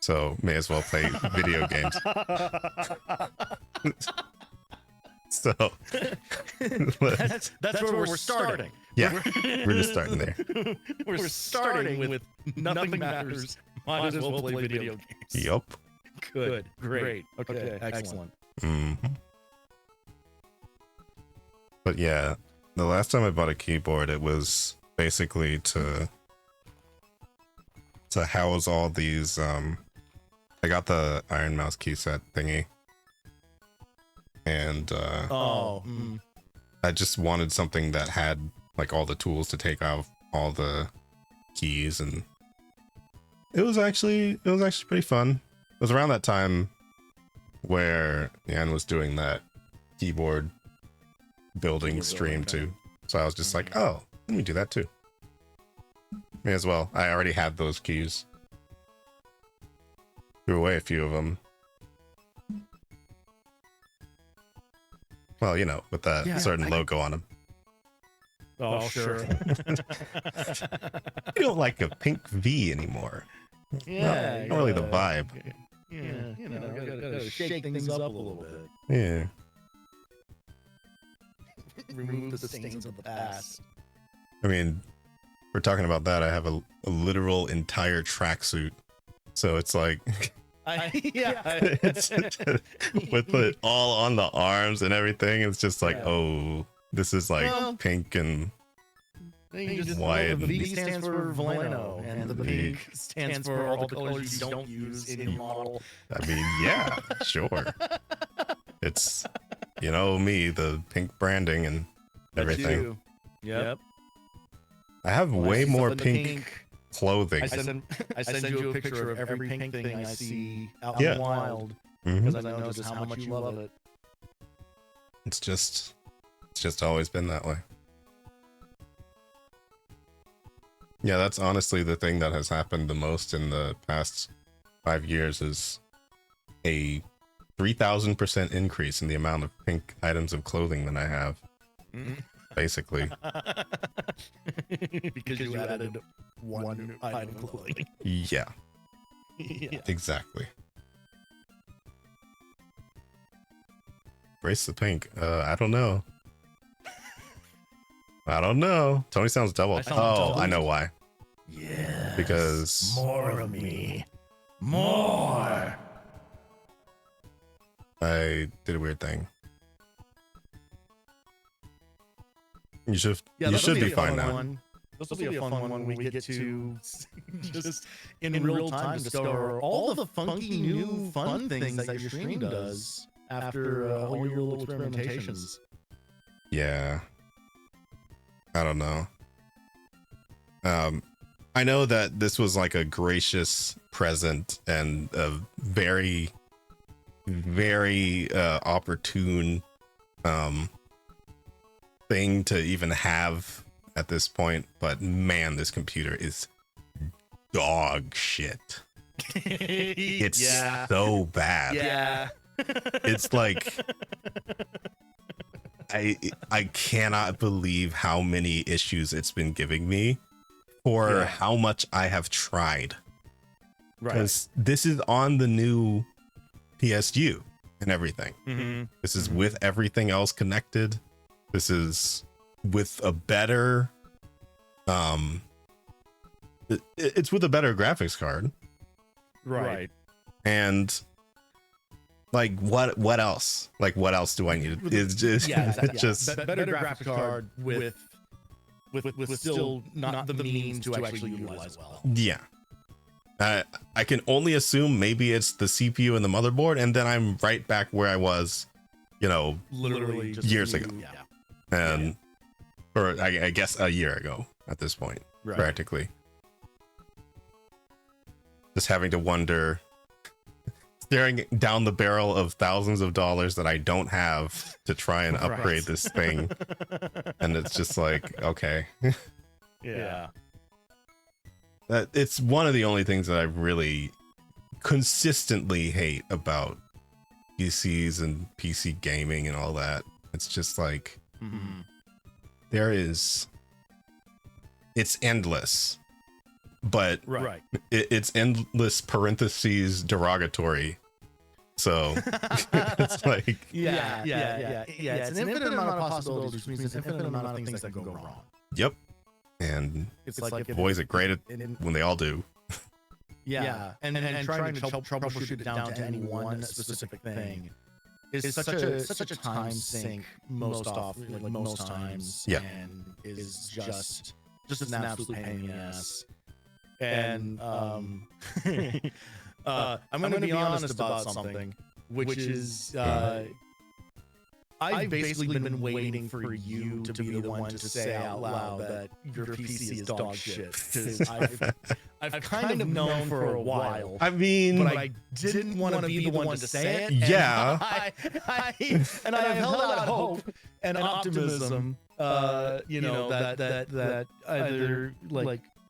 so may as well play video games. So that's where we're starting. Yeah, we're just starting there. We're starting with nothing matters. Might as well play video games. Yup. Good. Great. Okay. Excellent. But yeah, the last time I bought a keyboard, it was basically to house all these. I got the Iron Mouse key set thingy, and I just wanted something that had like all the tools to take off all the keys, and it was actually pretty fun. It was around that time where Yan was doing that keyboard building stream too, so I was just like, oh, let me do that too. May as well. I already had those keys. Threw away a few of them. Well, you know, with that certain logo on them. Oh, sure. You don't like a pink V anymore. Yeah, not really the vibe. Yeah, you know, gotta shake things up a little bit. Yeah. Remove the stains of the past. I mean, we're talking about that. I have a literal entire tracksuit, so it's like, it's with it all on the arms and everything. It's just like, oh, this is like pink and white. The V stands for Valeno, and the pink stands for all the colors you don't use in your model. I mean, yeah, sure. It's, you know, me, the pink branding and everything. Yep. I have way more pink clothing. I send you a picture of every pink thing I see out in the wild, because I know just how much you love it. It's just always been that way. Yeah, that's honestly the thing that has happened the most in the past 5 years is a 3,000% increase in the amount of pink items of clothing that I have. Basically. Because you added one item of clothing. Yeah. Exactly. Brace the pink. I don't know. Tony sounds double. I know why. Yeah. Because more of me. More. I did a weird thing. You should be fine now. This will be a fun one when we get to just in real time discover all the funky new fun things that your stream does after all your little experimentations. Yeah. I don't know. I know that this was like a gracious present and a very, very opportune thing to even have at this point, but man, this computer is dog shit. It's so bad. Yeah. It's like I cannot believe how many issues it's been giving me for how much I have tried. Right. Because this is on the new PSU and everything. This is with everything else connected. This is with a better it's with a better graphics card. Right. And like what else? Like what else do I need? It's just just better graphics card with still not the means to actually utilize well. Yeah. I can only assume maybe it's the CPU and the motherboard, and then I'm right back where I was, you know, literally just years ago. And or I guess a year ago at this point, practically. Just having to wonder, staring down the barrel of thousands of dollars that I don't have to try and upgrade this thing. And it's just like, okay. Yeah. It's one of the only things that I really consistently hate about PCs and PC gaming and all that. It's just like, it's endless. but Right. it's endless parentheses derogatory. So it's like Yeah. It's an infinite amount of possibilities, which means an infinite amount of things that can go wrong. yep. And It's like if, boys are great at when they all do. yeah, and trying to troubleshoot it down to any one specific thing is such a time sink most times. Yeah. And is just an absolute pain in the ass. And I'm going to be honest about something, which is I've basically been waiting for you to be the one to say out loud that your PC is dog shit. Because I've kind of known for a while. I mean, but I didn't want to be the one to say it. Yeah. And I have held out hope and optimism, that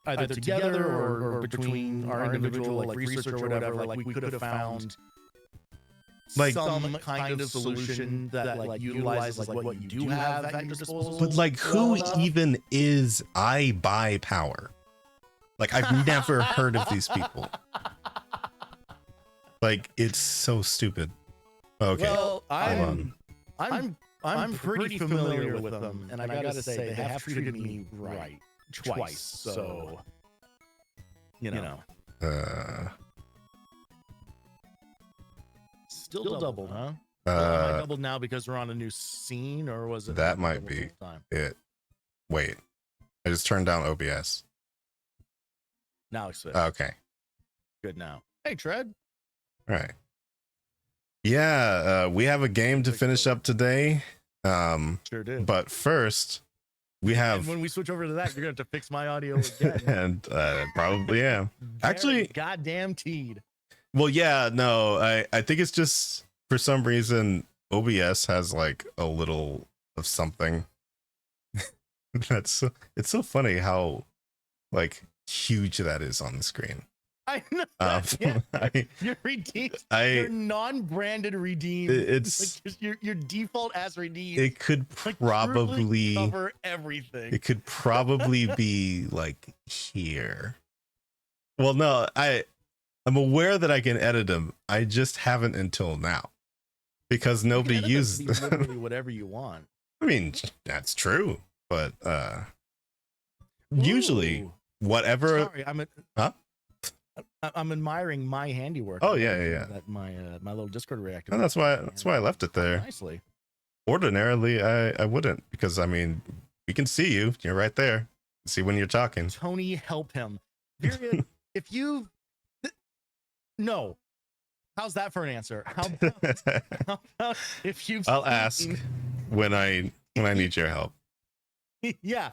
either together or between our individual research or whatever, we could have found some kind of solution that utilizes what you do have at your disposal. but who even is I Buy Power? I've never heard of these people. It's so stupid. Okay. Well, I'm pretty familiar with them, and I gotta say they have treated me right twice. So you know. Still doubled, huh? Am I doubled now because we're on a new scene, or was it that might be it? Wait, I just turned down OBS. Now it's fixed. Okay, Good now. Hey, Tread. all right. Yeah, we have a game to finish up today. Sure did. But first, we And have when we switch over to that, you're gonna have to fix my audio again. and probably yeah. Actually, goddamn teed. Well, yeah, no, I think it's just for some reason OBS has a little of something. It's so funny how huge that is on the screen. I know. Your redeemed. Your non-branded redeemed. It's just your default as redeemed. It could probably cover everything. It could probably be here. Well, no, I'm aware that I can edit them. I just haven't until now because nobody uses them. Literally whatever you want. I mean, that's true, but usually whatever. Sorry, I'm admiring my handiwork. Oh yeah. That my little Discord reactor. And that's why I left it there. Nicely. Ordinarily, I wouldn't because I mean, we can see you. You're right there. See when you're talking. Tony, help him. Period. If you. No. How's that for an answer? How about if you? I'll ask when I need your help. Yeah,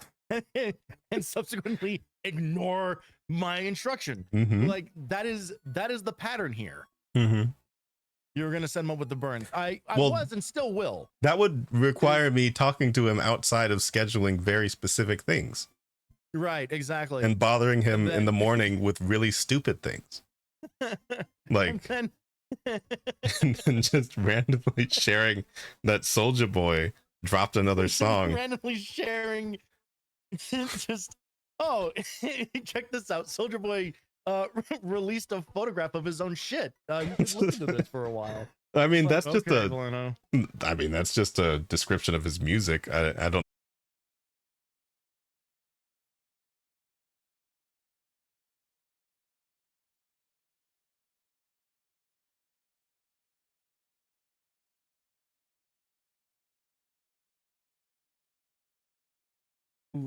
and subsequently ignore my instruction. Mm-hmm. That is the pattern here. Mm-hmm. You're gonna send him up with the burns. I Well, was and still will. That would require me talking to him outside of scheduling very specific things. Right, exactly. And bothering him in the morning with really stupid things. And then just randomly sharing that Soulja Boy dropped another song. Randomly sharing just check this out. Soulja Boy released a photograph of his own shit. You can listen to this for a while. I mean, that's okay, that's just a description of his music. I don't.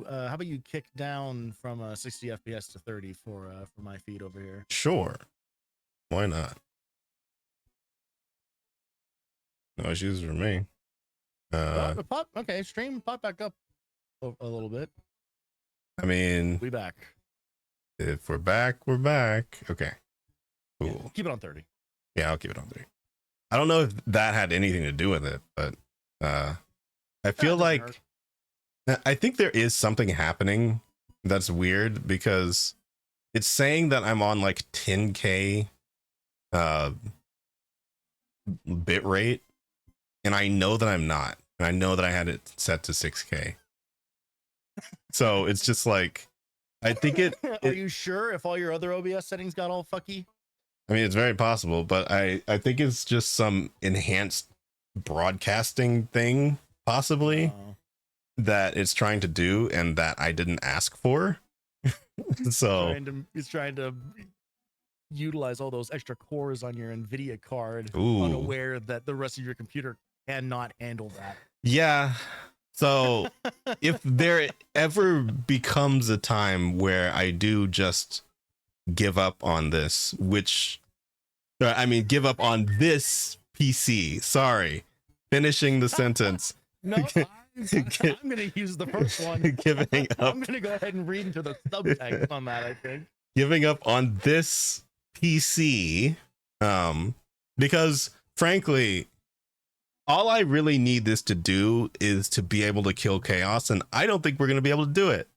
How about you kick down from 60 FPS to 30 for my feed over here? Sure. Why not? No issues for me. Okay, stream pop back up a little bit. I mean, we back. If we're back, we're back. Okay. Cool. Yeah, keep it on 30. Yeah, I'll keep it on 30. I don't know if that had anything to do with it, but I feel like I think there is something happening that's weird because it's saying that I'm on 10K bit rate, and I know that I'm not. And I know that I had it set to 6K. So it's just I think Are you sure if all your other OBS settings got all fucky? I mean, it's very possible, but I think it's just some enhanced broadcasting thing, possibly, that it's trying to do and that I didn't ask for. So he's trying to utilize all those extra cores on your NVIDIA card, Ooh. unaware that the rest of your computer cannot handle that. Yeah. So if there ever becomes a time where I do just give up on this, give up on this PC. Sorry. Finishing the sentence. No, I'm going to use the first one. Giving up. I'm going to go ahead and read into the subtext on that, I think. Giving up on this PC, because frankly, all I really need this to do is to be able to kill chaos, and I don't think we're going to be able to do it.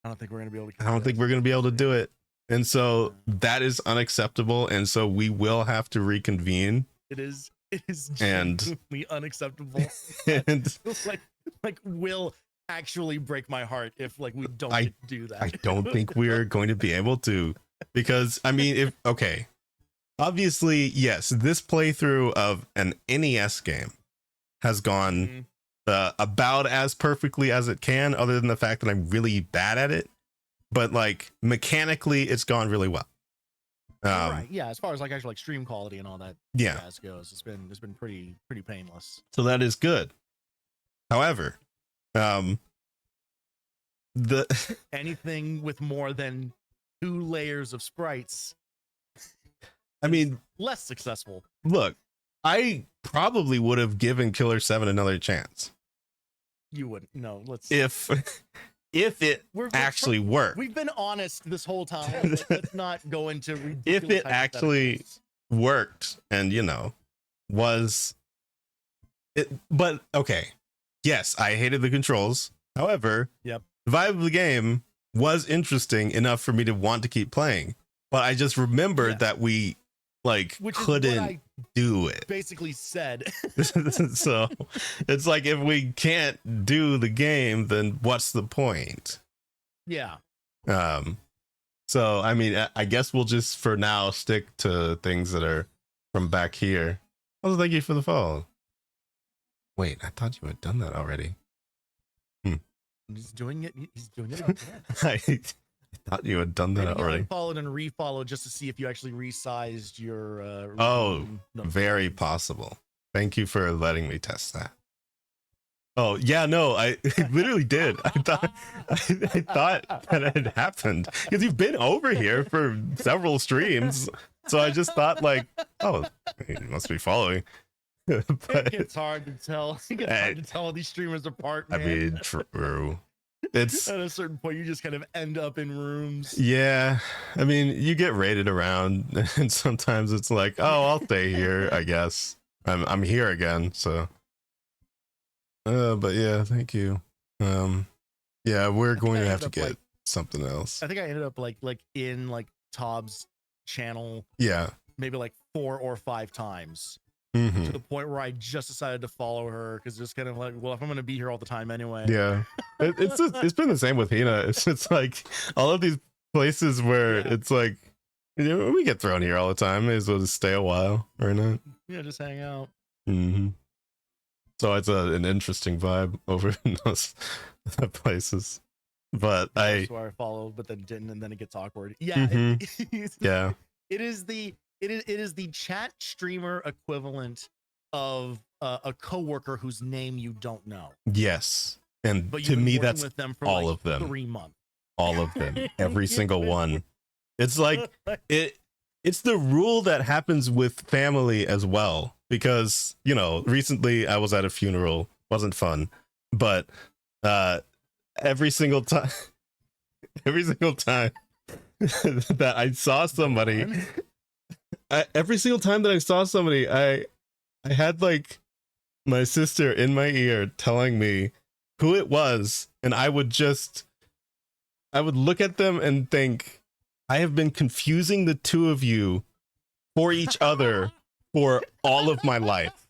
I don't think we're going to be able to. I don't think we're going to be able to do it, and so that is unacceptable. And so we will have to reconvene. It is genuinely unacceptable. And like will actually break my heart if like we don't do that. I don't think we're going to be able to, because I mean, obviously, yes, this playthrough of an NES game has gone about as perfectly as it can, other than the fact that I'm really bad at it. But like mechanically, it's gone really well. Right, yeah. As far as like actual like stream quality and all that jazz goes, it's been pretty painless. So that is good. However, the anything with more than 2 layers of sprites, I mean, less successful. Look, I probably would have given Killer 7 another chance. You wouldn't. No, let's. If it actually worked. We've been honest this whole time. Let's not go into ridiculous. If it actually worked and, was it, but okay. Yes, I hated the controls. However, the vibe of the game was interesting enough for me to want to keep playing. But I just remembered that we couldn't do it. Basically said. So it's like, if we can't do the game, then what's the point? Yeah. So I mean, I guess we'll just for now stick to things that are from back here. Also, thank you for the follow. Wait, I thought you had done that already. He's doing it. He's doing it again. I thought you had done that already. Followed and refollowed just to see if you actually resized your. Very possible. Thank you for letting me test that. Oh yeah, no, I literally did. I thought that it had happened because you've been over here for several streams, so I just thought like, oh, you must be following. But it gets hard to tell. It gets hard to tell these streamers apart, man. I mean, true. It's at a certain point you just kind of end up in rooms. Yeah, I mean, you get raided around, and sometimes it's like, oh, I'll stay here. I guess I'm here again. So, but yeah, thank you. Yeah, we're going to have to get something else. I think I ended up like in like Tob's channel. Yeah, maybe like 4 or 5 times. Mm-hmm. To the point where I just decided to follow her because just kind of like, well, if I'm going to be here all the time anyway. Yeah, it's been the same with Hina. It's like all of these places where it's like, we get thrown here all the time. May as well just stay a while or not. Yeah, just hang out. Mm-hmm. So it's an interesting vibe over in those places. But that's where I followed, but then didn't, and then it gets awkward. Yeah, yeah. It is the chat streamer equivalent of a coworker whose name you don't know. Yes, and to me, that's with them for all like of them. 3 months. All of them, every single one. It's like it's the rule that happens with family as well. Because recently I was at a funeral, wasn't fun, but every single time that I saw somebody. Every single time that I saw somebody, I had like my sister in my ear telling me who it was, and I would look at them and think, I have been confusing the two of you for each other for all of my life.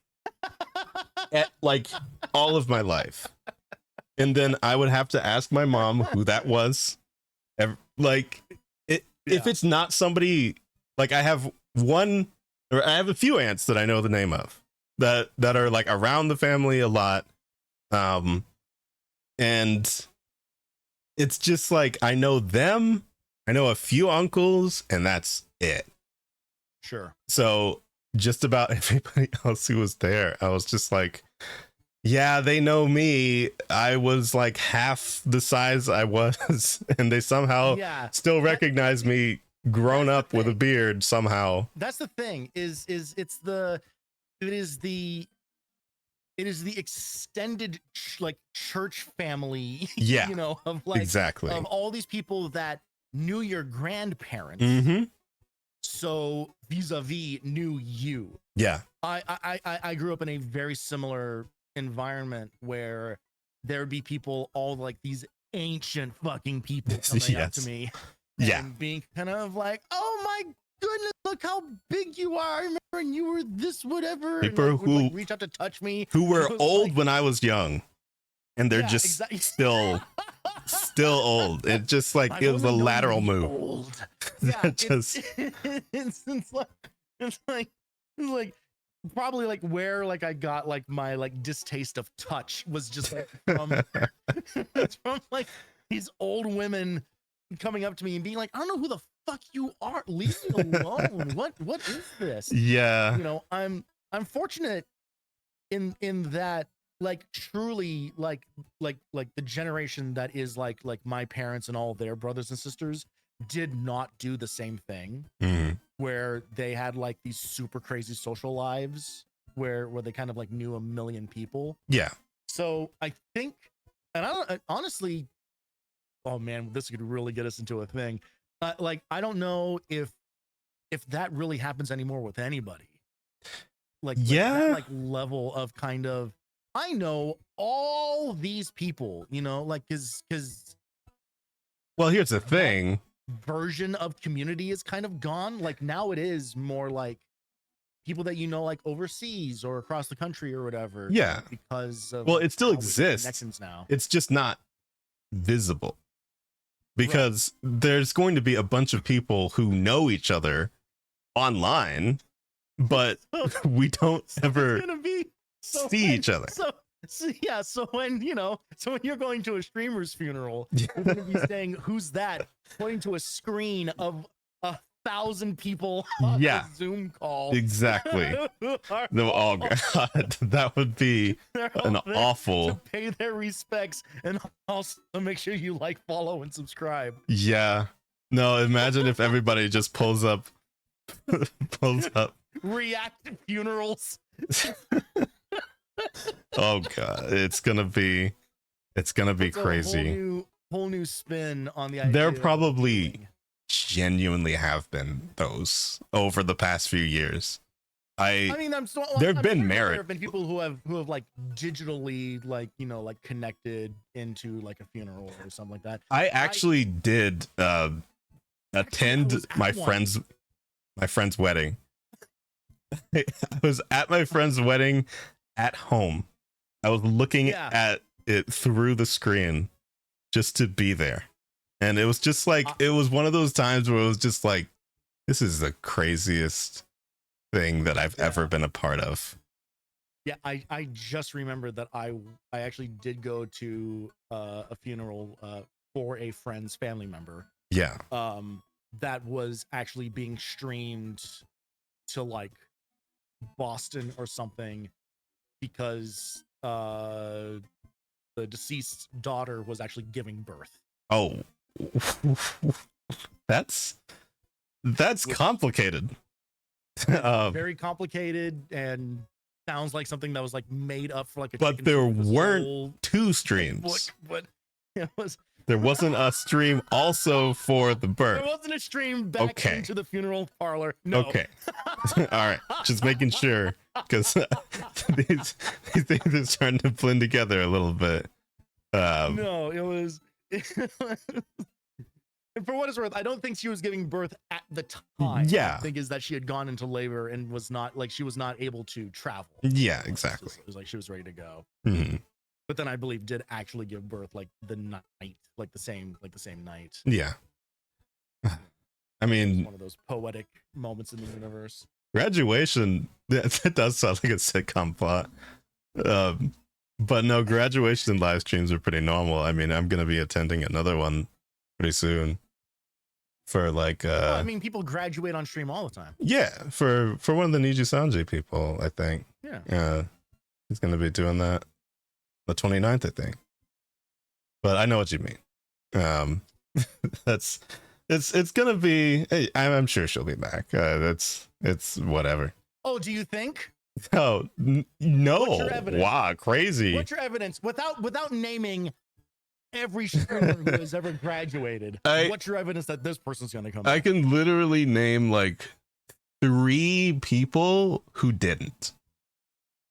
Like all of my life. And then I would have to ask my mom who that was. Like if it's not somebody, like I have a few aunts that I know the name of that are like around the family a lot. And it's just like I know them, I know a few uncles, and that's it. Sure. So just about everybody else who was there, I was just like, yeah, they know me. I was like half the size I was, and they somehow still recognize me grown up with a beard somehow. That's the thing is it is the extended like church family, Yeah, you know, of like exactly of all these people that knew your grandparents. Mm-hmm. So vis-a-vis knew you. Yeah. I grew up in a very similar environment where there would be people, all like these ancient fucking people coming up to me and being kind of like, oh my goodness, look how big you are. I remember when you were this whatever. People and, like, who would, like, reach out to touch me, who were old like, when I was young, and they're just still old. It just like it was a lateral move. Old. Yeah, it's like probably like where like I got like my like distaste of touch was just like from it's from like these old women coming up to me and being like, I don't know who the fuck you are, leave me alone. what is this? Yeah, you know, I'm fortunate in that like truly like the generation that is like my parents and all their brothers and sisters did not do the same thing. Where they had like these super crazy social lives where they kind of like knew a million people. Yeah. So I think, and I honestly, oh man, this could really get us into a thing. Like, I don't know if that really happens anymore with anybody. Like that, like level of kind of, I know all these people, you know, like because. Well, here's the thing. Version of community is kind of gone. Like now it is more like people that you know like overseas or across the country or whatever. Yeah. Because of, well, it still exists. Connections now. It's just not visible. Because there's going to be a bunch of people who know each other online, but we don't ever see each other. So when you're going to a streamer's funeral, you're going to be saying, who's that? Pointing to a screen of 1,000 people on a Zoom call. Exactly. No, oh god, that would be an awful. To pay their respects and also make sure you like, follow, and subscribe. Yeah. No, imagine if everybody just pulls up. React to funerals. Oh god, it's gonna be crazy. Whole new spin on the idea. There probably genuinely have been those over the past few years. I mean, there've been merit. There have been people who have like digitally like like connected into like a funeral or something like that. I actually did attend my friend's wedding. I was at my friend's wedding at home. I was looking at it through the screen just to be there. And it was just like, it was one of those times where it was just like, this is the craziest thing that I've ever been a part of. Yeah, I just remembered that I actually did go to a funeral for a friend's family member. Yeah. That was actually being streamed to like Boston or something because the deceased daughter was actually giving birth. Oh, that's complicated. Very complicated and sounds like something that was like made up for like a. But there weren't two streams. But it was. There wasn't a stream also for the birth. There wasn't a stream back into the funeral parlor. No. Okay. All right. Just making sure, because these things are starting to blend together a little bit. No, it was. For what it's worth, I don't think she was giving birth at the time. Yeah. I think is that she had gone into labor and was not able to travel. Yeah, exactly. It was like she was ready to go. Mm-hmm. But then I believe did actually give birth like the night, like the same night. Yeah. I mean, one of those poetic moments in the universe. Graduation, that does sound like a sitcom plot. But no, graduation live streams are pretty normal. I mean, I'm gonna be attending another one pretty soon for like I mean, people graduate on stream all the time. Yeah, for one of the Niji Sanji people, I think. Yeah. He's gonna be doing that the 29th, I think. But I know what you mean. That's it's gonna be. Hey, I'm sure she'll be back. It's whatever. Oh, do you think? Oh no! Wow, crazy. What's your evidence without naming every streamer who has ever graduated? What's your evidence that this person's gonna come? I can literally name like 3 people who didn't,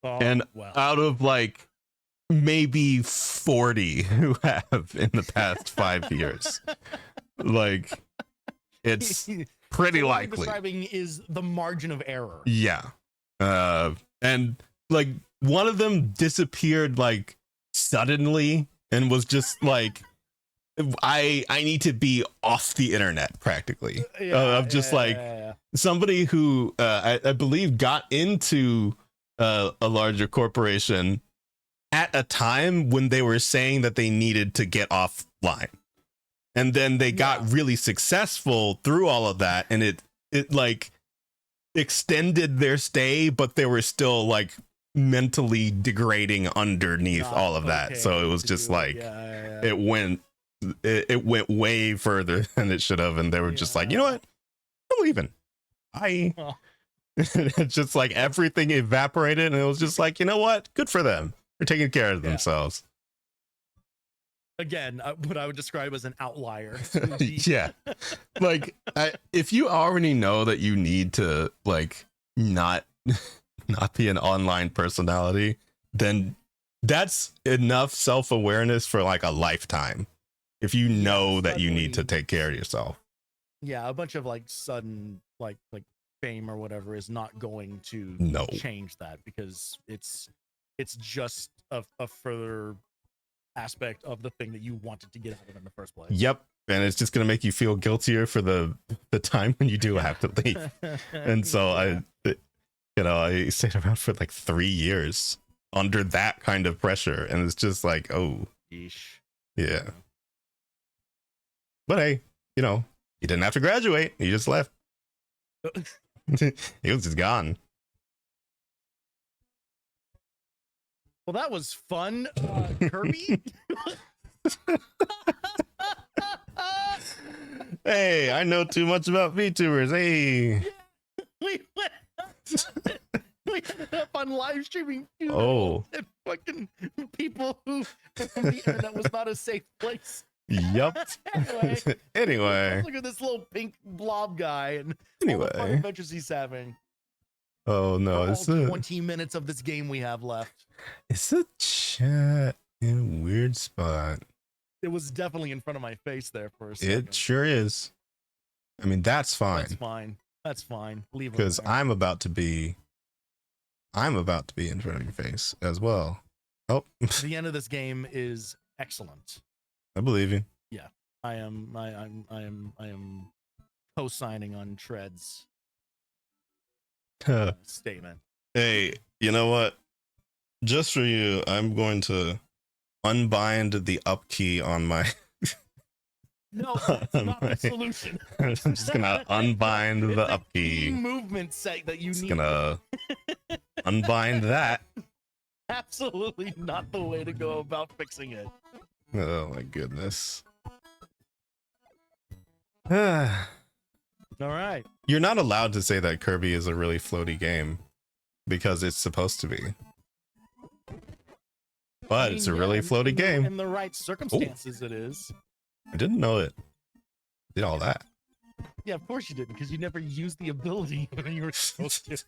and out of like maybe 40 who have in the past 5 years. Like, it's pretty likely. What you're describing is the margin of error. Yeah. And like one of them disappeared like suddenly and was just like, I need to be off the internet practically. Somebody who I believe got into a larger corporation at a time when they were saying that they needed to get offline. And then they got really successful through all of that, and it like extended their stay, but they were still like mentally degrading underneath all of that. So it was just like it went way further than it should have, and they were just like, you know what, I'm leaving. It's just like everything evaporated, and it was just like, you know what, good for them. They're taking care of themselves. Again, what I would describe as an outlier. Yeah. Like, if you already know that you need to like not be an online personality, then that's enough self-awareness for like a lifetime. If you know that you need to take care of yourself. Yeah, a bunch of like sudden like fame or whatever is not going to change that, because it's just a further aspect of the thing that you wanted to get out of in the first place. Yep. And it's just going to make you feel guiltier for the time when you do have to leave. And so I stayed around for like 3 years under that kind of pressure, and it's just like, oh, yeesh. Yeah. But hey, you didn't have to graduate. You just left. He was just gone. Well, that was fun, Kirby. Hey, I know too much about VTubers. Hey. We ended up on live streaming. Oh. And fucking people who the internet was not a safe place. Yup. Anyway. Look at this little pink blob guy and all the fun adventures he's having. Oh no, it's 20 minutes of this game we have left. It's a chat in a weird spot. It was definitely in front of my face there for a second. It sure is. I mean, that's fine. That's fine. Leave it. Because I'm about to be in front of your face as well. Oh. The end of this game is excellent. I believe you. Yeah. I am co-signing on Tread's statement. Hey, you know what? Just for you, I'm going to unbind the up key on my. No, it's not the solution. I'm just gonna unbind the up key. Movement set that you need. Just gonna unbind that. Absolutely not the way to go about fixing it. Oh my goodness. All right. You're not allowed to say that Kirby is a really floaty game because it's supposed to be. But it's a really floaty game. In the right circumstances, it is. I didn't know it did all that. Yeah, of course you didn't, because you never used the ability when you were supposed to.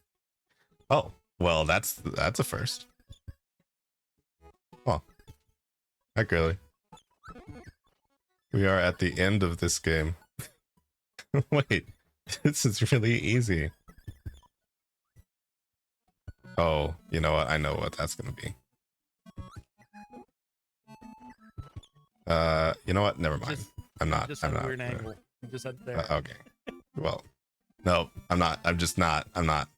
Oh, well, that's a first. Oh. Hi, Curly. We are at the end of this game. Wait, this is really easy. Oh, you know what? I know what that's going to be. You know what? Never mind. I'm not. Just I'm at a not. weird angle. You just had there. Okay. Well, no, I'm not. I'm just not. I'm not.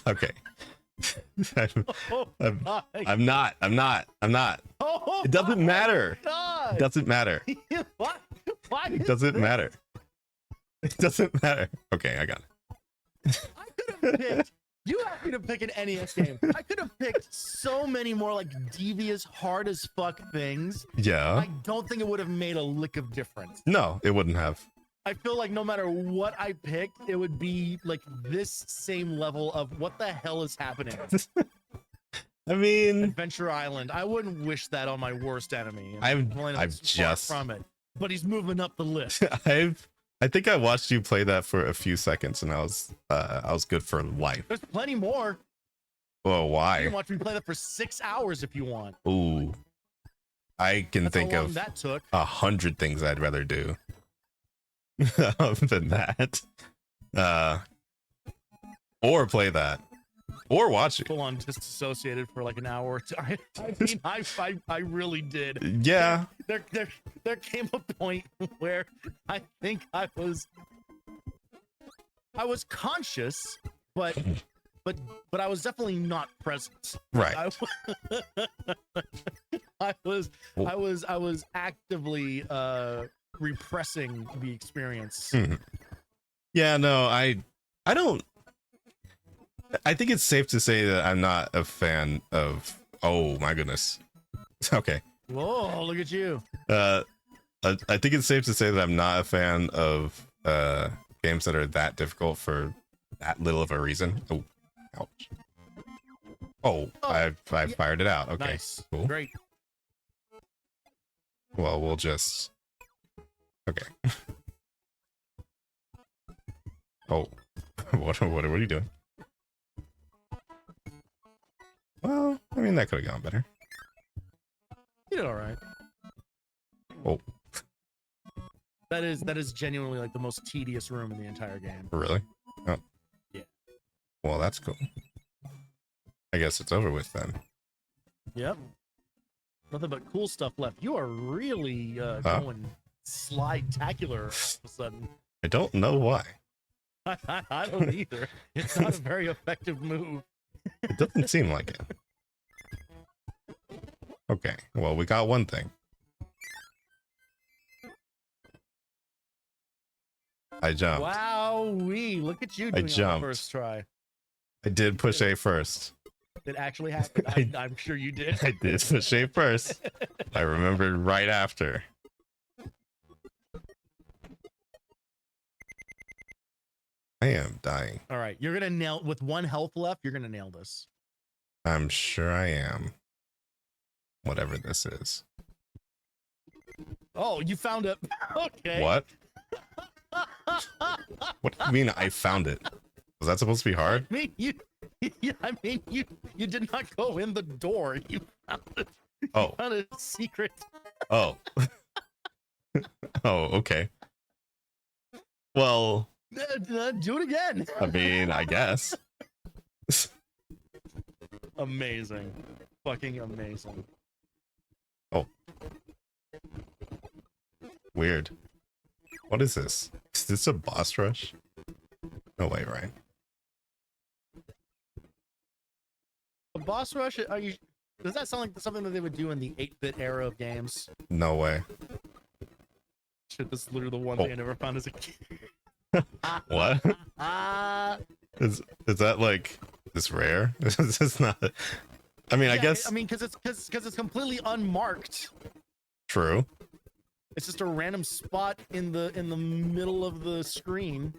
Okay. I'm not. I'm not. I'm not. Oh, It doesn't matter. God. It doesn't matter. What? Why It doesn't matter. It doesn't matter. Okay, I got it. I could have picked. You asked me to pick an NES game. I could have picked so many more like devious, hard as fuck things. Yeah. I don't think it would have made a lick of difference. No, it wouldn't have. I feel like no matter what I picked, it would be like this same level of what the hell is happening. I mean, Adventure Island. I wouldn't wish that on my worst enemy. I've Far just from it, but he's moving up the list. I think I watched you play that for a few seconds, and I was good for life. There's plenty more. Oh, You why? can watch me play that for 6 hours if you want. Ooh, I can That's think how long of that took. 100 things I'd rather do than that. Or play that, or watch it. Full on disassociated for like an hour or two. I mean, I really did. Yeah, There came a point where I think I was conscious, but I was definitely not present. right. I was actively repressing the experience. Yeah, no, I don't. I think it's safe to say that I'm not a fan of. Oh my goodness. Okay. Whoa, look at you. I think it's safe to say that I'm not a fan of games that are that difficult for that little of a reason. Oh, ouch. Oh, I fired it out. Okay, Nice. cool. Great. Well, we'll just. Okay. Oh, what are you doing? Well, I mean that could have gone better. You did all right. Oh, That is genuinely like the most tedious room in the entire game. really? Oh, Yeah. Well, that's cool. I guess it's over with then. Yep. Nothing but cool stuff left. You are really going slide-tacular all of a sudden. I don't know why. I don't either. It's not a very effective move. It doesn't seem like it. Okay, well, we got one thing. I jumped. Wowee! Look at you doing it on the jumped. first try. I did push A first. It actually happened. I'm sure you did. I did push A first. I remembered right after. I am dying. All right, you're gonna nail with one health left. You're gonna nail this. I'm sure I am. Whatever this is. Oh, you found it. Okay. What? What do you mean I found it? Was that supposed to be hard? I mean, you did not go in the door. You found it. Oh. Found a secret. Oh. Oh, okay. Well, Do it again. I mean, I guess. Amazing. Fucking amazing. Oh. Weird. What is this? Is this a boss rush? No way, right? A boss rush? Are you? Does that sound like something that they would do in the 8-bit era of games? No way. Shit, this is literally the one thing I never found as a kid. What? Ah. Is that like this rare? Is this not? I mean, I guess. I mean, because it's completely unmarked. True. It's just a random spot in the middle of the screen.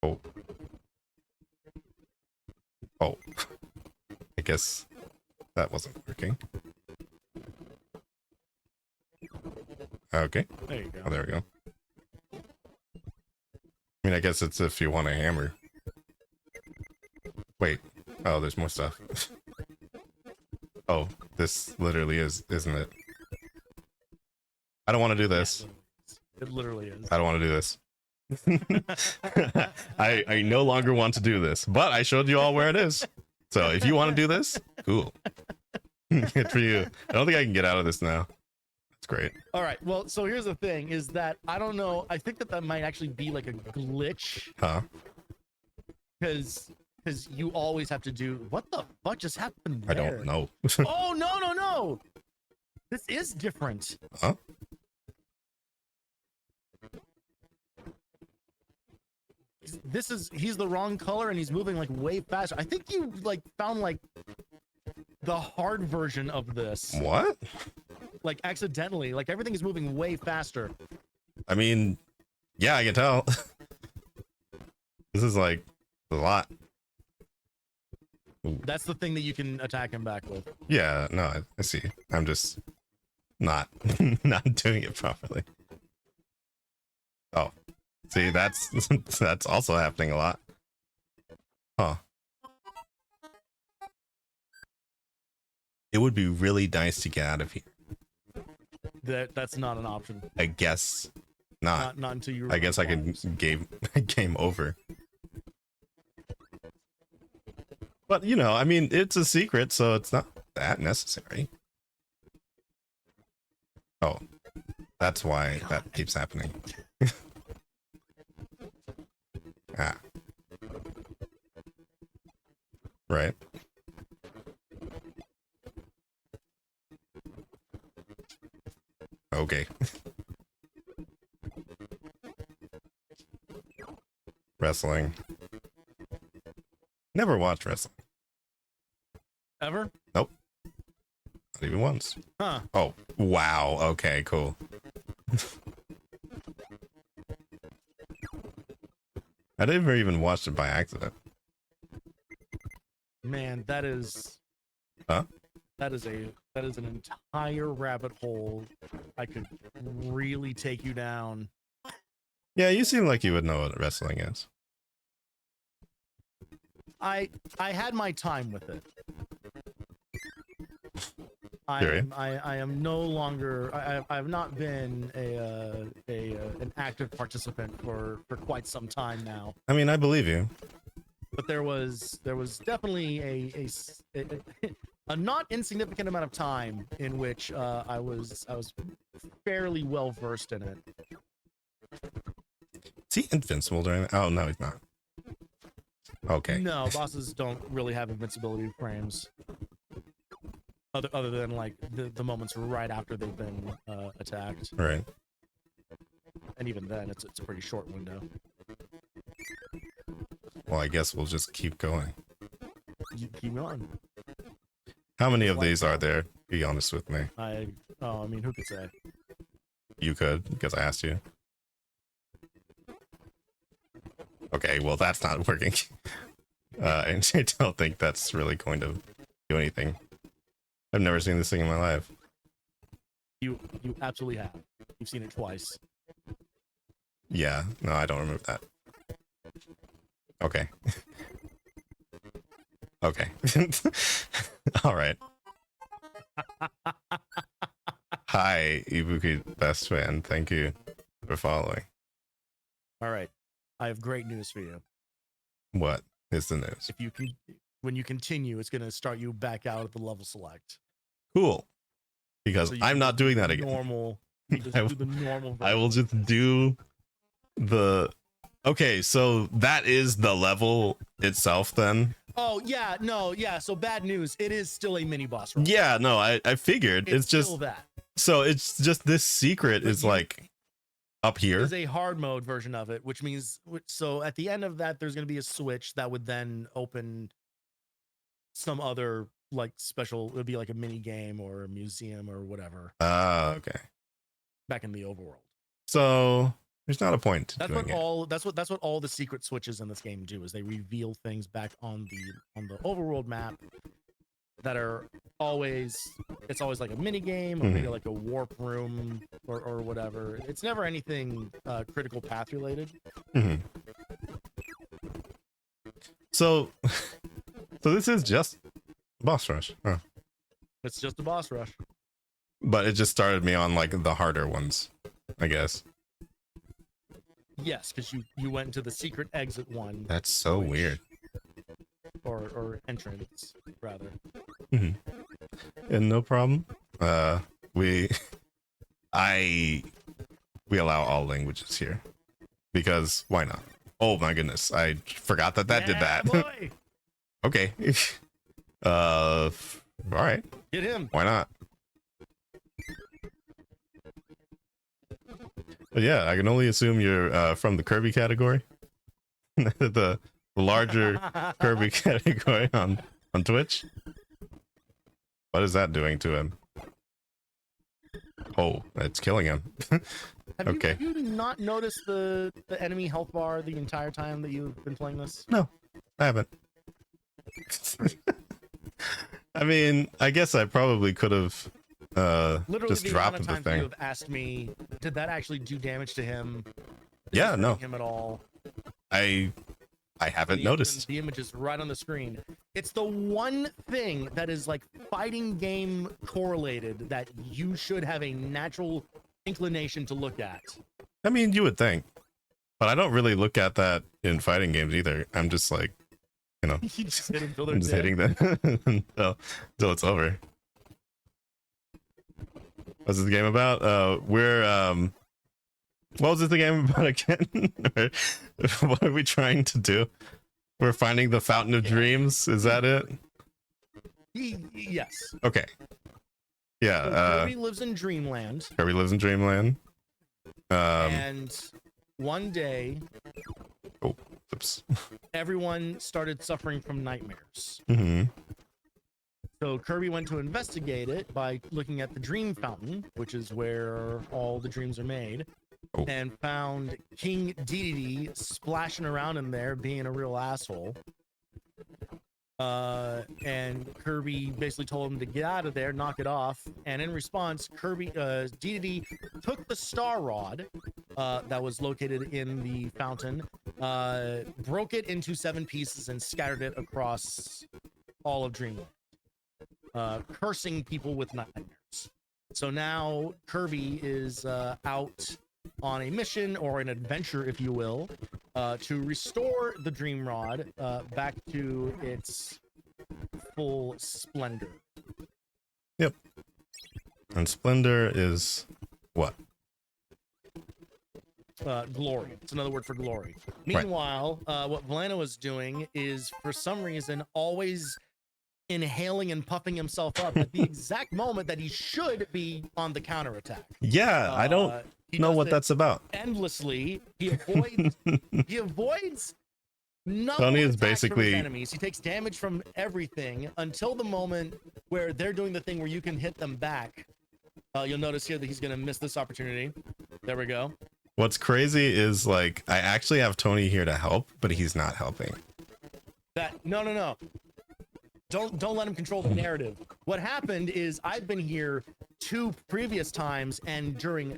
Oh. Oh. I guess that wasn't working. Okay. There you go. Oh, there we go. I mean, I guess it's if you want a hammer. Wait. Oh, there's more stuff. Oh, this literally is, isn't it? I don't want to do this. It literally is. I don't want to do this. I no longer want to do this, but I showed you all where it is. So if you want to do this, cool. Good for you. I don't think I can get out of this now. That's great. All right. Well, so here's the thing: is that I don't know. I think that might actually be like a glitch. Huh? Because you always have to do. What the fuck just happened there? I don't know. Oh no! This is different. Huh? He's the wrong color and he's moving like way faster. I think you like found like the hard version of this. What? Like accidentally, like everything is moving way faster. I mean, yeah, I can tell. This is like a lot. Ooh. That's the thing that you can attack him back with. Yeah, no, I see. I'm just not not doing it properly. Oh, see, that's that's also happening a lot. Huh. It would be really nice to get out of here. That's not an option. I guess not. Not until you. I guess I can game over. But you know, I mean, it's a secret, so it's not that necessary. Oh, that's why that keeps happening. Ah. Right. Okay. Wrestling. Never watched wrestling. Ever? Nope. Not even once. Huh. Oh, wow. Okay, cool. I never even watched it by accident. Man, that is. Huh? That is an entire rabbit hole. I could really take you down. Yeah, you seem like you would know what wrestling is. I had my time with it. Sure. I am no longer. I have not been an active participant for quite some time now. I mean, I believe you. But there was definitely a not insignificant amount of time in which I was fairly well versed in it. Is he invincible during that? Oh, no, he's not. Okay. No, bosses don't really have invincibility frames. Other than like the moments right after they've been attacked. Right. And even then, it's a pretty short window. Well, I guess we'll just keep going. You keep going. How many of these are there? Be honest with me. I mean, who could say? You could, because I asked you. Okay, well, that's not working. And I don't think that's really going to do anything. I've never seen this thing in my life. You absolutely have. You've seen it twice. Yeah, no, I don't remove that. Okay. Okay. All right. Hi, Ibuki best fan. Thank you for following. All right. I have great news for you. What is the news? If you can, when you continue, it's going to start you back out at the level select. Cool. Because So I'm not doing that again. Normal. You just do the normal version. I will just do the... Okay, so that is the level itself then? Oh, yeah, no, yeah, so bad news. It is still a mini boss rush. Yeah, no, I figured. It's just... still that. So it's just this secret is like up here. There's a hard mode version of it, which means... So at the end of that, there's going to be a switch that would then open some other like special... It would be like a mini game or a museum or whatever. Ah, okay. Back in the overworld. So... There's not a point to That's doing what it. all all the secret switches in this game do, is they reveal things back on the overworld map that are always, it's always like a mini game or maybe like a warp room or whatever. It's never anything critical path related. So this is just boss rush. Huh. It's just a boss rush. But it just started me on like the harder ones, I guess. Yes, because you went into the secret exit one. That's so weird. or entrance rather. And no problem. We we allow all languages here because why not? Oh my goodness, I forgot that did that. Boy. Okay. All right. Get him. Why not? But yeah, I can only assume you're from the Kirby category, the larger Kirby category on Twitch. What is that doing to him? Oh, it's killing him. Okay. Have you not noticed the enemy health bar the entire time that you've been playing this? No, I haven't. I mean, I guess I probably could have Literally just the dropped amount of the times you thing. have asked me, did that actually do damage to him? Yeah, no, him at all? I haven't noticed. The image is right on the screen. It's the one thing that is like fighting game correlated that you should have a natural inclination to look at. I mean, you would think, but I don't really look at that in fighting games either. I'm just like, you know, You just hit 'em till they're I'm just dead. hitting them until it's over. What's this game about? What was this the game about again? What are we trying to do? We're finding the Fountain of Dreams. Is that it? Yes. Okay. Yeah. So Kirby lives in Dreamland. Kirby lives in Dreamland. And one day, Oops. everyone started suffering from nightmares. Mm-hmm. So Kirby went to investigate it by looking at the Dream Fountain, which is where all the dreams are made, and found King Dedede splashing around in there, being a real asshole. And Kirby basically told him to get out of there, knock it off. And in response, Dedede took the Star Rod that was located in the fountain, broke it into 7 pieces, and scattered it across all of Dreamland, cursing people with nightmares. So now Kirby is out on a mission or an adventure, if you will, to restore the Dream Rod back to its full splendor. Yep. And splendor is what? Glory. It's another word for glory. Meanwhile, what Valena was doing is, for some reason, always inhaling and puffing himself up at the exact moment that he should be on the counterattack. Yeah, I don't know what that's about. Endlessly, he avoids no Tony is attacks from his basically enemies. He takes damage from everything until the moment where they're doing the thing where you can hit them back. You'll notice here that he's going to miss this opportunity. There we go. What's crazy is, like, I actually have Tony here to help, but he's not helping. No. Don't let him control the narrative. What happened is I've been here 2 previous times, and during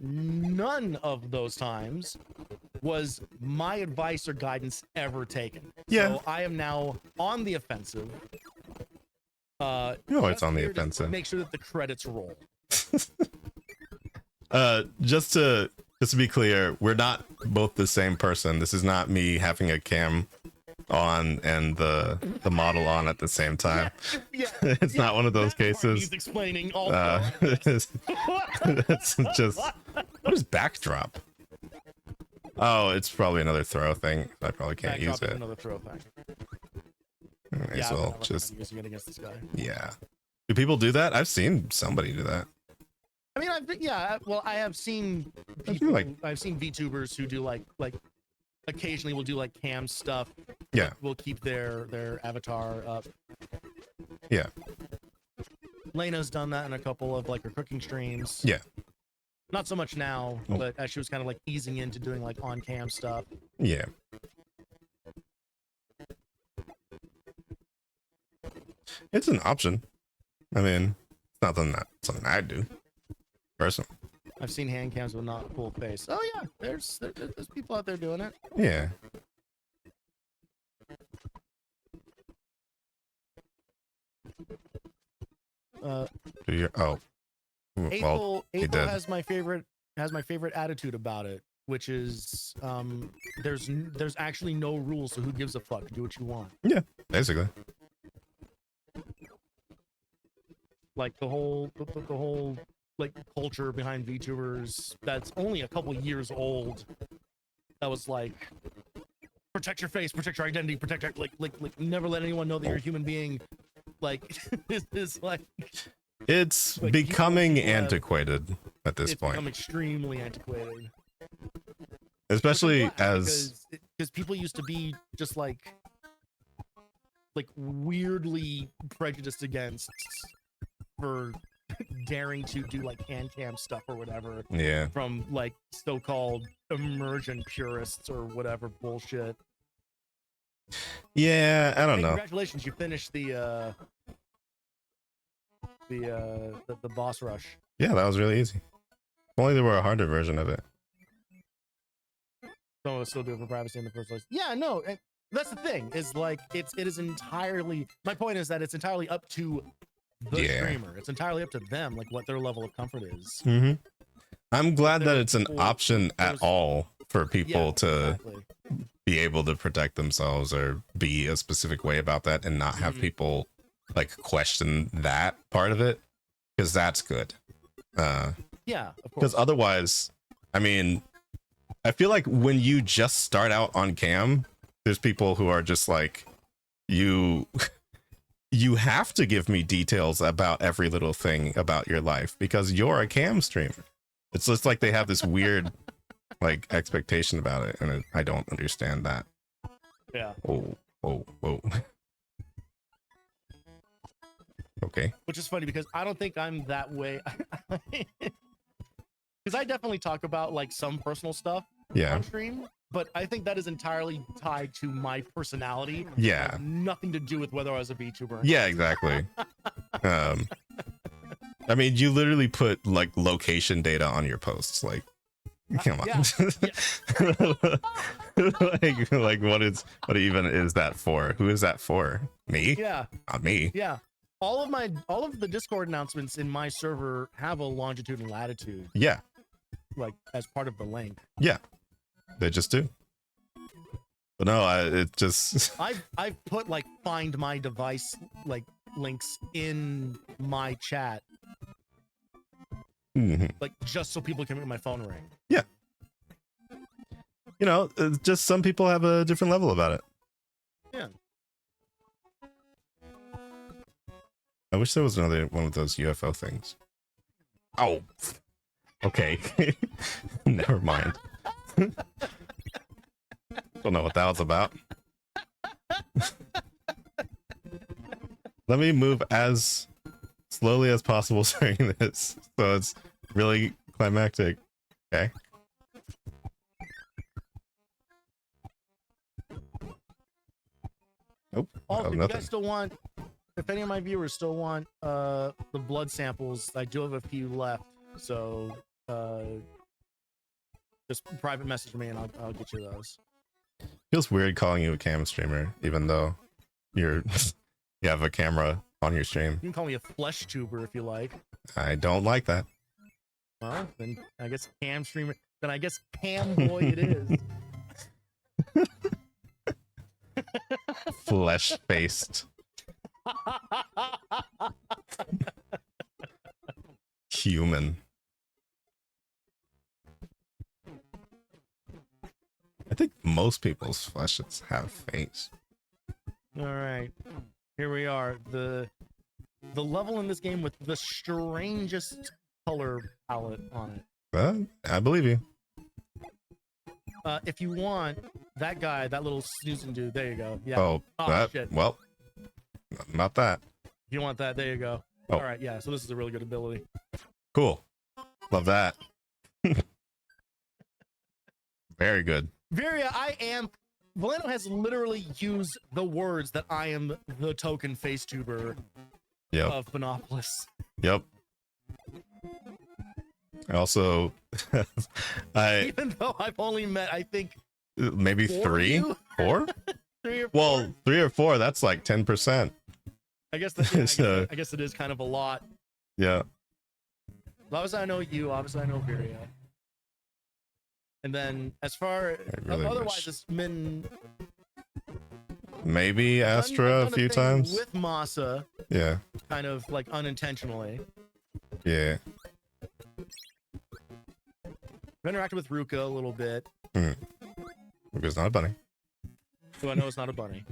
none of those times was my advice or guidance ever taken. Yeah. So I am now on the offensive. It's on the offensive. Make sure that the credits roll. Just to be clear, we're not both the same person. This is not me having a cam on and the model on at the same time. It's not one of those cases. He's explaining all it's just, what is backdrop? Oh, it's probably another throw thing. I probably can't use it. Another throw thing. May as well just using it against this guy. Yeah. Do people do that? I've seen somebody do that. I mean, I have seen people, I've seen VTubers who do like occasionally will do like cam stuff. Yeah. Will keep their avatar up. Yeah. Lena's done that in a couple of like her cooking streams. Yeah. Not so much now, but as she was kind of like easing into doing like on cam stuff. Yeah. It's an option. I mean, it's not something I do personally. I've seen hand cams with not full face. Oh yeah, there's people out there doing it. Yeah. April has my favorite attitude about it, which is there's actually no rules, so who gives a fuck? Do what you want. Yeah, basically. like the whole like culture behind VTubers that's only a couple years old. That was like, protect your face, protect your identity, protect your, like never let anyone know that you're a human being. Like is like it's like becoming antiquated at this point. It's become extremely antiquated. Especially as because people used to be just like weirdly prejudiced against for daring to do like hand cam stuff or whatever. Yeah. From like so-called immersion purists or whatever bullshit. Yeah, I don't know. Congratulations, you finished the boss rush. Yeah, that was really easy. If only there were a harder version of it. Some of us still do it for privacy in the first place. Yeah, no, that's the thing. Is like it is entirely. My point is that it's entirely up to the streamer. It's entirely up to them, like what their level of comfort is. Mm-hmm. I'm glad that it's an option at all for people to be able to protect themselves or be a specific way about that, and not have people like question that part of it, because that's good. Yeah, of course. Because otherwise, I mean, I feel like when you just start out on cam, there's people who are just like, you have to give me details about every little thing about your life because you're a cam streamer. It's just like they have this weird like expectation about it, and I don't understand that. Yeah. Oh. Okay. Which is funny because I don't think I'm that way. Because I definitely talk about like some personal stuff on stream, but I think that is entirely tied to my personality. Yeah. Nothing to do with whether I was a VTuber. Yeah, exactly. I mean, you literally put like location data on your posts. Like, come on. like what even is that for? Who is that for? Me? Yeah. Not me. Yeah. All of the Discord announcements in my server have a longitude and latitude. Yeah. Like as part of the link. Yeah. They just do. But no, it just I've put like find my device like links in my chat. Like just so people can make my phone ring. Yeah. You know, just some people have a different level about it. Yeah. I wish there was another one of those UFO things. Oh. Okay. Never mind. Don't know what that was about. Let me move as slowly as possible during this, so it's really climactic. Okay. Nope. Also, if you guys still want, if any of my viewers still want the blood samples, I do have a few left. So just private message me and I'll get you those. Feels weird calling you a cam streamer, even though you have a camera on your stream. You can call me a flesh tuber if you like. I don't like that. Well, then I guess cam streamer. Then I guess cam boy it is. Flesh faced. Human. I think most people's fleshes have face. All right, here we are. The level in this game with the strangest color palette on it. I believe you. If you want that guy, that little snoozing dude, there you go. Yeah. Oh, that. Shit. Well, not that. If you want that, there you go. Oh. All right, yeah. So this is a really good ability. Cool. Love that. Very good. Viria, Valeno has literally used the words that I am the token face tuber of Monopolis. Yep. Also, even though I've only met, I think, maybe 3, 4? 3 or 4? Well, 3 or 4, that's like 10%. I guess that, I guess it is kind of a lot. Yeah. Obviously, I know you. Obviously, I know Viria. And then, as far really otherwise, it's been maybe Astra a few times with Masa. Yeah. kind of like unintentionally. Yeah. I've interacted with Ruka a little bit. Ruka's not a bunny. So I know it's not a bunny,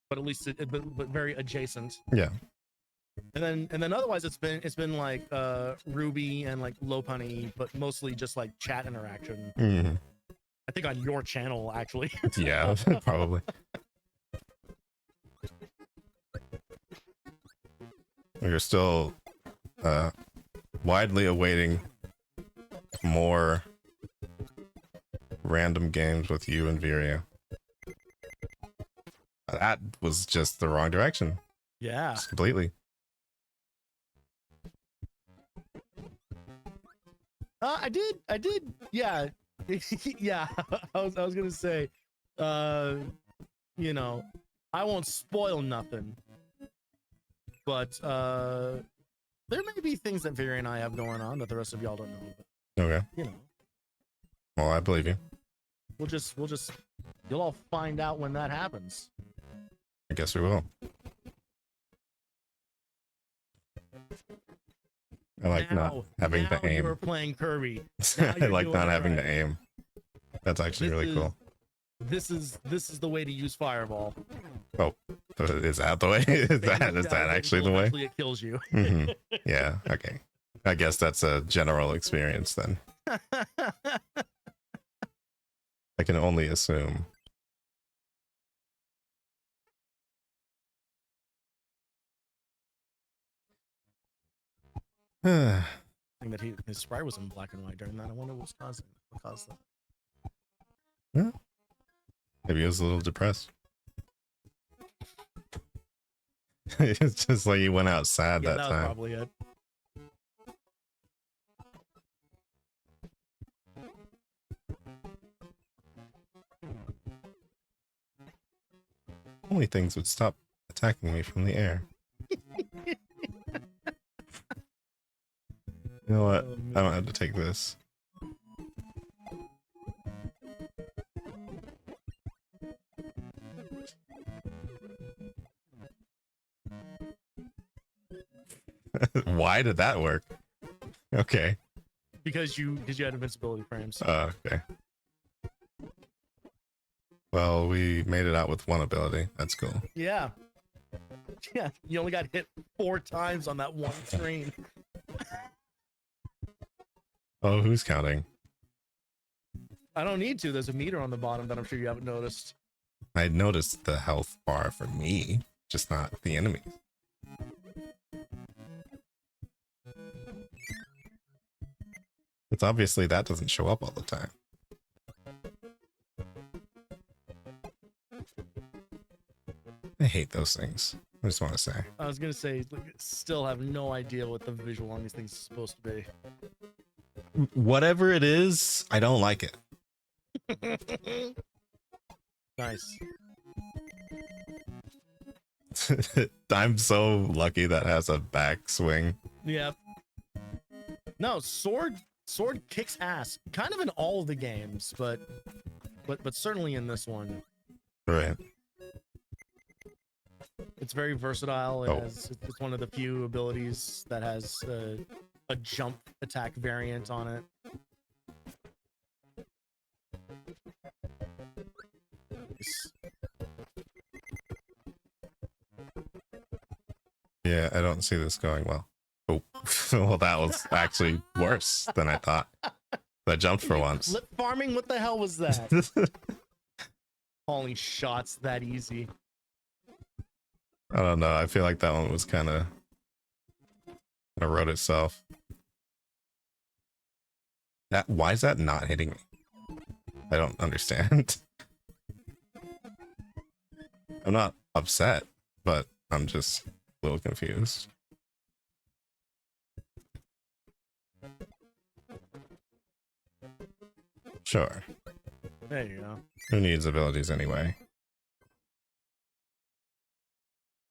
but at least but very adjacent. Yeah. And then otherwise it's been like Ruby and like Lopunny, but mostly just like chat interaction. I think on your channel actually. Yeah, probably. We're still widely awaiting more random games with you and Viria. That was just the wrong direction. Yeah. Just completely. I did. Yeah. Yeah. I was gonna say, you know, I won't spoil nothing, but there may be things that Viri and I have going on that the rest of y'all don't know. But, Okay. you know, Well, I believe you. we'll just you'll all find out when that happens. I guess we will. I like not having to aim. You're playing Kirby. I like not having to aim. That's actually really cool. This is the way to use Fireball. Oh, is that the way? Is that actually the way? Actually, it kills you. Yeah. Okay. I guess that's a general experience then. I can only assume. That his sprite was in black and white during that. I wonder what caused that. Yeah. Maybe he was a little depressed. It's just like he went out sad that was time. Probably it. Only things would stop attacking me from the air. You know what? I don't have to take this. Why did that work? Okay. Because you had invincibility frames. Okay. Well, we made it out with one ability. That's cool. Yeah. Yeah, you only got hit 4 times on that one screen. Oh, who's counting? I don't need to. There's a meter on the bottom that I'm sure you haven't noticed. I noticed the health bar for me, just not the enemies. It's obviously that doesn't show up all the time. I hate those things. I just want to say. I was gonna say, still have no idea what the visual on these things is supposed to be. Whatever it is, I don't like it. Nice. I'm so lucky that has a backswing. Yep. No, sword kicks ass. Kind of in all of the games, but certainly in this one. Right. It's very versatile. It's one of the few abilities that has a jump attack variant on it. Yeah, I don't see this going well. Oh, well, that was actually worse than I thought. I jumped for once. Lip farming? What the hell was that? Calling shots that easy. I don't know. I feel like that one was kind of wrote itself. Why is that not hitting me? I don't understand. I'm not upset, but I'm just a little confused. Sure. There you go. Who needs abilities anyway?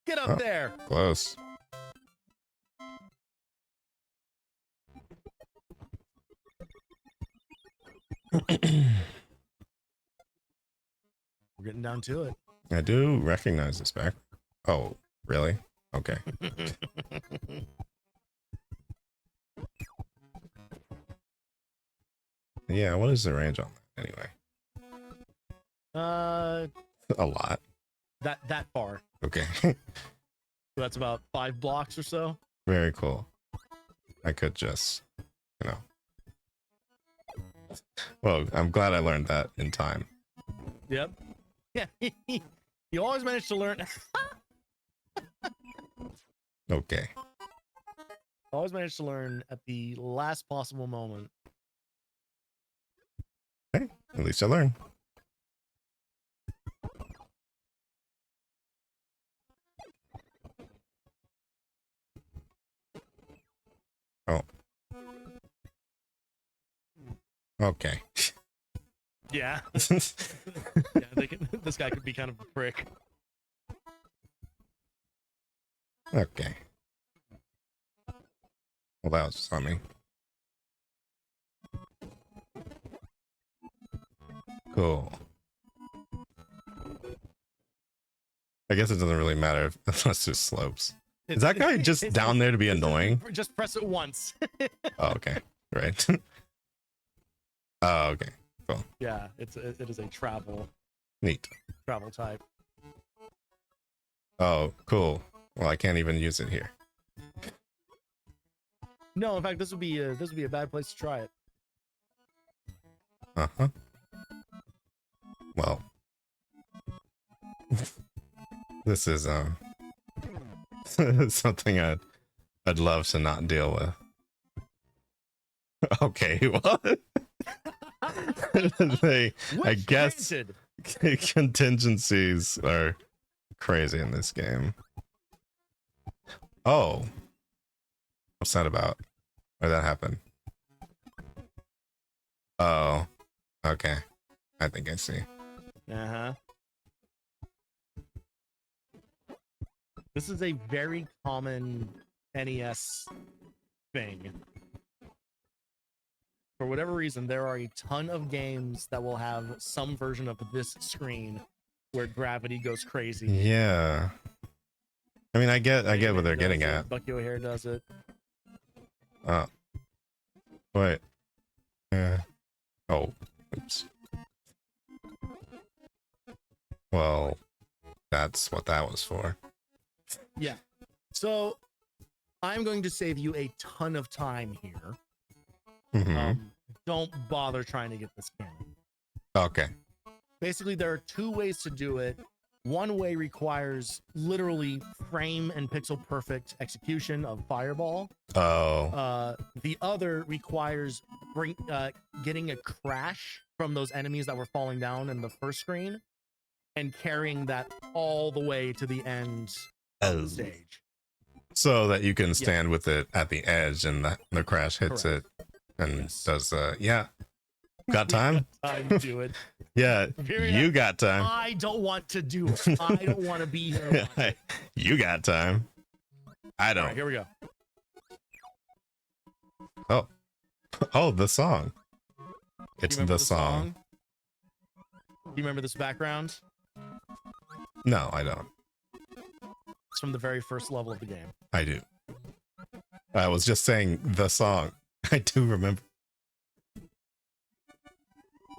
Get up there! Close. We're getting down to it. I do recognize this back. Oh, really? Okay. Yeah, what is the range on that anyway? A lot. That far. Okay. So that's about 5 blocks or so. Very cool. I could just, you know. Well, I'm glad I learned that in time. Yep. Yeah. You always manage to learn. Okay. Always manage to learn at the last possible moment. Hey, at least I learned. Oh. Okay. Yeah. Yeah, this guy could be kind of a prick. Okay. Well, that was on me. Cool. I guess it doesn't really matter unless there's slopes. Is that guy just down there to be annoying? Just press it once. Oh, okay. Right. Oh, okay. Cool. Yeah, it is a travel Neat. type. Oh, cool. Well, I can't even use it here. No, in fact, this would be a bad place to try it. Uh-huh. Well. This is something I'd love to not deal with. Okay, what? I guess contingencies are crazy in this game. Oh. What's that about? Where'd that happen? Oh. Okay. I think I see. Uh-huh. This is a very common NES thing. For whatever reason, there are a ton of games that will have some version of this screen where gravity goes crazy. Yeah. I mean, I get what they're getting at. Bucky O'Hare does it. Oh. Wait. Oh. Oops. Well, that's what that was for. Yeah. So I'm going to save you a ton of time here. Mm-hmm. Don't bother trying to get this cannon. Okay. Basically, there are 2 ways to do it. One way requires literally frame and pixel perfect execution of Fireball. Oh. The other requires getting a crash from those enemies that were falling down in the first screen and carrying that all the way to the end of the stage. So that you can stand with it at the edge and the crash hits Correct. it and Yes. does yeah. Got time? Time to do it. Yeah, Period. you got time. I don't want to do it. I don't want to be here. You got time. I don't. All right, here we go. Oh. Oh, the song. It's You remember the song. Do you remember this background? No, I don't. It's from the very first level of the game. I do. I was just saying the song. I do remember.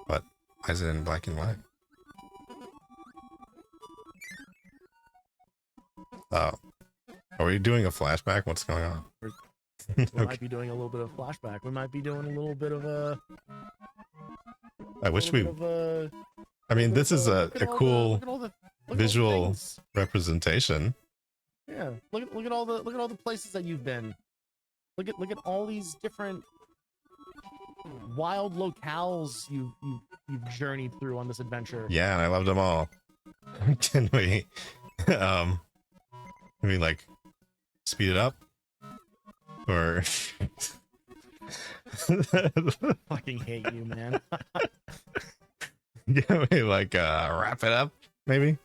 But why is it in black and white? Oh. Are we doing a flashback? What's going on? We might be doing a little bit of flashback. We might be doing a little bit of a... I wish we... I mean, this is a cool visual representation. Yeah, look at all the places that you've been. Look at all these different wild locales you've journeyed through on this adventure. Yeah, and I loved them all. Can we like speed it up? Or fucking hate you, man. Can we like wrap it up, maybe?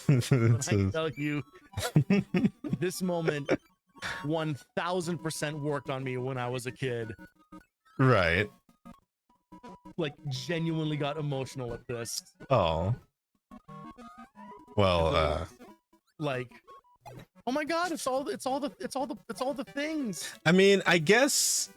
I tell you, this moment 1000% worked on me when I was a kid. Right. Like, genuinely got emotional at this. Oh. Well, like, oh my god, it's all the things. I mean, I guess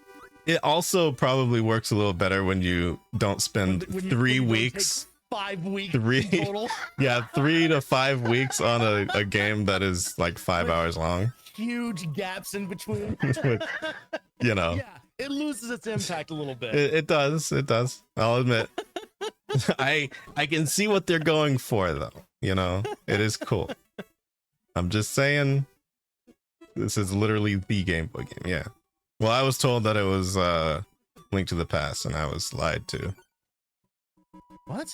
it also probably works a little better when you don't spend When you 3 don't weeks. take 5 weeks Three- total. Yeah, 3 to 5 weeks on a game that is like 5 hours long. Huge gaps in between. You know. Yeah, it loses its impact a little bit. It does. It does. I'll admit. I can see what they're going for though. You know, it is cool. I'm just saying, this is literally the Game Boy game. Yeah. Well, I was told that it was Link to the Past, and I was lied to. What?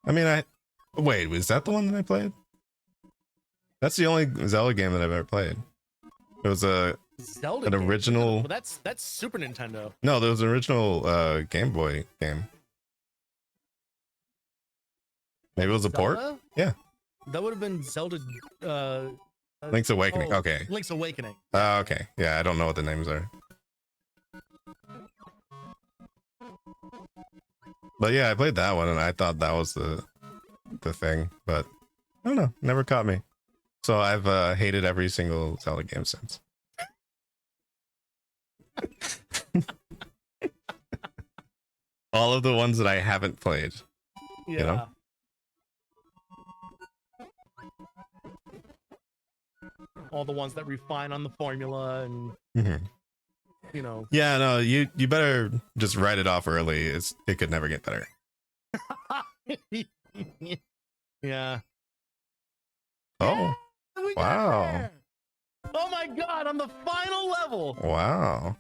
I mean, wait. Was that the one that I played? That's the only Zelda game that I've ever played. It was an Zelda game? original. Well, that's Super Nintendo. No, there was an original Game Boy game. Maybe it was a port. Zelda? Yeah. That would have been Zelda. Link's Awakening. Okay. Link's Awakening. Okay. Yeah, I don't know what the names are. But yeah, I played that one, and I thought that was the thing. But I don't know. Never caught me. So I've hated every single Zelda game since. All of the ones that I haven't played. Yeah. You know? All the ones that refine on the formula and you know. Yeah, no, you better just write it off early. It could never get better. Yeah. Oh, We got wow. there. Oh my god, on the final level. Wow.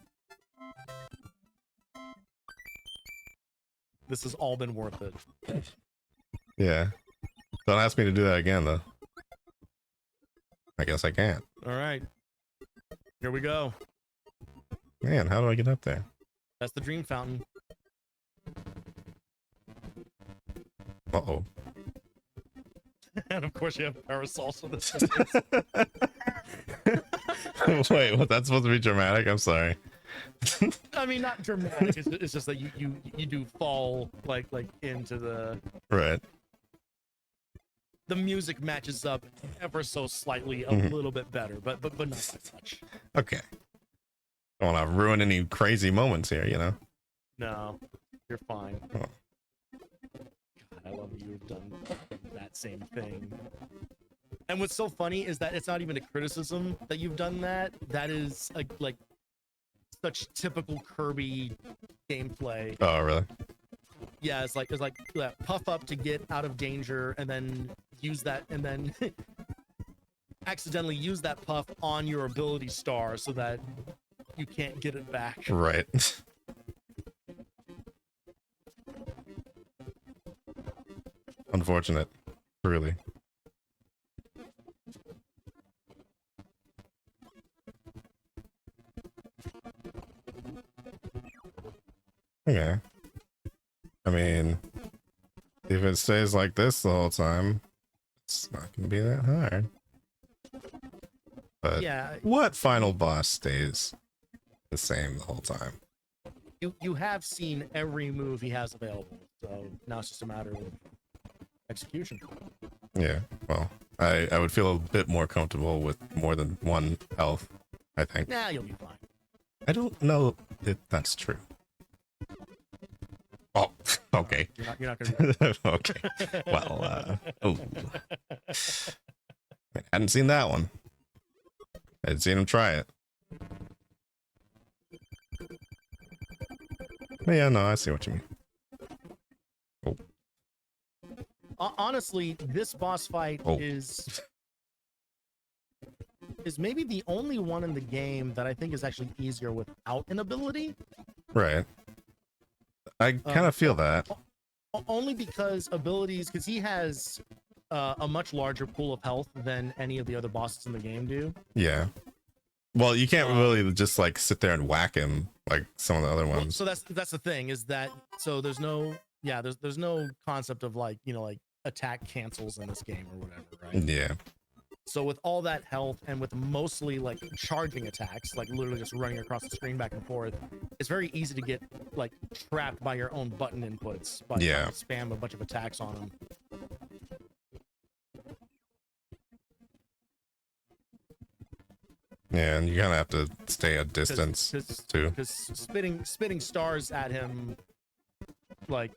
This has all been worth it. Yeah. Don't ask me to do that again, though. I guess I can't. All right. Here we go. Man, how do I get up there? That's the Dream Fountain. Uh-oh. And of course you have parasols for this. Wait, what? That's supposed to be dramatic? I'm sorry. I mean, not dramatic. It's just that you do fall like into the Right. the music matches up ever so slightly a little bit better, but not that much. Okay. Don't want to ruin any crazy moments here, you know? No, you're fine. Oh. God, I love that you've done that same thing. And what's so funny is that it's not even a criticism that you've done that. That is like such typical Kirby gameplay. Oh, really? Yeah, it's like puff up to get out of danger and then use that and then accidentally use that puff on your ability star so that you can't get it back. Right. Unfortunate. Really. Okay. I mean, if it stays like this the whole time, it's not gonna be that hard. But Yeah, what final boss stays the same the whole time? you have seen every move he has available, so now it's just a matter of execution. Yeah, well, I would feel a bit more comfortable with more than one health, I think. Nah, you'll be fine. I don't know if that's true. Oh, okay. You're not gonna. Okay. Well, oh. I hadn't seen that one. I'd seen him try it. But yeah, no, I see what you mean. Oh, Honestly, this boss fight Oh. is maybe the only one in the game that I think is actually easier without an ability. right. I kind of feel that. Only because because he has a much larger pool of health than any of the other bosses in the game do. Yeah. Well, you can't really just like sit there and whack him like some of the other ones. So that's the thing is that there's no there's no concept of like attack cancels in this game or whatever, right? Yeah. So with all that health and with mostly like charging attacks, like literally just running across the screen back and forth, it's very easy to get like trapped by your own button inputs by trying to spam a bunch of attacks on them. Yeah, and you kind of have to stay a distance too. Because spitting stars at him, like,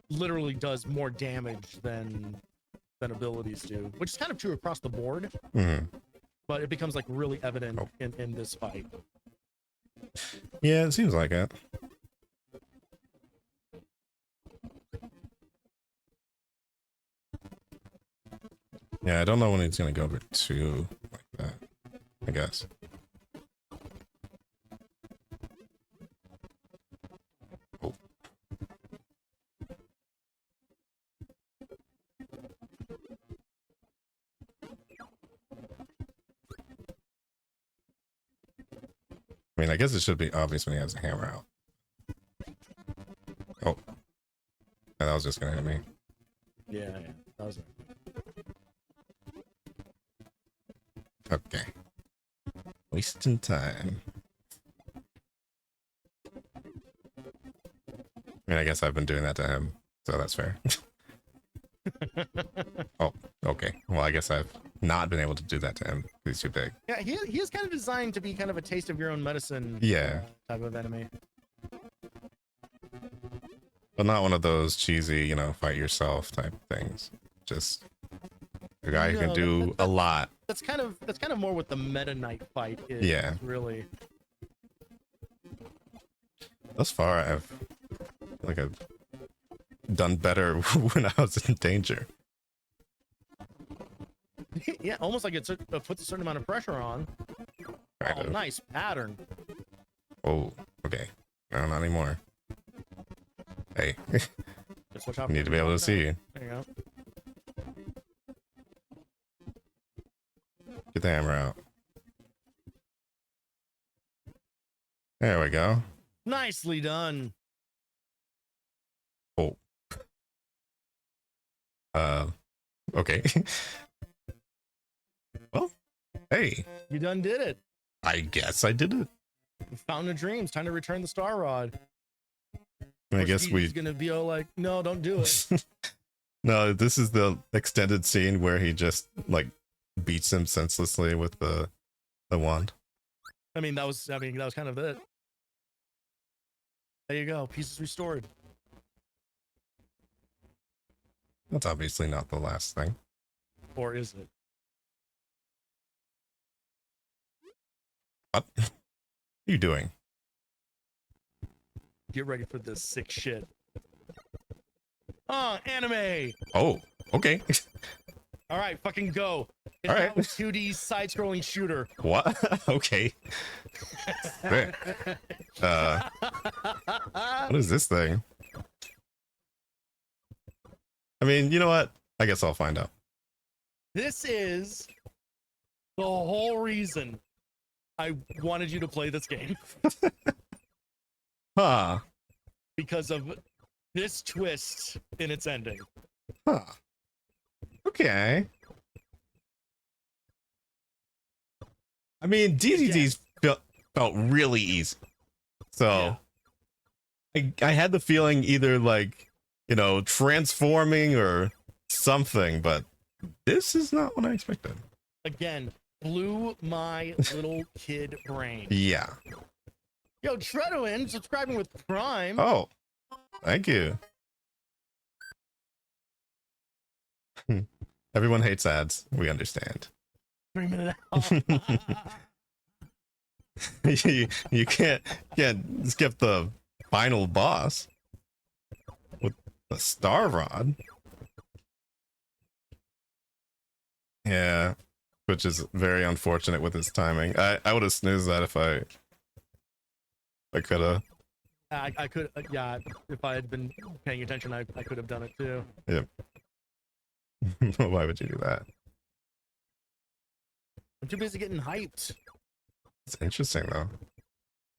literally does more damage than abilities do, which is kind of true across the board. But it becomes like really evident in this fight. Yeah, it seems like it. Yeah, I don't know when he's gonna go over 2 like that, I guess. Oh. I mean, I guess it should be obvious when he has a hammer out. Oh. Yeah, that was just gonna hit me. Yeah, that was it. Okay. Wasting time. I mean, I guess I've been doing that to him, so that's fair. Oh, okay. Well, I guess I've not been able to do that to him. He's too big. Yeah, he is kind of designed to be kind of a taste of your own medicine. Yeah. Type of enemy. But not one of those cheesy, fight yourself type things. Just a guy who can do a lot. That's kind of more what the Meta Knight fight is. Yeah. Really. Thus far, I've done better when I was in danger. Yeah, almost like it puts a certain amount of pressure on. Kind of. Nice pattern. Oh, okay. No, not anymore. Hey, You need to be able to see you. There you go. Get the hammer out. There we go. Nicely done. Oh. Okay. Well, hey. You done did it. I guess I did it. Fountain of Dreams. Time to return the Star Rod. I guess he's gonna be all like, no, don't do it. No, this is the extended scene where he just like beats him senselessly with the wand. I mean, that was kind of it. There you go. Pieces restored. That's obviously not the last thing. Or is it? What are you doing? Get ready for this sick shit. Oh, anime. Oh, okay. All right, fucking go. It's all right. now a 2D side-scrolling shooter. What? Okay. What is this thing? I mean, you know what? I guess I'll find out. This is the whole reason I wanted you to play this game. Huh. Because of this twist in its ending. Huh. Okay. I mean, DDDs felt really easy. So I had the feeling either like, transforming or something, but this is not what I expected. Again, blew my little kid brain. Yeah. Yo, Treadwin, subscribing with Prime. Oh, thank you. Everyone hates ads. We understand. 3 minutes. you can't skip the final boss with the Star Rod. Yeah, which is very unfortunate with its timing. I would have snoozed that if I could have. I could, yeah. If I had been paying attention, I could have done it too. Yep. Why would you do that? I'm too busy getting hyped. It's interesting though.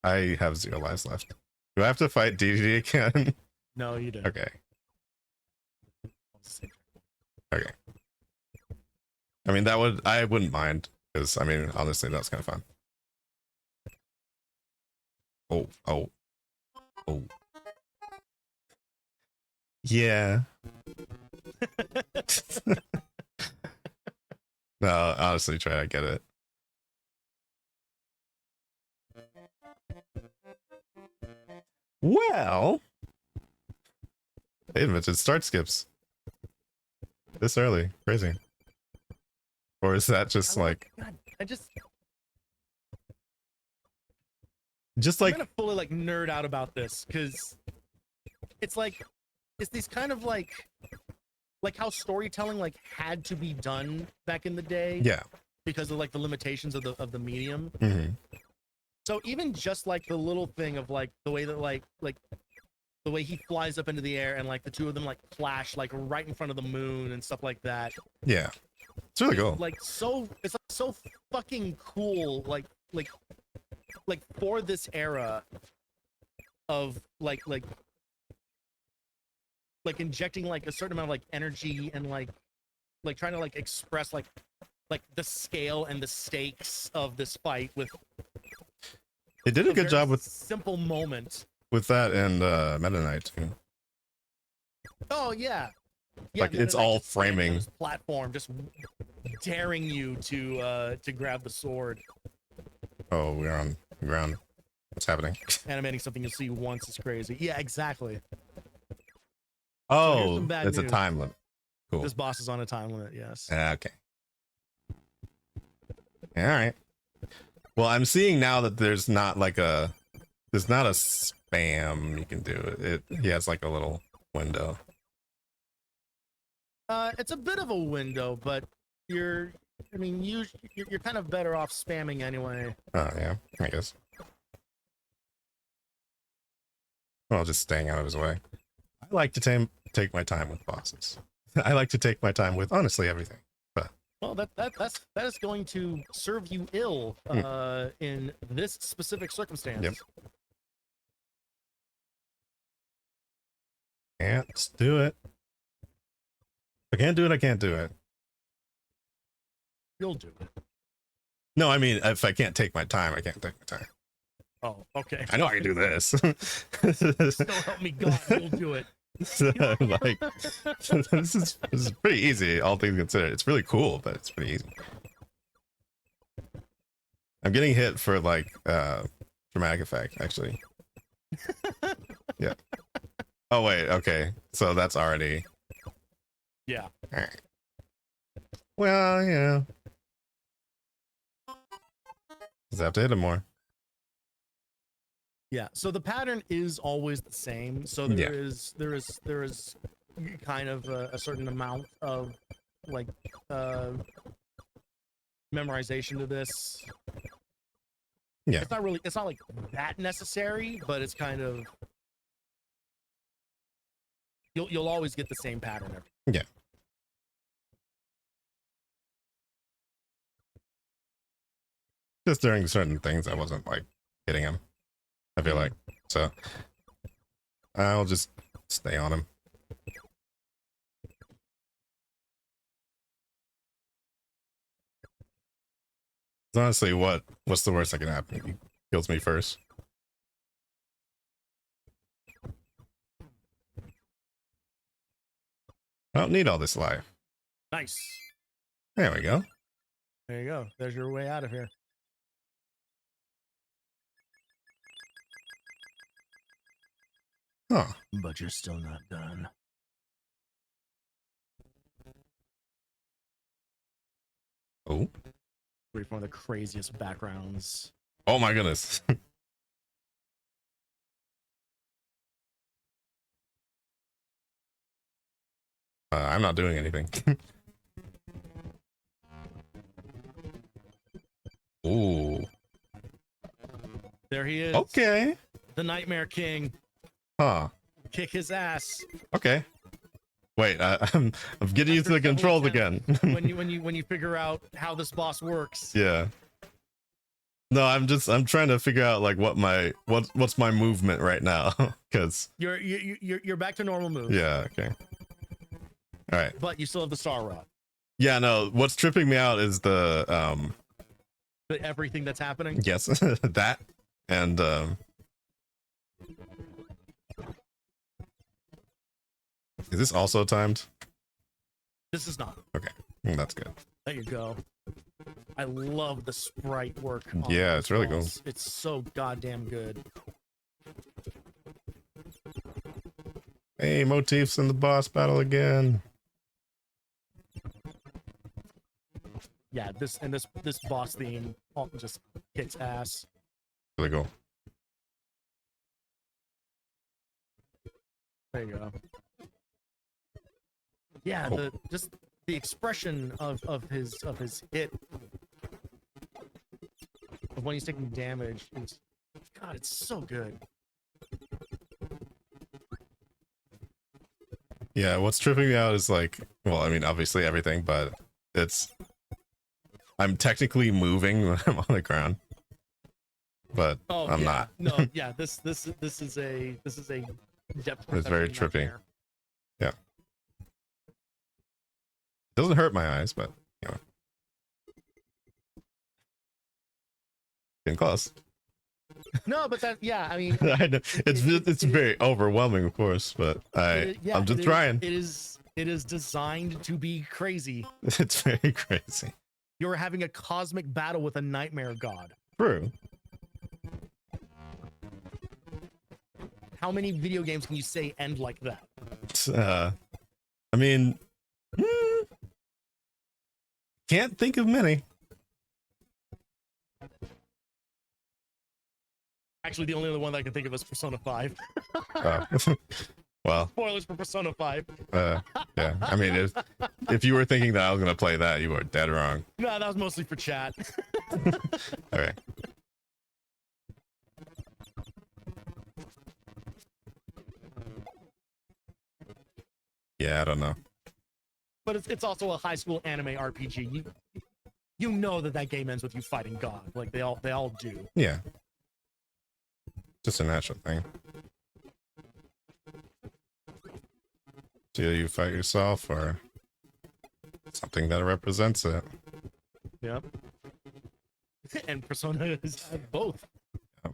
I have 0 lives left. Do I have to fight DDD again? No, you don't. Okay. Okay. I mean, I wouldn't mind, because I mean, honestly, that's kind of fun. Oh. Yeah. No, honestly, I get it. Well, wait a minute, it start skips this early. Crazy. Or is that just like God, just I'm like gonna fully like nerd out about this because it's like it's these kind of like how storytelling like had to be done back in the day yeah. because of like the limitations of the medium. Mm-hmm. So even just like the little thing of like the way that like the way he flies up into the air and like the two of them like flash like right in front of the moon and stuff like that. Yeah. It's really cool. Like so it's like so fucking cool like for this era of like injecting like a certain amount of like energy and like trying to like express like the scale and the stakes of this fight with They did a good job with simple moment. With that and Meta Knight too. Oh yeah. Like it's all framing this platform, just daring you to grab the sword. Oh, we're on the ground. What's happening? Animating something you'll see once is crazy. Yeah, exactly. Oh, so it's a time limit. Cool. This boss is on a time limit, yes. Okay. All right. Well, I'm seeing now that there's not a spam you can do. He has like a little window. It's a bit of a window, but you're kind of better off spamming anyway. Oh yeah, I guess. Well, just staying out of his way. I like to take my time with bosses. I like to take my time with honestly everything. But well, that is going to serve you ill in this specific circumstance. Yep. Can't do it. If I can't do it, I can't do it. You'll do it. No, I mean, if I can't take my time, I can't take my time. Oh, okay. I know I can do this. So help me God, you'll do it. Like, this is pretty easy, all things considered. It's really cool, but it's pretty easy. I'm getting hit for like dramatic effect, actually. Yeah. Oh wait, okay. So that's already. Yeah. All right. Well, yeah. Just have to hit him more. Yeah. So the pattern is always the same. So there is kind of a certain amount of like memorization to this. Yeah. It's not like that necessary, but it's kind of you'll always get the same pattern. Yeah. Just during certain things, I wasn't like hitting him. I feel like so. I'll just stay on him. Honestly, what's the worst that can happen? He kills me first. I don't need all this life. Nice. There we go. There you go. There's your way out of here. Huh. But you're still not done. Oh. One of the craziest backgrounds. Oh my goodness. I'm not doing anything. Ooh. There he is. Okay. The Nightmare King. Huh. Kick his ass. Okay. Wait, I'm getting used to the controls again. when you figure out how this boss works. Yeah. No, I'm trying to figure out like what's my movement right now, because you're back to normal move. Yeah. Okay. All right. But you still have the Star Rod. Yeah. No. What's tripping me out is the everything that's happening. Yes, that and is this also timed? This is not. Okay, that's good. There you go. I love the sprite work. Yeah, it's really cool. It's so goddamn good. Hey, motifs in the boss battle again. Yeah, this boss theme just kicks ass. Really cool. There you go. Yeah, Cool. the expression of his hit, of when he's taking damage, is, God, it's so good. Yeah, what's tripping me out is like, well, I mean, obviously everything, but I'm technically moving when I'm on the ground, but Oh, I'm yeah. not. No, yeah, this is a depth It's very perception trippy. nightmare. Yeah. It doesn't hurt my eyes, but you know, getting close. No, but that, yeah, I mean, I know. It's very overwhelming, of course, but I'm just trying. It is designed to be crazy. It's very crazy. You're having a cosmic battle with a nightmare god. True. How many video games can you say end like that? I mean, can't think of many. Actually, the only other one that I can think of is Persona 5. Well, Spoilers for Persona 5. yeah. I mean, if you were thinking that I was gonna play that, you were dead wrong. No, that was mostly for chat. All right. Yeah, I don't know. But it's also a high school anime RPG. You know that game ends with you fighting God, like they all do. Yeah. Just a natural thing. Do you fight yourself or something that represents it? Yep. And Persona is both. Yep.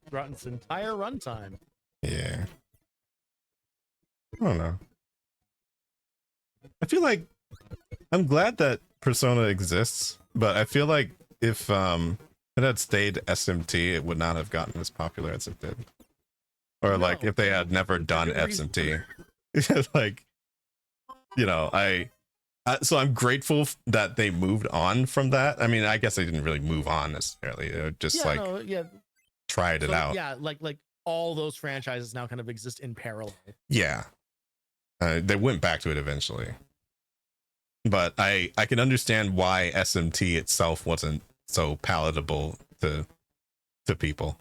Throughout its entire runtime. Yeah. I don't know. I feel like I'm glad that Persona exists, but I feel like if it had stayed SMT, it would not have gotten as popular as it did. Or No. like if they had never done good reason. SMT. Like, you know, so I'm grateful that they moved on from that. I mean, I guess they didn't really move on necessarily. They just tried it out. Yeah, like all those franchises now kind of exist in parallel. Yeah. They went back to it eventually. But I can understand why SMT itself wasn't so palatable to people.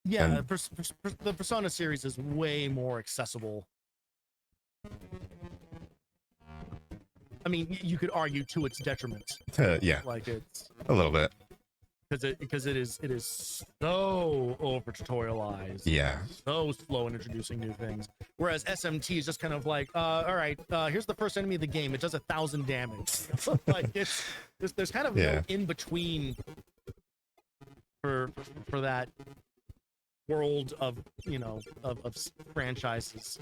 Yeah, And- the Persona series is way more accessible. I mean, you could argue to its detriment. Yeah, Like it's a little bit. because it is so over tutorialized. Yeah. So slow in introducing new things. Whereas SMT is just kind of like, all right, here's the first enemy of the game. It does 1,000 damage. Like there's kind of no in between for that world of of franchises.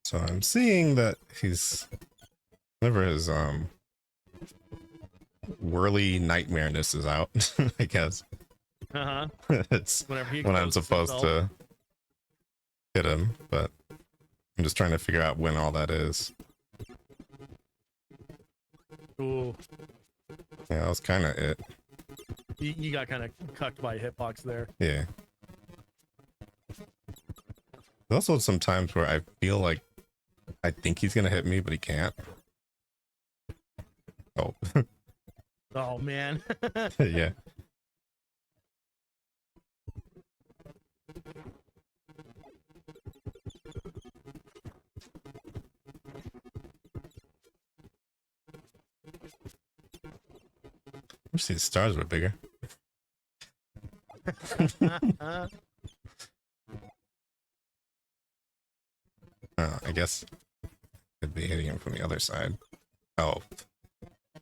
So I'm seeing that he's whenever his whirly nightmareness is out, I guess. It's when I'm supposed to hit him, but I'm just trying to figure out when all that is. Ooh. Yeah, that was kind of it. You got kind of cucked by a hitbox there. Yeah. There's also some times where I feel like I think he's gonna hit me, but he can't. Oh. Oh man. Yeah. I wish these stars were bigger. I guess I'd be hitting him from the other side. Oh.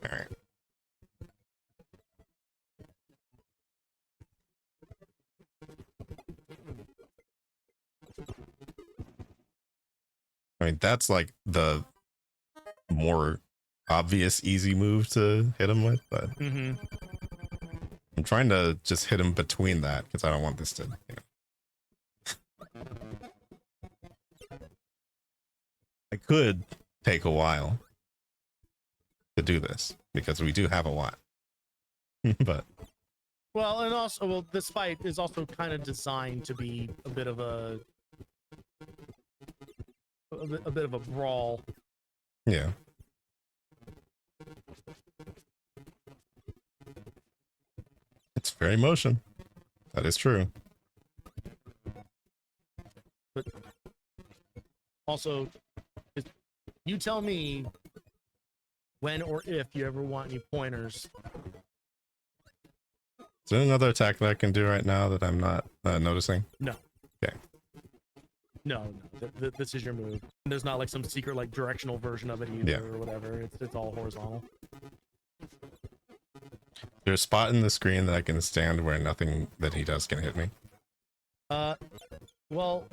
Alright. I mean, that's like the more obvious, easy move to hit him with, but Mm-hmm. I'm trying to just hit him between that because I don't want this to, I could take a while to do this because we do have a lot. But Well, and also, well, this fight is also kind of designed to be a bit of a bit of a brawl. yeah. It's very motion. That is true. But also, you tell me when or if you ever want any pointers. Is there another attack that I can do right now that I'm not noticing? No. Okay. No. This is your move. There's not like some secret like directional version of it either or whatever. It's all horizontal. There's a spot in the screen that I can stand where nothing that he does can hit me. Well,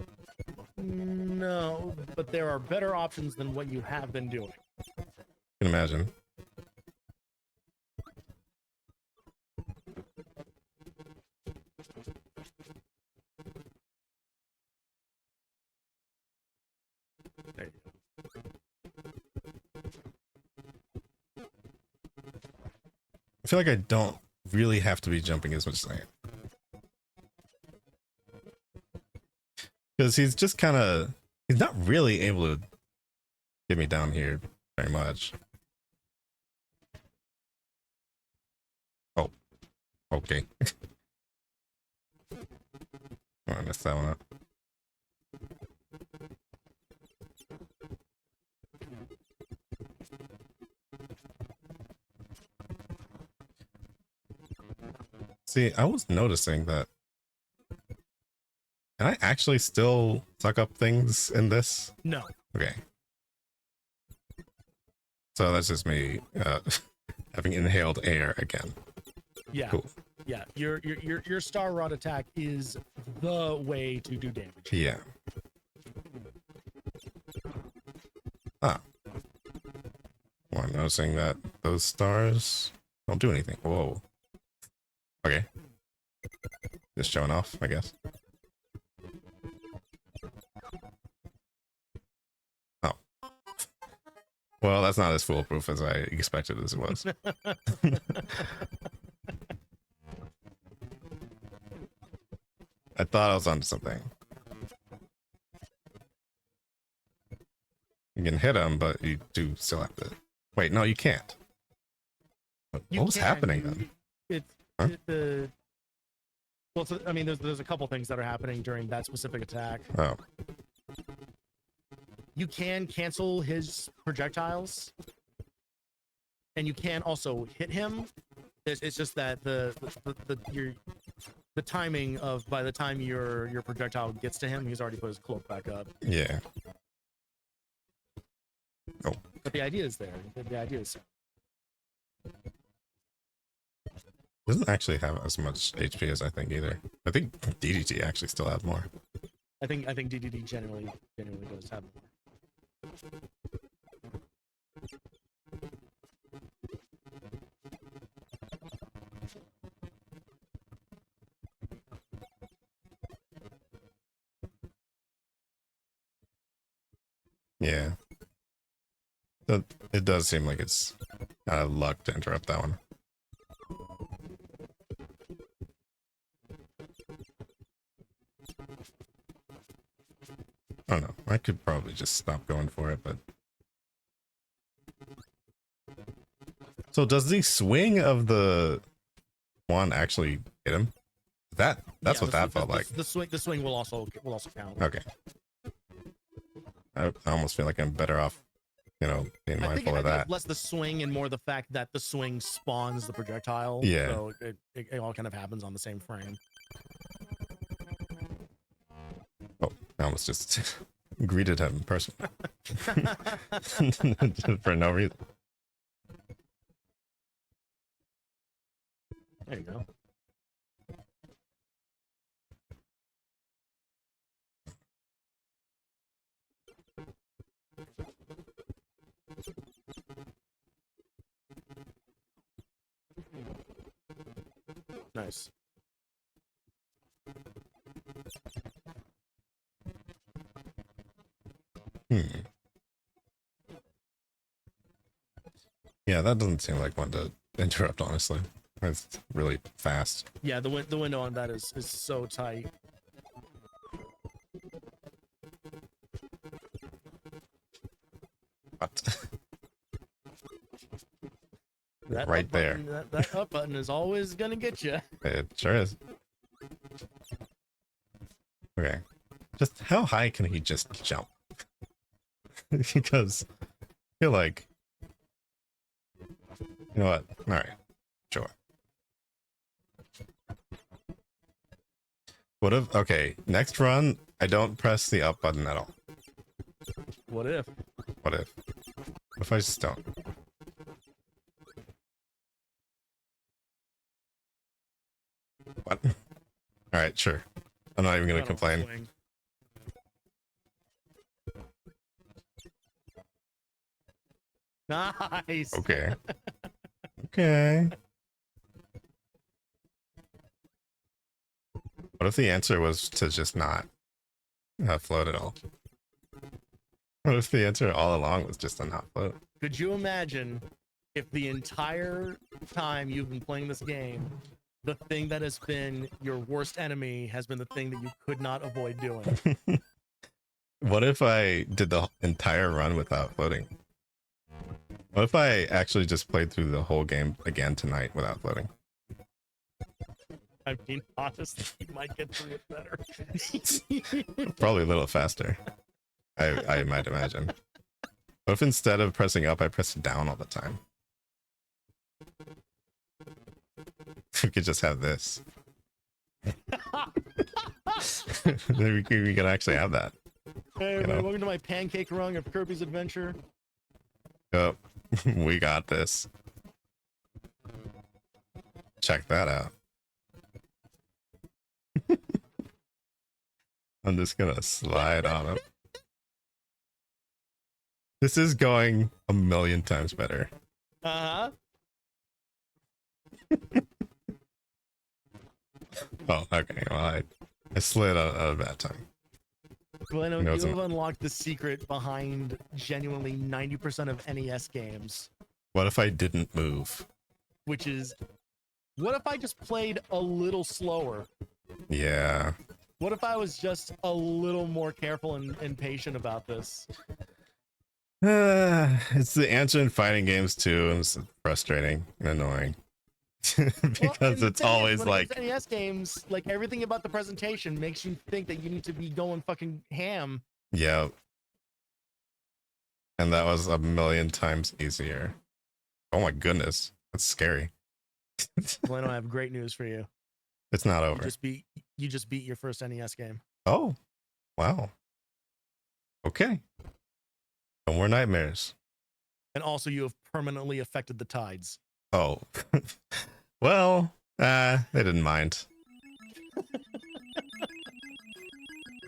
no, but there are better options than what you have been doing. I can imagine. There you go. I feel like I don't really have to be jumping as much as I am. Because he's just kind of, he's not really able to get me down here very much. Oh, okay. Oh, I messed that one up. See, I was noticing that. Can I actually still suck up things in this? No. Okay. So that's just me having inhaled air again. Yeah. Cool. Yeah. Your star rod attack is the way to do damage. Yeah. Ah. Well, I'm noticing that those stars don't do anything. Whoa. Okay. Just showing off, I guess. Oh. Well, that's not as foolproof as I expected as it was. I thought I was onto something. You can hit him, but you do still have to... Wait, no, you can't. What was happening then? Well, so, I mean, there's a couple things that are happening during that specific attack. Oh. You can cancel his projectiles, and you can also hit him. It's just that the timing of by the time your projectile gets to him, he's already put his cloak back up. Yeah. Oh. But the idea is there. The idea is. Doesn't actually have as much HP as I think either. I think DDT actually still have more. I think DDD generally does have more. Yeah. It does seem like it's kind of luck to interrupt that one. I don't know. I could probably just stop going for it, but... So does the swing of the wand actually hit him? That's Yeah, what that felt like. The swing will also count. Okay. I almost feel like I'm better off, being mindful of that. It's less the swing and more the fact that the swing spawns the projectile. Yeah. So it all kind of happens on the same frame. Oh, I almost just greeted him personally. For no reason. There you go. Nice. Yeah, that doesn't seem like one to interrupt, honestly. It's really fast. Yeah, the window on that is so tight. What? That Right up there. button, that up button is always gonna get you. It sure is. Okay. Just how high can he just jump? Because I feel like, you know what? All right, sure. What if, okay, next run, I don't press the up button at all. What if? What if? What if I just don't? What? All right, sure. I'm not even gonna complain. Swing. Nice. Okay. Okay. What if the answer was to just not float at all? What if the answer all along was just to not float? Could you imagine if the entire time you've been playing this game, the thing that has been your worst enemy has been the thing that you could not avoid doing? What if I did the entire run without floating? What if I actually just played through the whole game again tonight without floating? I mean, honestly, you might get through it better. Probably a little faster. I might imagine. What if instead of pressing up, I press down all the time? We could just have this. Then we can actually have that. Hey, You know? welcome to my pancake rung of Kirby's Adventure. Oh, we got this. Check that out. I'm just gonna slide on him. This is going a million times better. Uh-huh. Oh, okay. Well, I slid at a bad time. Well, You know, you have unlocked the secret behind genuinely 90% of NES games, What if I didn't move? which is, what if I just played a little slower? Yeah. What if I was just a little more careful and patient about this? It's the answer in fighting games too, and it's frustrating and annoying. Because it's always when like, it comes to NES games, like everything about the presentation makes you think that you need to be going fucking ham. yeah. And that was a million times easier. Oh my goodness. That's scary. Well, I have great news for you. It's not You over. just beat your first NES game. Oh, wow. Okay. No more nightmares. And also you have permanently affected the tides. Oh. Well, they didn't mind.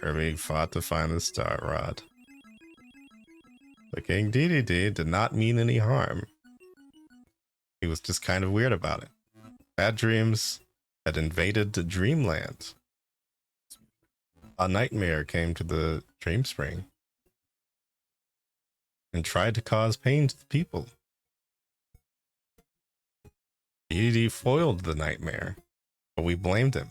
Kirby fought to find the Star Rod. The King Dedede did not mean any harm. He was just kind of weird about it. Bad dreams had invaded the dreamland. A nightmare came to the dream spring and tried to cause pain to the people. Dedede foiled the nightmare, but we blamed him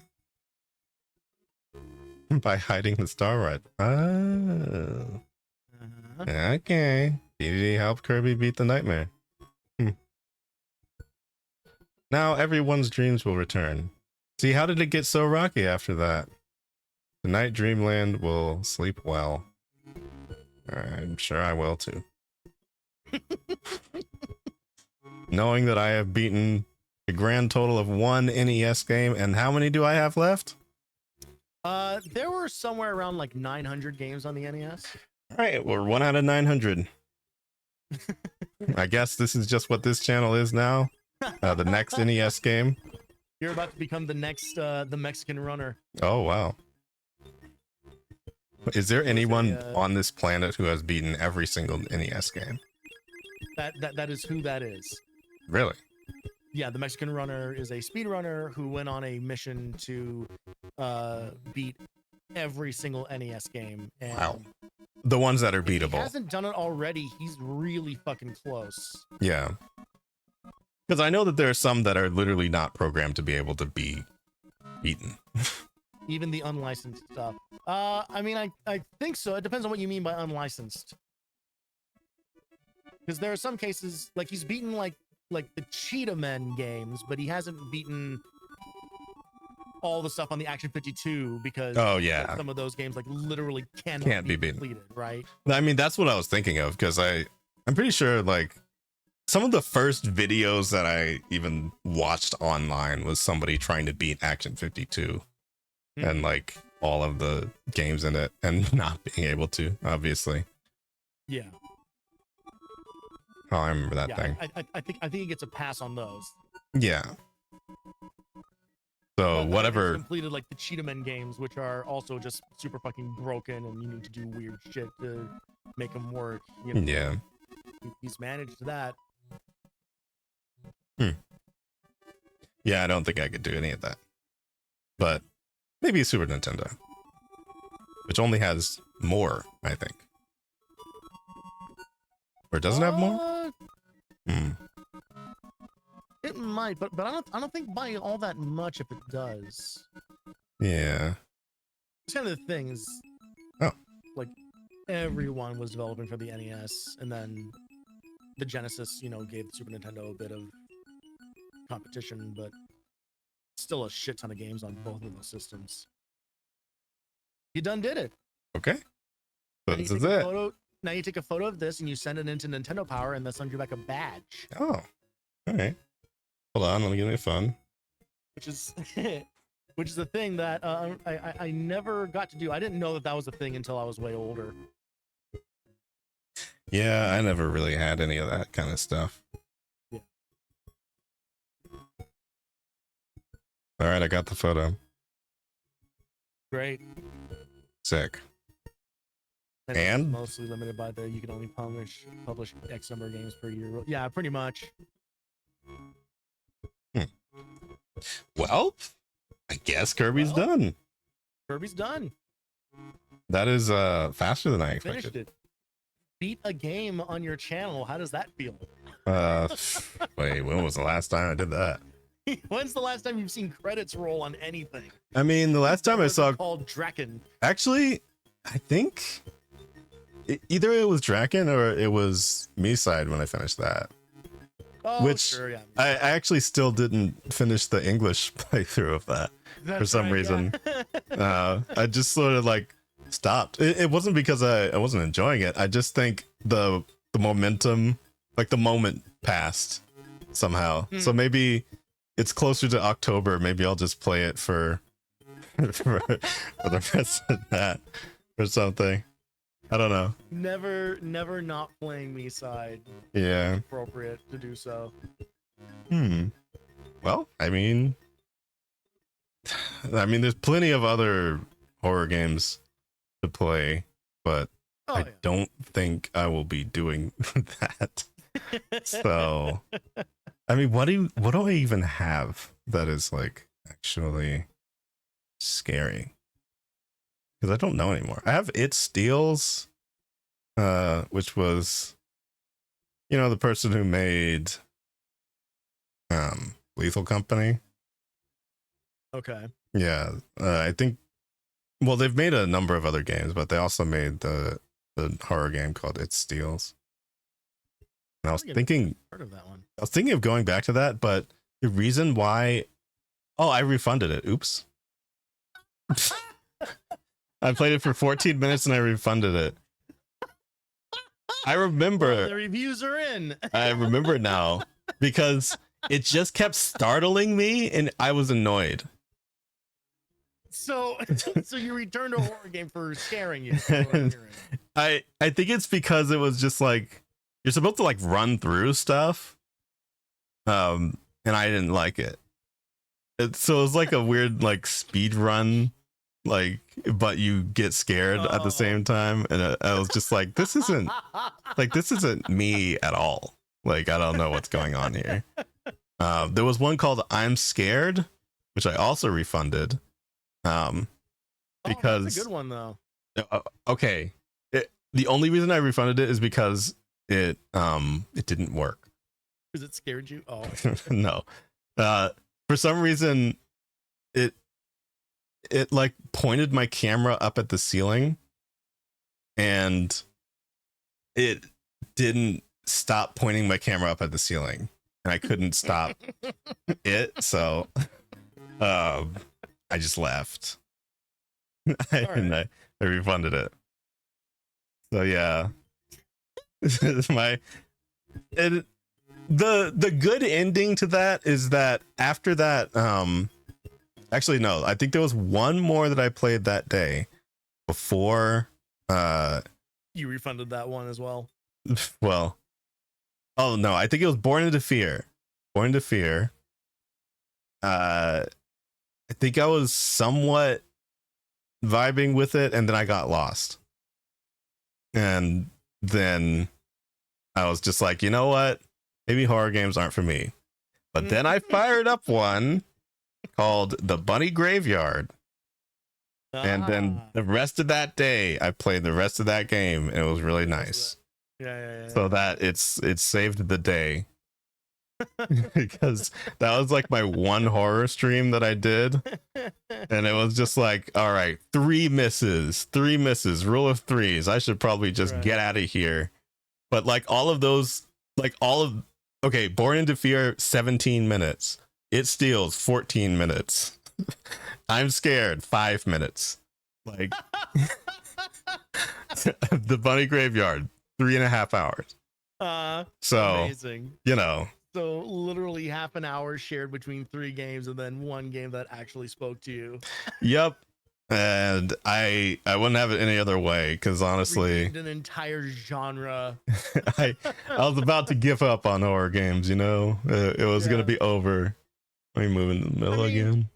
by hiding the Star Rod. Oh. Okay. Dedede helped Kirby beat the nightmare. Now everyone's dreams will return. See, how did it get so rocky after that? Tonight Dreamland will sleep well. I'm sure I will too. Knowing that I have beaten a grand total of 1 NES game, and how many do I have left? There were somewhere around like 900 games on the NES. All right, we're 1 out of 900. I guess this is just what this channel is now. The next NES game. You're about to become the next the Mexican runner. Oh wow. Is there anyone on this planet who has beaten every single NES game? That is who that is. Really? Yeah, the Mexican runner is a speedrunner who went on a mission to beat every single NES game. And Wow. The ones that are if he beatable. hasn't done it already, he's really fucking close. Yeah. Because I know that there are some that are literally not programmed to be able to be beaten. Even the unlicensed stuff. I mean, I think so. It depends on what you mean by unlicensed. Because there are some cases, like he's beaten like the Cheetah Men games, but he hasn't beaten all the stuff on the Action 52 because yeah, some of those games like literally can't be beaten. completed, right? I mean, that's what I was thinking of, because I'm pretty sure like some of the first videos that I even watched online was somebody trying to beat Action 52 and like all of the games in it and not being able to, obviously. Yeah. Oh, I remember that thing. I think he gets a pass on those. Yeah. So whatever. Completed like the Cheetah Men games, which are also just super fucking broken, and you need to do weird shit to make them work. You know? Yeah. He's managed that. Yeah, I don't think I could do any of that. But maybe Super Nintendo, which only has more, I think. Or doesn't have more? It might, but I don't think by all that much if it does. Yeah. It's kind of the thing is, like everyone was developing for the NES, and then the Genesis, gave the Super Nintendo a bit of competition, but still a shit ton of games on both of those systems. You done did it. Okay. So this is it. Now you take a photo of this and you send it into Nintendo Power, and they'll send you back a badge. Oh, all right. Hold on, let me get my phone. Which is the thing that I never got to do. I didn't know that was a thing until I was way older. Yeah, I never really had any of that kind of stuff. Yeah. All right, I got the photo. Great. Sick. And mostly limited by you can only publish X number of games per year. Yeah, pretty much. Well, I guess Kirby's done. Kirby's done. That is faster than I expected. Finished it. Beat a game on your channel. How does that feel? Wait, when was the last time I did that? When's the last time you've seen credits roll on anything? I mean, the last time I saw called Draken. Actually, I think either it was Draken or it was Me-Side when I finished that. Oh, which sure, yeah. I actually still didn't finish the English playthrough of that. For some reason. Yeah. I just sort of like stopped. It wasn't because I wasn't enjoying it. I just think the momentum, like the moment passed somehow. So maybe it's closer to October. Maybe I'll just play it for the rest of that or something. I don't know. Never not playing Me-Side. Yeah. Appropriate to do so. Well, I mean, there's plenty of other horror games to play, but I don't think I will be doing that. So, I mean, what do I even have that is like actually scary? Because I don't know anymore. I have It Steals, which was, the person who made Lethal Company. Okay. Yeah, I think. Well, they've made a number of other games, but they also made the horror game called It Steals. And I was thinking, heard of that one. I was thinking of going back to that, but the reason why, I refunded it. Oops. I played it for 14 minutes and I refunded it. I remember. Well, the reviews are in. I remember now because it just kept startling me and I was annoyed. So you returned a horror game for scaring you. I think it's because it was just like you're supposed to like run through stuff, and I didn't like it. So it was like a weird like speed run, like, but you get scared at the same time, and I was just like, this isn't me at all. Like, I don't know what's going on here. There was one called I'm Scared, which I also refunded. Because that's a good one though. Okay, the only reason I refunded it is because it didn't work. Because it scared you? Oh. No. For some reason it like pointed my camera up at the ceiling and it didn't stop pointing my camera up at the ceiling, and I couldn't stop it, so I just left. And I refunded it. So yeah. The good ending to that is that after that, actually no, I think there was one more that I played that day before you refunded that one as well. Well, oh no, I think it was Born into Fear. Born into Fear. I think I was somewhat vibing with it, and then I got lost. And then I was just like, you know what? Maybe horror games aren't for me. But then I fired up one called The Bunny Graveyard. And then the rest of that day, I played the rest of that game, and it was really nice. Yeah. So that it saved the day. Because that was like my one horror stream that I did. And it was just like, all right, 3 misses, rule of threes. I should probably just get out of here. But like okay, Born into Fear, 17 minutes. It Steals, 14 minutes. I'm Scared, 5 minutes. Like The Bunny Graveyard, 3.5 hours. So amazing. You know. So literally half an hour shared between 3 games, and then one game that actually spoke to you. Yep. And I wouldn't have it any other way, because honestly, an entire genre. I was about to give up on horror games. You know, it was gonna be over. Let me move in the middle again.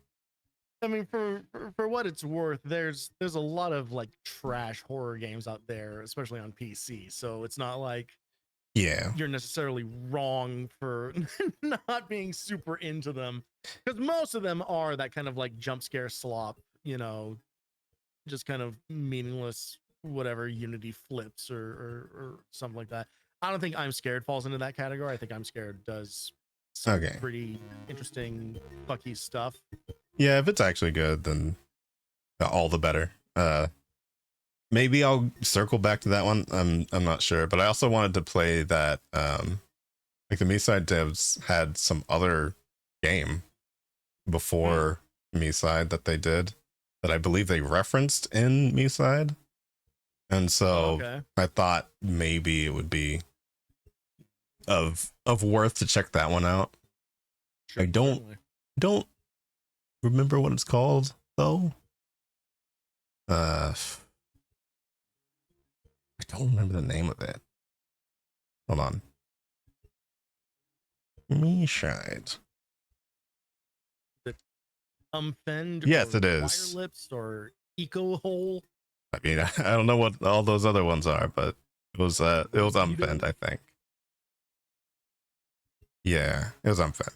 I mean, for what it's worth, there's a lot of like trash horror games out there, especially on PC. So it's not like you're necessarily wrong for not being super into them, because most of them are that kind of like jump scare slop, you know, just kind of meaningless whatever Unity flips or something like that. I don't think I'm Scared falls into that category. I think I'm Scared does some pretty interesting fucky stuff. Yeah, if it's actually good, then all the better. Maybe I'll circle back to that one. I'm not sure, but I also wanted to play that. Like the Me-Side devs had some other game before Me-Side that they did that I believe they referenced in Me-Side, and so I thought maybe it would be of worth to check that one out. Sure, I don't remember what it's called though. I don't remember the name of it. Hold on. Me-Side. Umfend? Yes, it is. Wire Lips or Eco Hole? I mean, I don't know what all those other ones are, but it was Umfend, I think. Yeah, it was Umfend.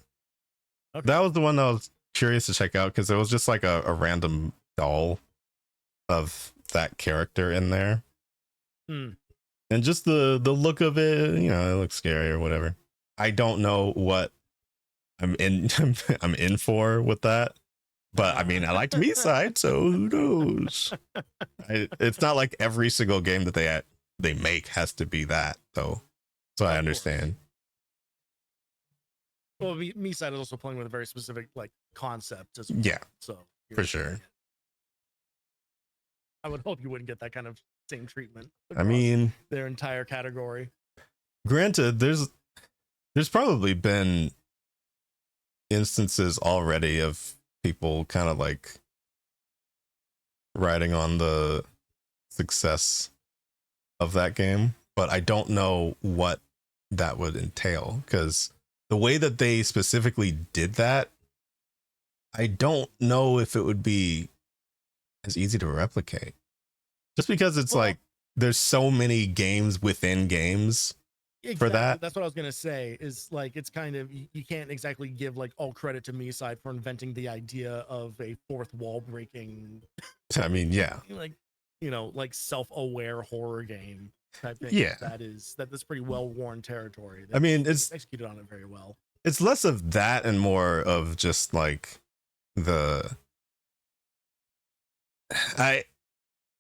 Okay. That was the one that I was curious to check out, because it was just like a random doll of that character in there. And just the look of it, you know, it looks scary or whatever. I don't know what I'm in I'm in for with that, but I mean, I liked Me-Side, so who knows? It's not like every single game that they make has to be that though, so I understand. Well, Me-Side is also playing with a very specific like concept as well. Yeah, so for sure. I would hope you wouldn't get that kind of same treatment. I mean, their entire category. Granted, there's probably been instances already of people kind of like riding on the success of that game, but I don't know what that would entail, because the way that they specifically did that, I don't know if it would be as easy to replicate, just because it's like there's so many games within games for that. That's what I was gonna say. Is like it's kind of you can't exactly give like all credit to Meeside for inventing the idea of a fourth wall breaking. I mean, yeah, Like like self-aware horror game type thing. Yeah. That's pretty well worn territory. I mean, They've it's executed on it very well. it's less of that and more of just like the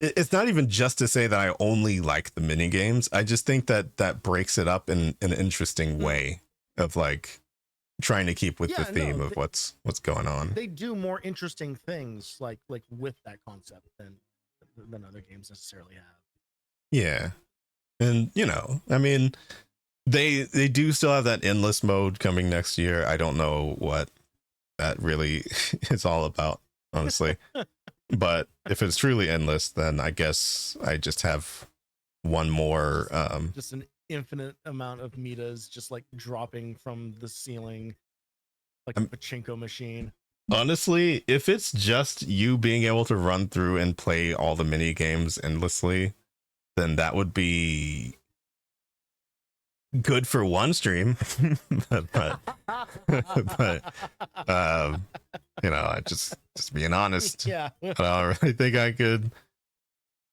it's not even just to say that I only like the mini games. I just think that breaks it up in an interesting way of like trying to keep with the theme of what's going on. They do more interesting things like with that concept than other games necessarily have. Yeah. And I mean, they do still have that endless mode coming next year. I don't know what that really is all about, honestly. But if it's truly endless, then I guess I just have one more just an infinite amount of metas just like dropping from the ceiling like a pachinko machine. Honestly, if it's just you being able to run through and play all the mini games endlessly, then that would be good for one stream. but I just being honest. Yeah. I don't really think I could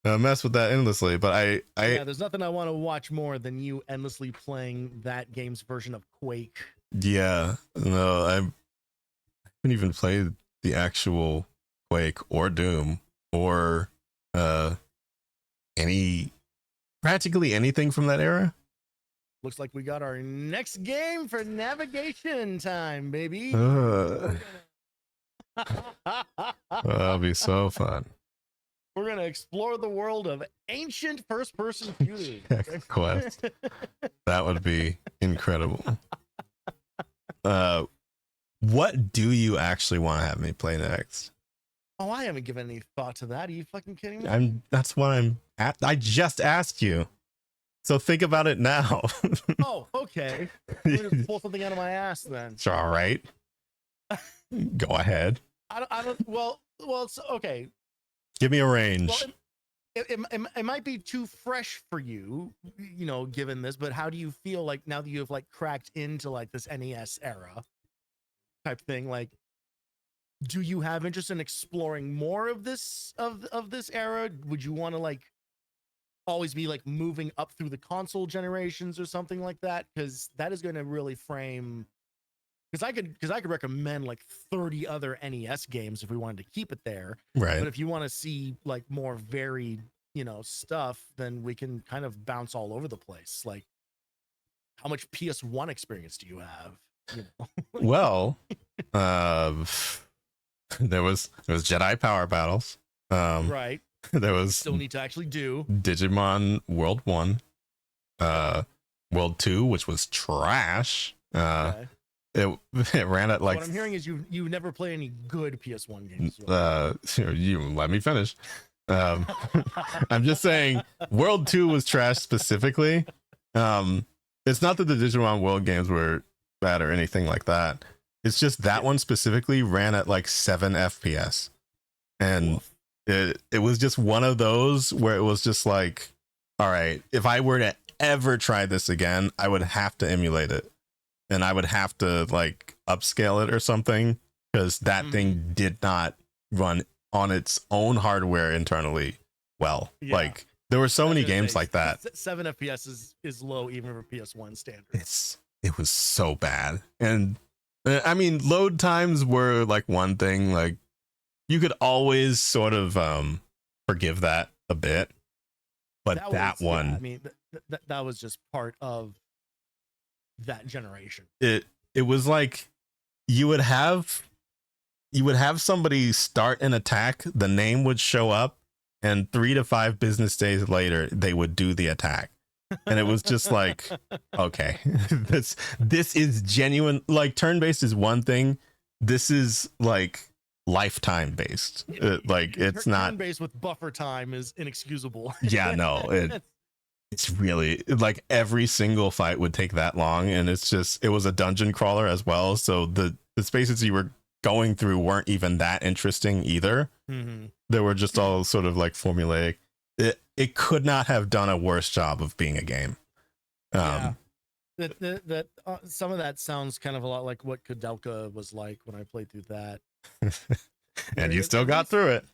mess with that endlessly. But I there's nothing I want to watch more than you endlessly playing that game's version of Quake. Yeah, no, I haven't even played the actual Quake or Doom or practically anything from that era. Looks like we got our next game for navigation time, baby. That'll be so fun. We're gonna explore the world of ancient first-person shooters. Quest. That would be incredible. What do you actually want to have me play next? Oh, I haven't given any thought to that. Are you fucking kidding me? That's what I'm at. I just asked you. So think about it now. Oh, okay. I'm gonna pull something out of my ass then. It's all right. Go ahead. I don't. Well, it's okay. Give me a range. Well, it might be too fresh for you, given this. But how do you feel like now that you have like cracked into like this NES era type thing? Like, do you have interest in exploring more of this this era? Would you want to like always be like moving up through the console generations or something like that? Because that is going to really frame. Because I could recommend like 30 other NES games if we wanted to keep it there. Right. But if you want to see like more varied, stuff, then we can kind of bounce all over the place. Like, how much PS1 experience do you have? Well, there was Jedi Power Battles. Right. There was still need to actually do Digimon World 1, World 2, which was trash. Okay. It ran at like. What I'm hearing is you never play any good PS1 games. You let me finish. I'm just saying, World 2 was trash specifically. It's not that the Digimon World games were bad or anything like that. It's just that one specifically ran at like 7 FPS, and it was just one of those where it was just like, all right, if I were to ever try this again, I would have to emulate it. And I would have to like upscale it or something, because that thing did not run on its own hardware internally well. Yeah. Like there were so many games like that. 7 FPS is low even for PS1 standards. It was so bad. And I mean, load times were like one thing. Like you could always sort of forgive that a bit, but that one, I mean, that was just part of that generation. It was like you would have somebody start an attack, the name would show up, and 3 to 5 business days later they would do the attack, and it was just like, okay, this is genuine. Like turn-based is one thing, this is like lifetime based. Like it's not turn-based with buffer time is inexcusable. Yeah, no, it's really like every single fight would take that long, and it was a dungeon crawler as well, so the spaces you were going through weren't even that interesting either. They were just all sort of like formulaic. It could not have done a worse job of being a game. Some of that sounds kind of a lot like what Kudelka was like when I played through that. And you still got through it.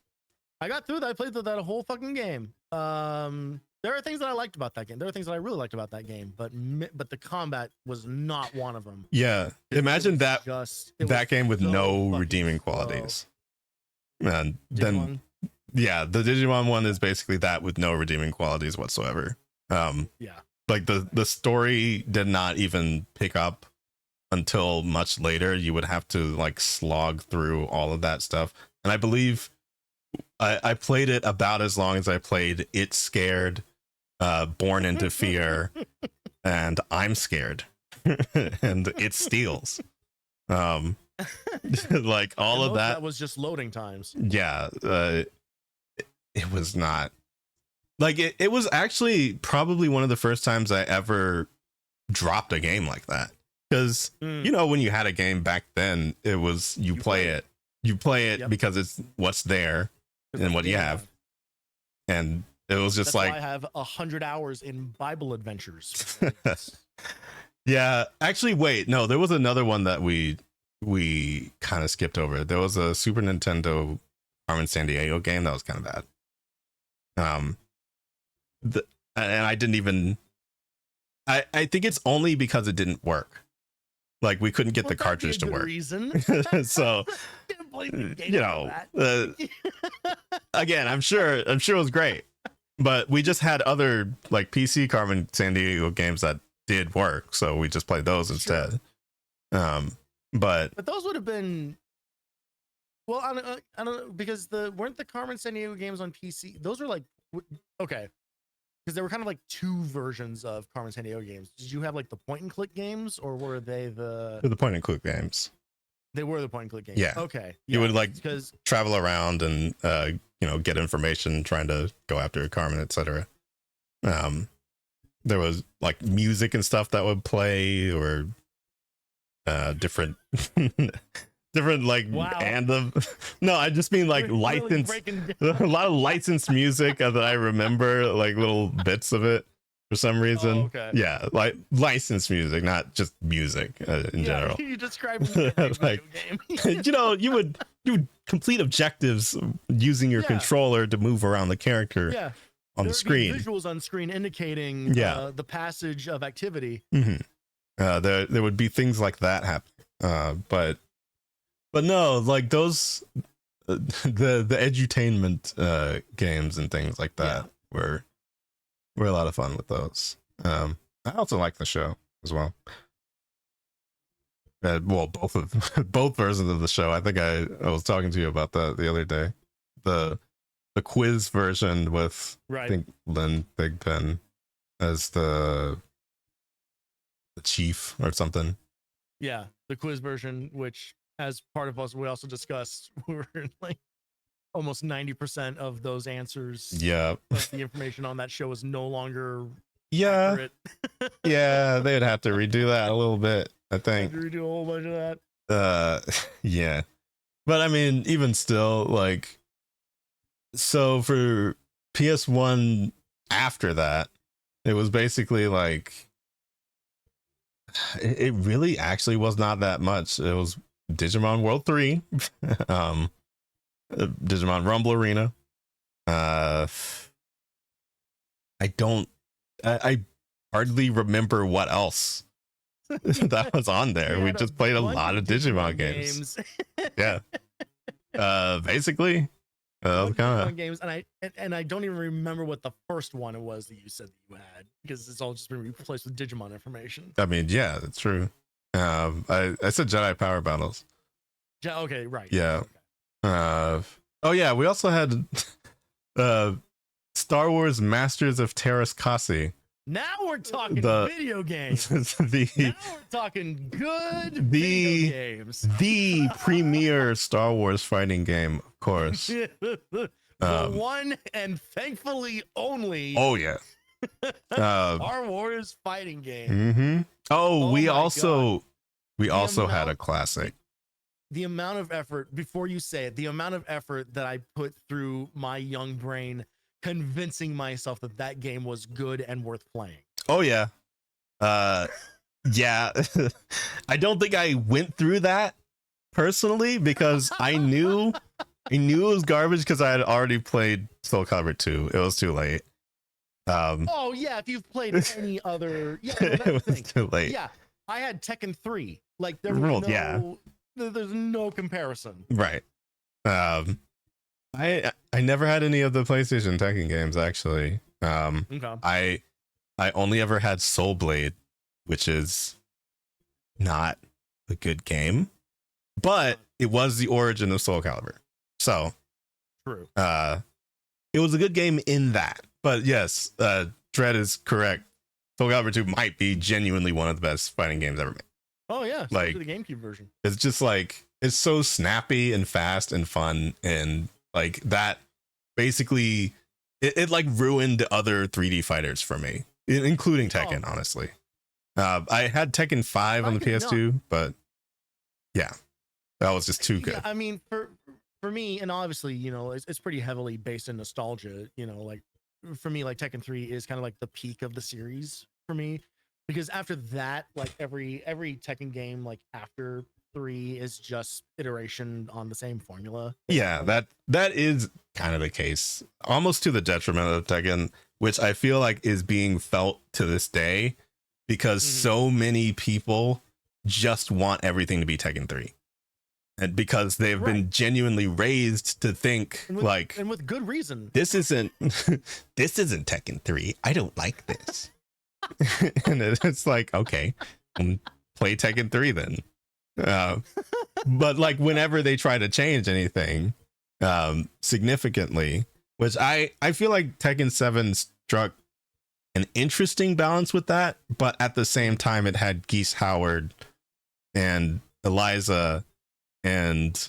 I got through that. I played through that whole fucking game. There are things that I liked about that game. There are things that I really liked about that game, but the combat was not one of them. Yeah, imagine that game with no redeeming qualities. And then yeah, the Digimon one is basically that with no redeeming qualities whatsoever. Yeah, like the story did not even pick up until much later. You would have to like slog through all of that stuff, and I believe I played it about as long as I played It's Scared, Born into Fear, and I'm Scared, and It Steals. Like all of that was just loading times. Yeah, it was not like it was actually probably one of the first times I ever dropped a game like that, because you know, when you had a game back then, it was you play it yep. because it's what's there and what you have, and it was just That's like why I have 100 hours in Bible adventures. Yeah, actually, wait, no, there was another one that we kind of skipped over. There was a Super Nintendo Carmen Sandiego game that was kind of bad. And I didn't even. I think it's only because it didn't work. Like we couldn't get the cartridge to work. So, you know, again, I'm sure it was great, but we just had other like PC Carmen Sandiego games that did work, so we just played those instead. But those would have been. Well, I don't know, because weren't the Carmen Sandiego games on PC? Those were like okay. Because there were kind of like two versions of Carmen Sandiego games. Did you have like the point and click games, or were they the point and click games? They were the point and click games. Yeah. Okay. You would like travel around and you know, get information, trying to go after Carmen, etc. There was like music and stuff that would play, or different different like anthem. No, I just mean like licensed, a lot of licensed music that I remember, like little bits of it for some reason. Oh, okay. Yeah, like licensed music, not just music in general. You described like you know, you would complete objectives using your controller to move around the character on the screen. Visuals on screen indicating the passage of activity. Mm-hmm. There would be things like that happen, but no, like those the edutainment games and things like that were a lot of fun with those. I also like the show as well. Well, both versions of the show. I think I was talking to you about that the other day. The quiz version with I think Lynn Big Pen as the chief or something. Yeah, the quiz version, which as part of us we also discussed, we're like almost 90% of those answers. Yeah, like the information on that show is no longer accurate. Yeah, they'd have to redo that a little bit, I think. Redo a whole bunch of that. Yeah, but I mean, even still, like, so for PS1 after that, it was basically like it really actually was not that much. It was Digimon World 3, Digimon Rumble Arena. I hardly remember what else that was on there. We just played a lot of Digimon games. Yeah. Basically, Digimon games, and I don't even remember what the first one it was that you said that you had, because it's all just been replaced with Digimon information. I mean, yeah, that's true. I said Jedi Power Battles. Okay, right. Yeah. Okay. Oh yeah, we also had Star Wars Masters of Terrascasi. Now we're talking video games. Now we're talking good video games. The premier Star Wars fighting game, of course. The one and thankfully only. Oh yeah. Star Wars fighting game. Mm-hmm. We also had a classic. The amount of effort, before you say it, the amount of effort that I put through my young brain convincing myself that game was good and worth playing. Oh yeah. Yeah, I don't think I went through that personally because I knew it was garbage because I had already played Soul Calibur 2. It was too late. Oh yeah, if you've played any other, yeah, no, that's It the was thing. too late. Yeah, I had Tekken 3. Like there was Well, no, yeah. there's no comparison. Right. Um, I never had any of the PlayStation Tekken games actually. Okay. I only ever had Soul Blade, which is not a good game, but it was the origin of Soul Calibur. So, True. It was a good game in that. But yes, Dread is correct. Soul Calibur 2 might be genuinely one of the best fighting games ever made. Oh yeah, like the GameCube version. It's just like it's so snappy and fast and fun, and like that basically it like ruined other 3D fighters for me, including Tekken. Honestly, I had Tekken 5 on the PS2, but yeah, that was just too good. Yeah, I mean, for me, and obviously, you know, it's pretty heavily based in nostalgia. You know, like for me, like Tekken 3 is kind of like the peak of the series for me, because after that, like every Tekken game, like after 3 is just iteration on the same formula. Yeah, that is kind of the case, almost to the detriment of Tekken, which I feel like is being felt to this day because so many people just want everything to be Tekken 3. And because they've been genuinely raised to think and with good reason, this isn't Tekken 3. I don't like this. And it's like, okay, play Tekken 3 then. But like whenever they try to change anything significantly, which I feel like Tekken 7 struck an interesting balance with that, but at the same time it had Geese Howard and Eliza and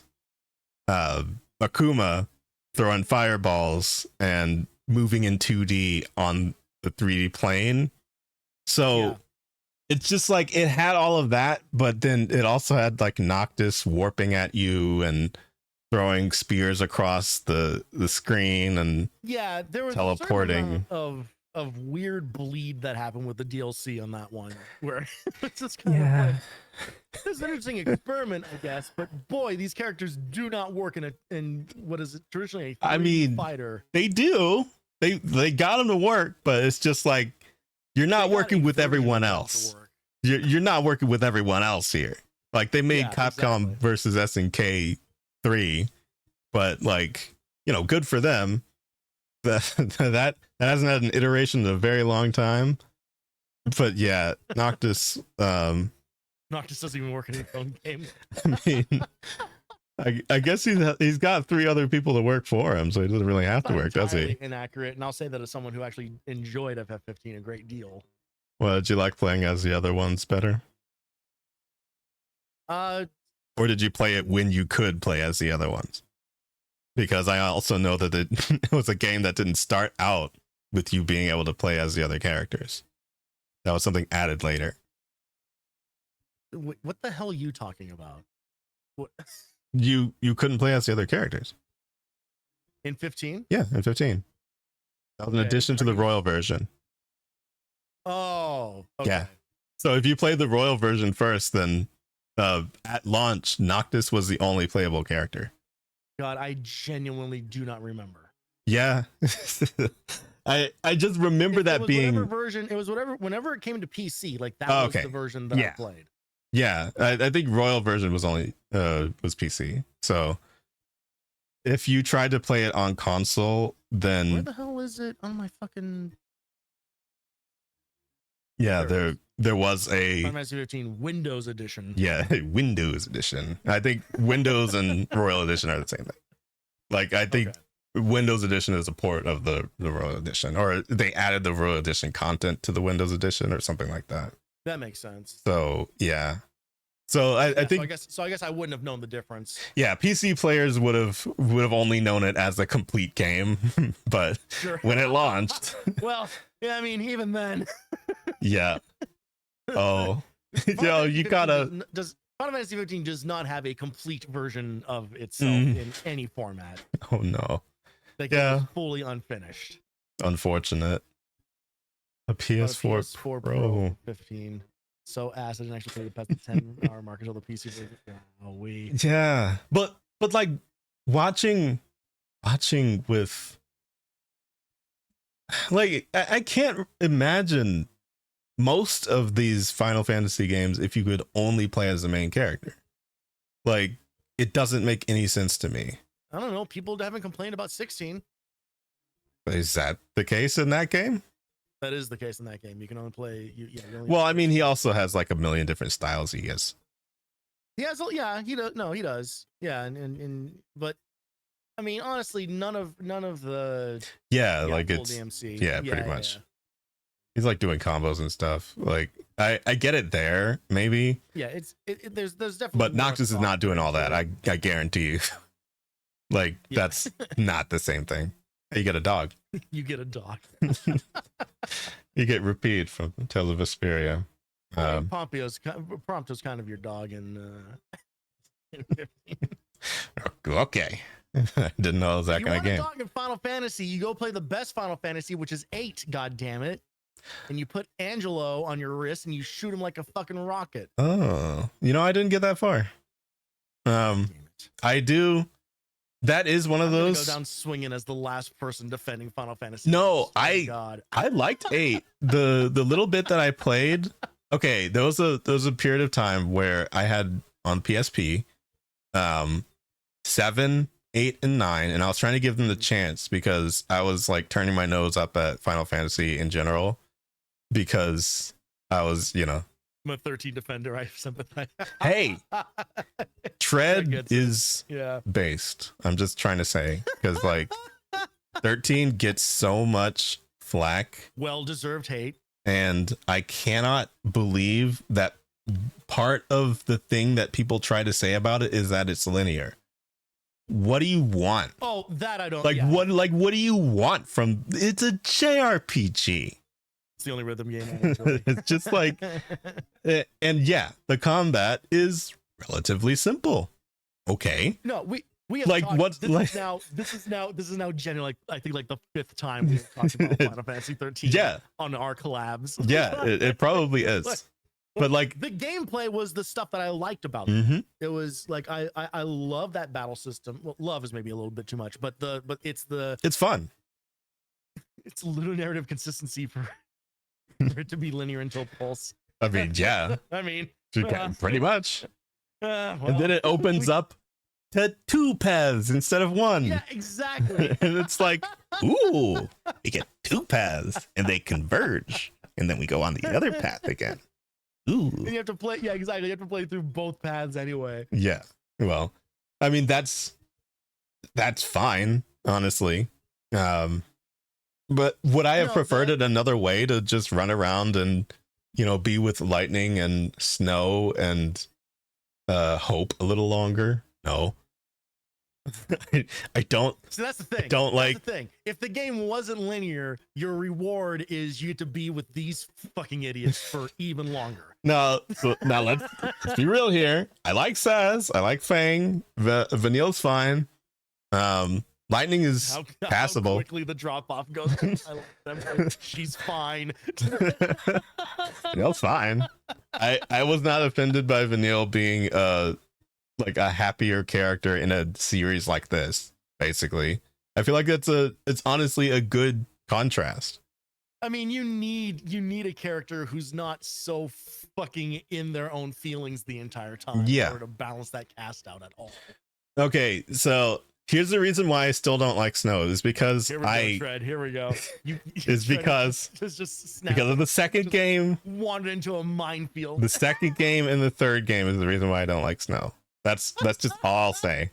Akuma throwing fireballs and moving in 2D on the 3D plane. So it's just like it had all of that, but then it also had like Noctis warping at you and throwing spears across the screen and there was teleporting of weird bleed that happened with the DLC on that one, where it's just kind of like, this is an interesting experiment, I guess, but boy, these characters do not work in what is traditionally a 3D fighter. They do. They got them to work, but it's just like you're not working with everyone else. You're not working with everyone else here. Like they made Capcom versus SNK 3, but like, you know, good for them. That hasn't had an iteration in a very long time. But yeah, Noctis Noctis doesn't even work in his own game. I mean, I guess he's got 3 other people to work for him, so he doesn't really have to work, does he? Inaccurate, and I'll say that as someone who actually enjoyed FF15 a great deal. Well, did you like playing as the other ones better? Or did you play it when you could play as the other ones? Because I also know that it was a game that didn't start out with you being able to play as the other characters. That was something added later. What the hell are you talking about? What? You couldn't play as the other characters. In 15? Yeah, in 15. That was an addition to the Royal version. Oh, okay. Yeah. So if you played the Royal version first, then at launch, Noctis was the only playable character. God, I genuinely do not remember. Yeah. I just remember that being whatever version. It was whenever it came to PC, like that was the version that I played. Yeah, I think Royal version was only was PC. So if you tried to play it on console, then where the hell is it on my fucking? Yeah, there was a Final Fantasy 15 Windows Edition. Yeah, Windows Edition. I think Windows and Royal Edition are the same thing. Like I think Windows Edition is a port of the Royal Edition, or they added the Royal Edition content to the Windows Edition or something like that. That makes sense. So yeah. So I think I guess I wouldn't have known the difference. Yeah, PC players would have only known it as a complete game, but when it launched, well, yeah, I mean, even then, yeah. Oh, yo, you gotta. Does Final Fantasy 15 does not have a complete version of itself in any format? Oh no, like it's fully unfinished. Unfortunate. A PS4 Pro 15. so ass I didn't actually play the past the 10-hour mark until the PC version. Yeah, but like watching with like I can't imagine most of these Final Fantasy games if you could only play as the main character. Like, it doesn't make any sense to me. I don't know. People haven't complained about 16. Is that the case in that game? That is the case in that game. You can only play. Well, I mean, he also has like a million different styles. He has. He has. Yeah, he does. No, he does. Yeah, and but I mean, honestly, none of the. Yeah, like it's DMC. Yeah, pretty much. Yeah. He's like doing combos and stuff. Like I get it there, maybe. Yeah, there's definitely. But Noctis is not doing all that. I guarantee you. Like that's not the same thing. You get a dog. You get a dog. You get Repeat from Tales of Vesperia. Prompto's kind of your dog in 15. Okay. I didn't know it was that kind of game. You want a dog in Final Fantasy, you go play the best Final Fantasy, which is 8, god damn it. And you put Angelo on your wrist and you shoot him like a fucking rocket. Oh, I didn't get that far. I do. That is one of those. Go down swinging as the last person defending Final Fantasy. No, I liked 8. The little bit that I played. Okay, there was a period of time where I had on PSP, 7, 8, and 9, and I was trying to give them the chance because I was like turning my nose up at Final Fantasy in general because I was, I'm a 13 defender. I sympathize. Hey, Tread is based. I'm just trying to say because like 13 gets so much flack, well-deserved hate, and I cannot believe that part of the thing that people try to say about it is that it's linear. What do you want? Oh, that I don't like. Yeah. What do you want from? It's a JRPG. It's the only rhythm game I enjoy. It's just like, and yeah, the combat is relatively simple. Okay. No, we have like talked, what? This is now genuinely, like I think like the 5th time we've talked about Final Fantasy 13. Yeah. On our collabs. Yeah, it probably is. But like the gameplay was the stuff that I liked about it. Mm-hmm. It was like I love that battle system. Well, love is maybe a little bit too much, but it's fun. It's a little narrative consistency for it to be linear until Pulse. I mean, yeah. I mean, pretty much. And then it opens up to 2 paths instead of 1. Yeah, exactly. And it's like, ooh, we get 2 paths and they converge, and then we go on the other path again. Ooh. And you have to play. Yeah, exactly. You have to play through both paths anyway. Yeah. Well, I mean, that's fine, honestly. But would I have preferred it another way to just run around and, be with lightning and snow and hope a little longer? No. I don't. So that's the thing. That's the thing. If the game wasn't linear, your reward is you get to be with these fucking idiots for even longer. No, so now let's be real here. I like Saz. I like Fang. Vanille's fine. Lightning is passable. How quickly the drop off goes. I like them. She's fine. Vanille's fine. I was not offended by Vanille being like a happier character in a series like this. Basically, I feel like it's honestly a good contrast. I mean, you need a character who's not so fucking in their own feelings the entire time. Yeah. In order to balance that cast out at all. Okay, so here's the reason why I still don't like Snow is because Here we go. It's because of the second game. Wandered into a minefield. The second game and the third game is the reason why I don't like Snow. That's just all I'll say.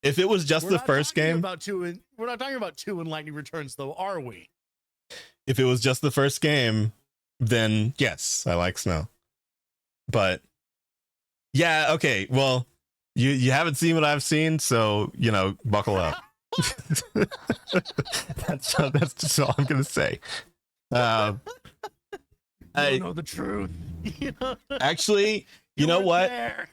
If it was just the first game, we're not talking about 2 in Lightning Returns, though, are we? If it was just the first game, then yes, I like Snow. But yeah, okay. Well, you haven't seen what I've seen, so buckle up. That's just all I'm gonna say. I know the truth. Actually, you know what? There.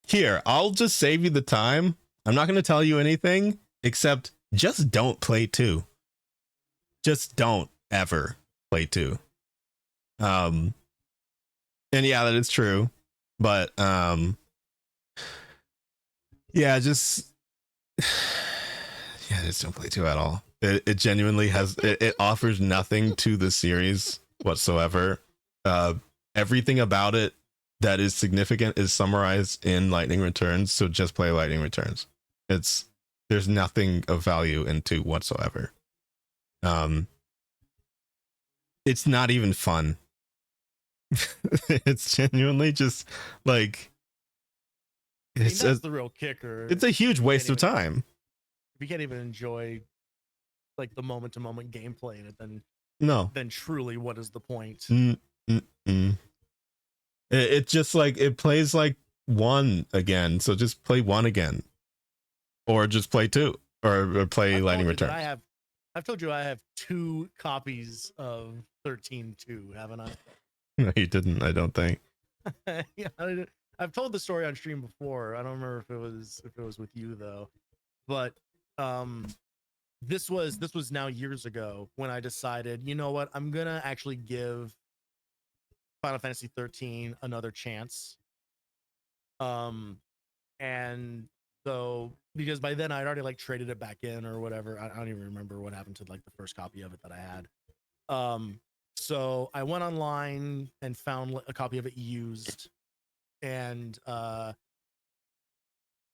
Here, I'll just save you the time. I'm not going to tell you anything except just don't play 2. Just don't ever play 2. And yeah, that is true. But yeah, just yeah, just don't play 2 at all. It genuinely has it offers nothing to the series whatsoever. Everything about it that is significant is summarized in Lightning Returns, so just play Lightning Returns. There's nothing of value in 2 whatsoever. It's not even fun. It's genuinely just like that's the real kicker. It's a huge waste of time. If you can't even enjoy like the moment to moment gameplay in it, then truly, what is the point? It just like it plays like 1 again, so just play 1 again, or just play 2, or play Lightning Returns. I've told you I have 2 copies of 13.2, haven't I? No, you didn't. I don't think. Yeah, I've told the story on stream before. I don't remember if it was with you though, but this was now years ago when I decided, you know what, I'm gonna actually give Final Fantasy 13 another chance. And so because by then I'd already like traded it back in or whatever. I don't even remember what happened to like the first copy of it that I had. So I went online and found a copy of it used and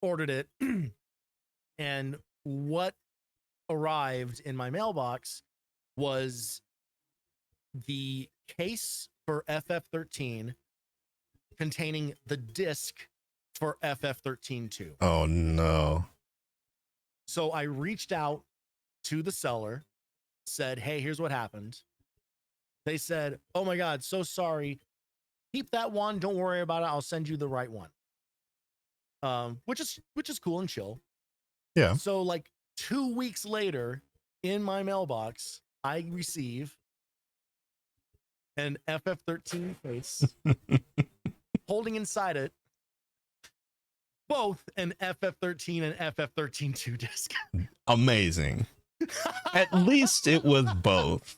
ordered it. And what arrived in my mailbox was the case for FF13 containing the disc for FF13.2. Oh no. So I reached out to the seller, said, hey, here's what happened. They said, oh my God, so sorry. Keep that one. Don't worry about it. I'll send you the right one. Which is cool and chill. Yeah. So like 2 weeks later in my mailbox, I receive an FF13 case holding inside it both an FF13 and FF13.2 disc. Amazing. At least it was both.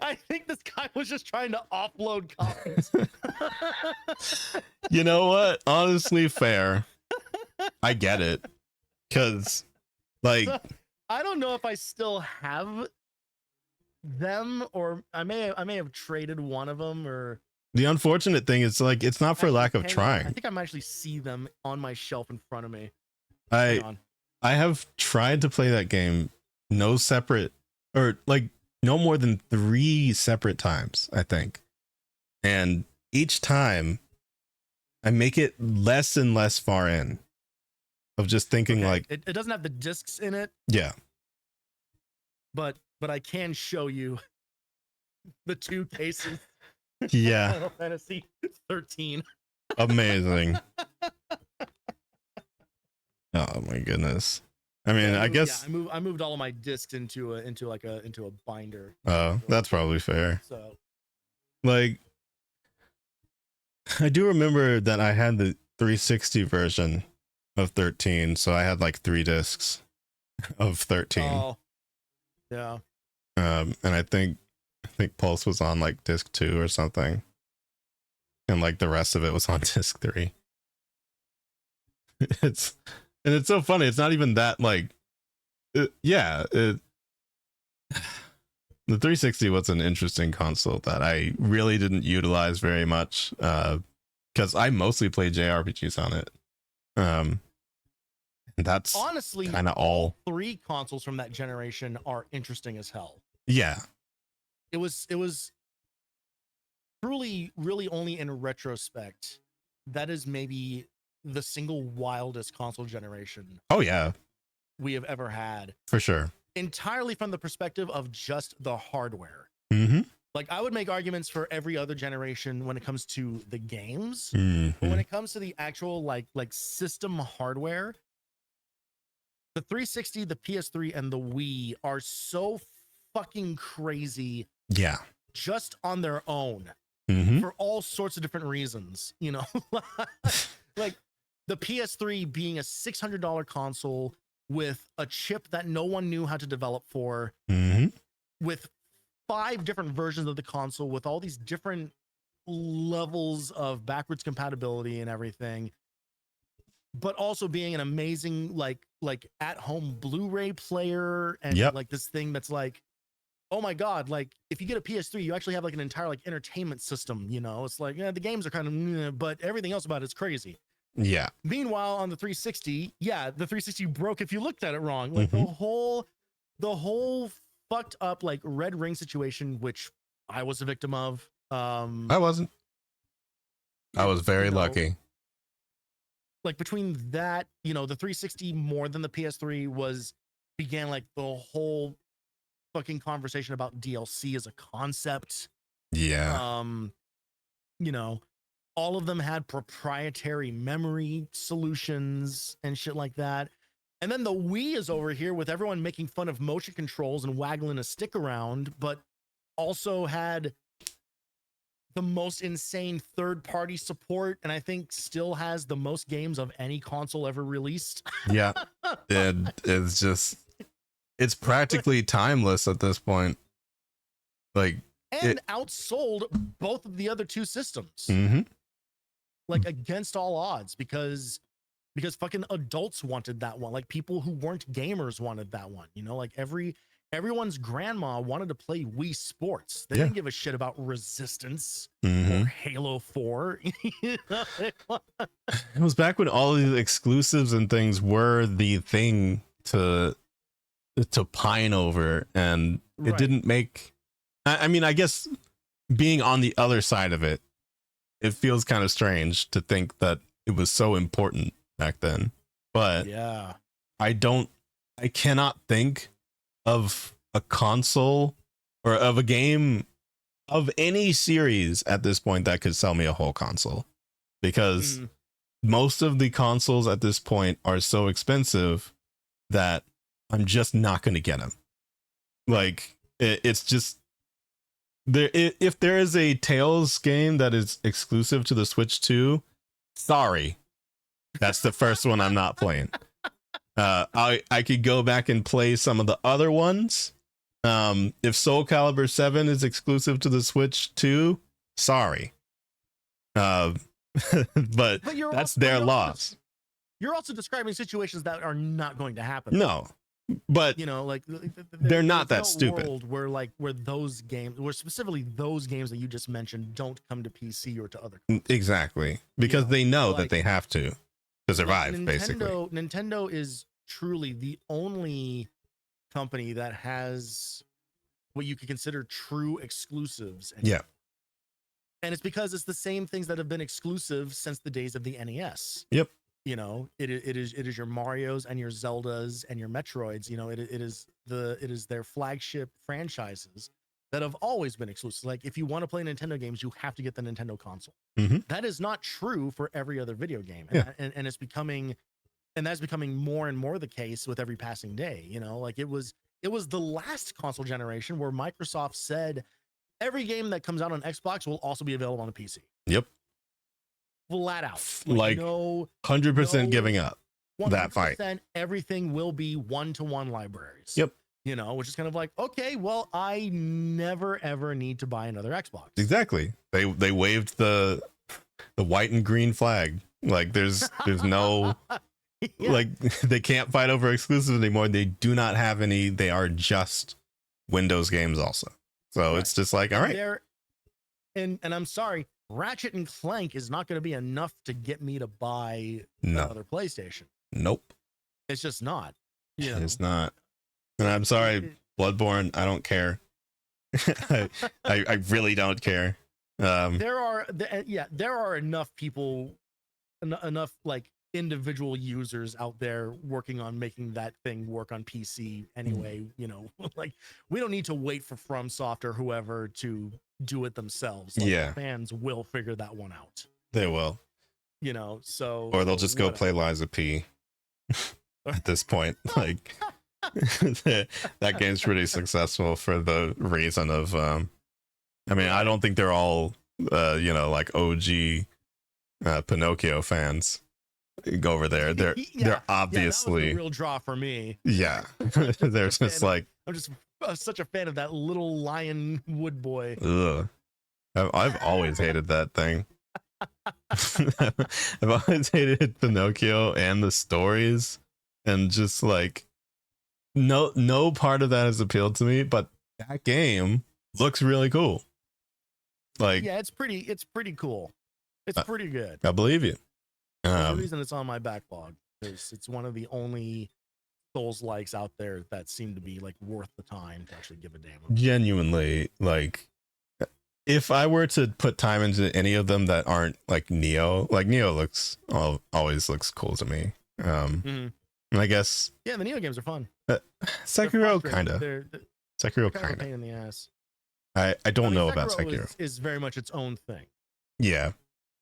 I think this guy was just trying to offload copies. You know what? Honestly, fair. I get it. Because, like... So, I don't know if I still have them, or I may have traded one of them, or... The unfortunate thing is, like, it's not for lack of trying. I think I might actually see them on my shelf in front of me. I have tried to play that game no more than 3 separate times, I think. And each time I make it less and less far in of just thinking like it doesn't have the discs in it. Yeah. But I can show you the 2 cases. Yeah. Final Fantasy 13. Amazing. Oh my goodness. I mean, I guess I moved all of my discs into a binder. Oh, that's probably fair. So, like, I do remember that I had the 360 version of 13, so I had like 3 discs of 13. Oh, yeah. And I think Pulse was on like disc 2 or something, and like the rest of it was on disc 3. It's so funny. It's not even that like, the 360 was an interesting console that I really didn't utilize very much, because I mostly play JRPGs on it. And that's honestly kind of all 3 consoles from that generation are interesting as hell. Yeah. It was truly, really only in retrospect that is maybe the single wildest console generation. Oh yeah, we have ever had, for sure. Entirely from the perspective of just the hardware. Mm-hmm. Like I would make arguments for every other generation when it comes to the games, but when it comes to the actual like system hardware, the 360, the PS3, and the Wii are so fucking crazy. Yeah, just on their own, for all sorts of different reasons, you know. Like the PS3 being a $600 console with a chip that no one knew how to develop for, with 5 different versions of the console, with all these different levels of backwards compatibility and everything, but also being an amazing like at home Blu-ray player and Yep. like this thing that's like, oh my god, like if you get a PS3, you actually have like an entire like entertainment system. You know, it's like, yeah, the games are kind of, but everything else about it's crazy. Yeah. Meanwhile, on the 360, yeah, the 360 broke if you looked at it wrong. Like the whole fucked up like Red Ring situation, which I was a victim of. I wasn't. I was very lucky. Like between that, you know, the 360 more than the PS3 began like the whole fucking conversation about DLC as a concept. Yeah. You know, all of them had proprietary memory solutions and shit like that. And then the Wii is over here with everyone making fun of motion controls and waggling a stick around, but also had the most insane third-party support, and I think still has the most games of any console ever released. Yeah. It's practically timeless at this point. Like, and outsold both of the other two systems. Like against all odds, because fucking adults wanted that one. Like people who weren't gamers wanted that one. You know, like everyone's grandma wanted to play Wii Sports. They didn't give a shit about Resistance or Halo 4. It was back when all these exclusives and things were the thing to pine over, and it didn't make. I mean, I guess being on the other side of it, it feels kind of strange to think that it was so important back then. But yeah, I cannot think of a console or of a game of any series at this point that could sell me a whole console, because most of the consoles at this point are so expensive that I'm just not going to get them. Like it's just there. If there is a Tales game that is exclusive to the Switch 2, sorry, that's the first one I'm not playing. I could go back and play some of the other ones. If Soul Calibur 7 is exclusive to the Switch 2, sorry. But that's their loss. You're also describing situations that are not going to happen. No, but you know, like they're not that stupid. World where those games, where specifically those games that you just mentioned, don't come to PC or to other consoles. Exactly, because they know that they have to survive. Like basically, Nintendo is truly the only company that has what you could consider true exclusives. And it's because it's the same things that have been exclusive since the days of the NES. Yep. You know, it is your Marios and your Zeldas and your Metroids. You know, it is their flagship franchises that have always been exclusive. Like if you want to play Nintendo games, you have to get the Nintendo console. That is not true for every other video game, and it's becoming, and that's becoming more and more the case with every passing day. You know, like it was the last console generation where Microsoft said every game that comes out on Xbox will also be available on the PC. Yep. Flat out, like no 100% giving up that fight. Everything will be one-to-one libraries. Yep. You know, which is kind of like, okay, well, I never ever need to buy another Xbox. Exactly. They waved the white and green flag. Like there's no like they can't fight over exclusives anymore. They do not have any. They are just Windows games also. So it's just like, all right. And I'm sorry, Ratchet and Clank is not going to be enough to get me to buy another PlayStation. Nope. It's just not. You know? It's not. And I'm sorry, Bloodborne, I don't care. I really don't care. There are enough people, enough like individual users out there working on making that thing work on PC anyway. You know, like we don't need to wait for FromSoft or whoever to do it themselves. Like, fans will figure that one out. They will. You know, so or they'll just go play Liza P. At this point, like that game's pretty successful for the reason of I mean, I don't think they're all you know, like OG Pinocchio fans. Go over there. They're obviously that was a real draw for me. Yeah. They're just like, I'm just such a fan of that little lion wood boy. Ugh. I've always hated that thing. I've always hated Pinocchio and the stories, and just like no part of that has appealed to me. But that game looks really cool. Like, yeah, it's pretty cool. It's pretty good. I believe you. There's a reason it's on my backlog, because it's one of the only Souls likes out there that seem to be like worth the time to actually give a damn about. Genuinely, like, if I were to put time into any of them that aren't like Neo always looks cool to me. And I guess yeah, the Neo games are fun. Sekiro kind of. Sekiro kind of a pain in the ass. I don't know Sekiro about Sekiro. Is very much its own thing. Yeah.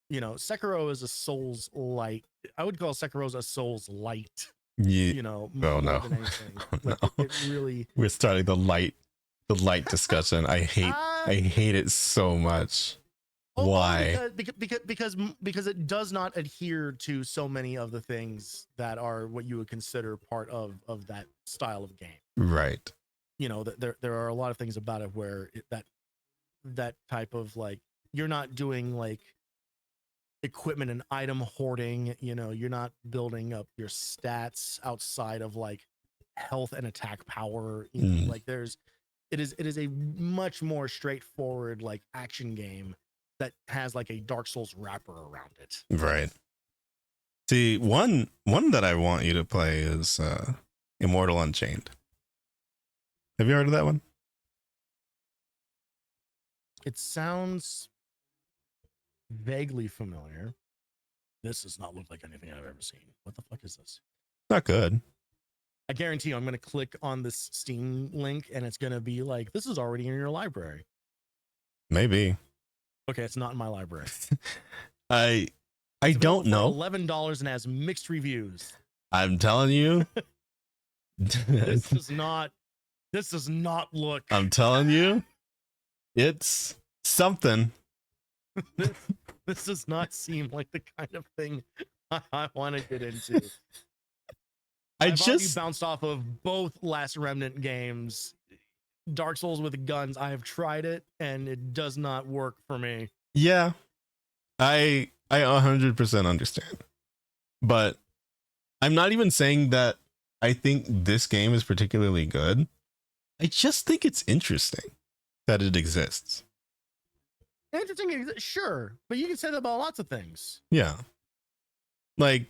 You know, Sekiro is a Souls light. I would call Sekiro a Souls light. Yeah. You know, more than anything. Like, no. it really. We're starting the light discussion. I hate it so much. Why? Because it does not adhere to so many of the things that are what you would consider part of that style of game. Right. You know, there are a lot of things about it where that type of, like, you're not doing like equipment and item hoarding. You know, you're not building up your stats outside of like health and attack power. You know, like it is a much more straightforward like action game that has like a Dark Souls wrapper around it. Right. See, one that I want you to play is Immortal Unchained. Have you heard of that one? It sounds vaguely familiar. This does not look like anything I've ever seen. What the fuck is this? Not good. I guarantee you I'm going to click on this Steam link and it's going to be like, this is already in your library. Maybe. Okay, it's not in my library. I don't know. $11 and has mixed reviews. I'm telling you. This does not look. I'm telling you. It's something. This does not seem like the kind of thing I want to get into. I've already bounced off of both Last Remnant games. Dark Souls with guns, I have tried it and it does not work for me. Yeah. I 100% understand. But I'm not even saying that I think this game is particularly good. I just think it's interesting that it exists. Interesting, sure, but you can say that about lots of things. Yeah. Like,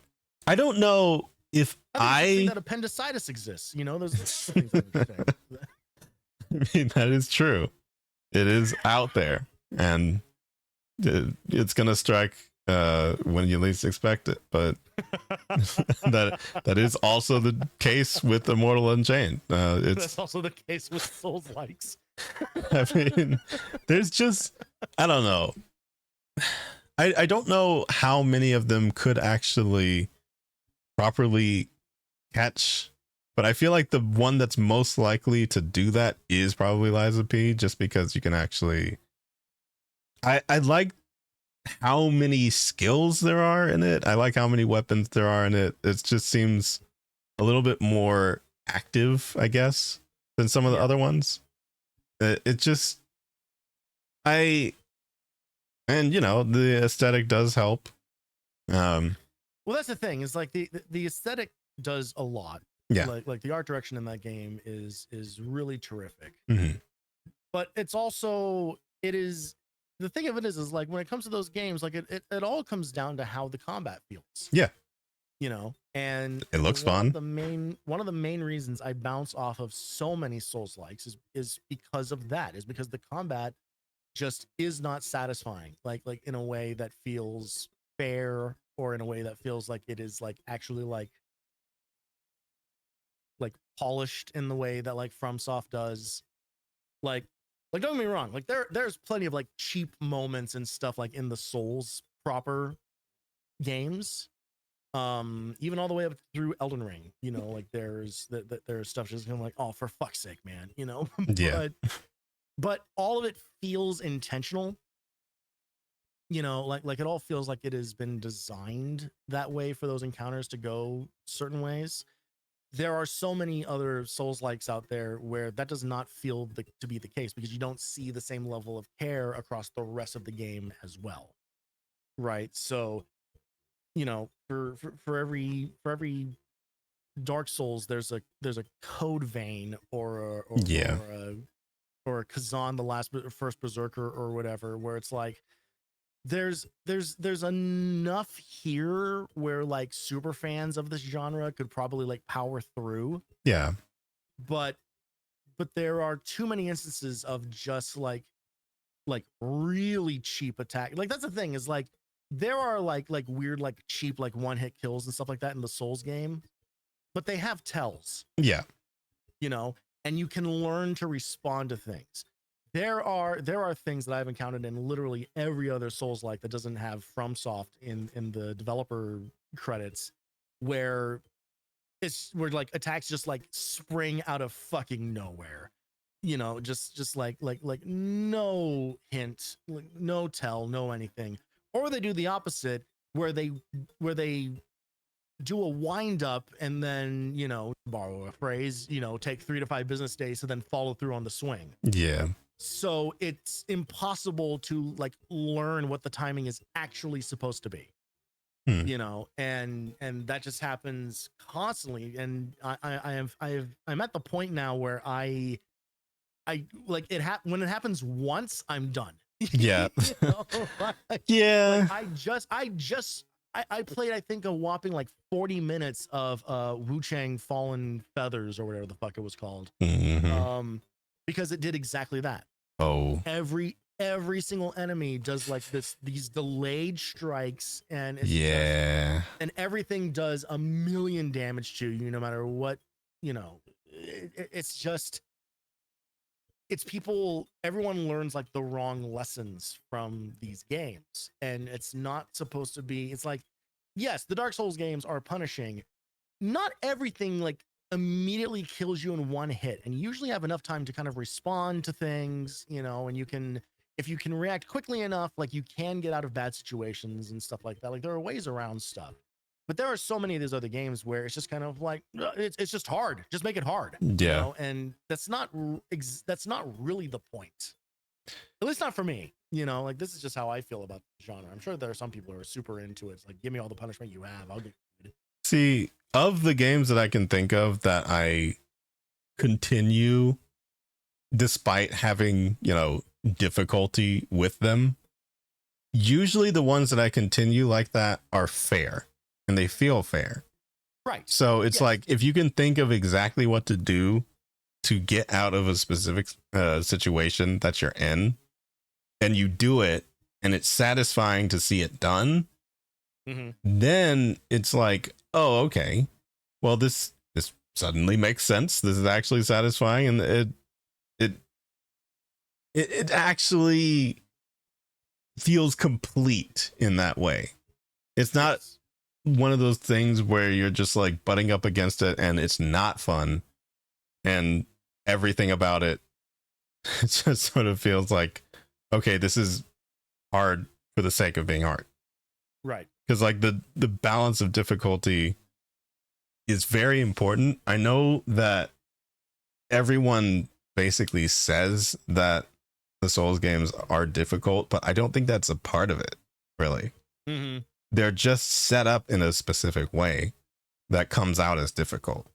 I don't know if that appendicitis exists. You know, there's things that I mean, that is true. It is out there, and it's gonna strike when you least expect it. But that is also the case with Immortal Unchained. That's also the case with Souls likes. I mean, there's just, I don't know. I don't know how many of them could actually properly catch, but I feel like the one that's most likely to do that is probably Liza P, just because you can actually, I like how many skills there are in it. I like how many weapons there are in it. It just seems a little bit more active, I guess, than some of the other ones. It just, and you know, the aesthetic does help. Well, that's the thing, is like the aesthetic does a lot. Yeah. Like the art direction in that game is really terrific. Mm-hmm. But it's also, the thing of it is like when it comes to those games, like it all comes down to how the combat feels. Yeah. You know, and it looks fun. One of the main reasons I bounce off of so many Souls likes is because of that, is because the combat just is not satisfying, like in a way that feels fair, or in a way that feels like it is like actually like polished in the way that like FromSoft does. Like don't get me wrong, like there's plenty of like cheap moments and stuff like in the Souls proper games. Even all the way up through Elden Ring, you know, like there's stuff just kind of like, oh, for fuck's sake, man, you know. Yeah. But all of it feels intentional. You know, like it all feels like it has been designed that way for those encounters to go certain ways. there are so many other Souls-likes out there where that does not feel to be the case, because you don't see the same level of care across the rest of the game as well, right? So, you know, for every Dark Souls, there's a Code Vein Yeah. or a Kazan, the first Berserker or whatever, where it's like there's enough here where like super fans of this genre could probably like power through. Yeah. But there are too many instances of just like really cheap attack. Like that's the thing, is like there are like weird like cheap like one hit kills and stuff like that in the Souls game, but they have tells. Yeah. You know, and you can learn to respond to things. There are things that I've encountered in literally every other Souls like that doesn't have FromSoft in the developer credits, where like attacks just like spring out of fucking nowhere. You know, just like no hint, like, no tell, no anything. Or they do the opposite, where they do a wind up and then, you know, borrow a phrase, you know, take 3 to 5 business days to then follow through on the swing. Yeah. So it's impossible to like learn what the timing is actually supposed to be. You know, and that just happens constantly. And I'm at the point now where I like it when it happens once, I'm done. Yeah. You know? Yeah. Like I played, I think, a whopping like 40 minutes of Wu Chang Fallen Feathers or whatever the fuck it was called. Because it did exactly that. Oh. Every single enemy does like these delayed strikes, and it's and everything does a million damage to you no matter what, you know. It's just, it's people, everyone learns like the wrong lessons from these games, and it's not supposed to be. It's like, yes, the Dark Souls games are punishing. Not everything like immediately kills you in one hit, and you usually have enough time to kind of respond to things, you know, and you can, if you can react quickly enough, like you can get out of bad situations and stuff like that. Like there are ways around stuff. But there are so many of these other games where it's just kind of like it's just hard. Just make it hard. Yeah. You know? And that's not really the point. At least not for me. You know, like this is just how I feel about the genre. I'm sure there are some people who are super into it. It's like, give me all the punishment you have. I'll get it. See, of the games that I can think of that I continue despite having, you know, difficulty with them, usually the ones that I continue like that are fair and they feel fair. Right. So it's like, if you can think of exactly what to do to get out of a specific situation that you're in, and you do it, and it's satisfying to see it done, then it's like, oh, okay, well, this suddenly makes sense. This is actually satisfying, and it actually feels complete in that way. It's not one of those things where you're just like butting up against it and it's not fun, and everything about it, it just sort of feels like, okay, this is hard for the sake of being hard. Right. Because like the balance of difficulty is very important. I know that everyone basically says that the Souls games are difficult, but I don't think that's a part of it, really. They're just set up in a specific way that comes out as difficult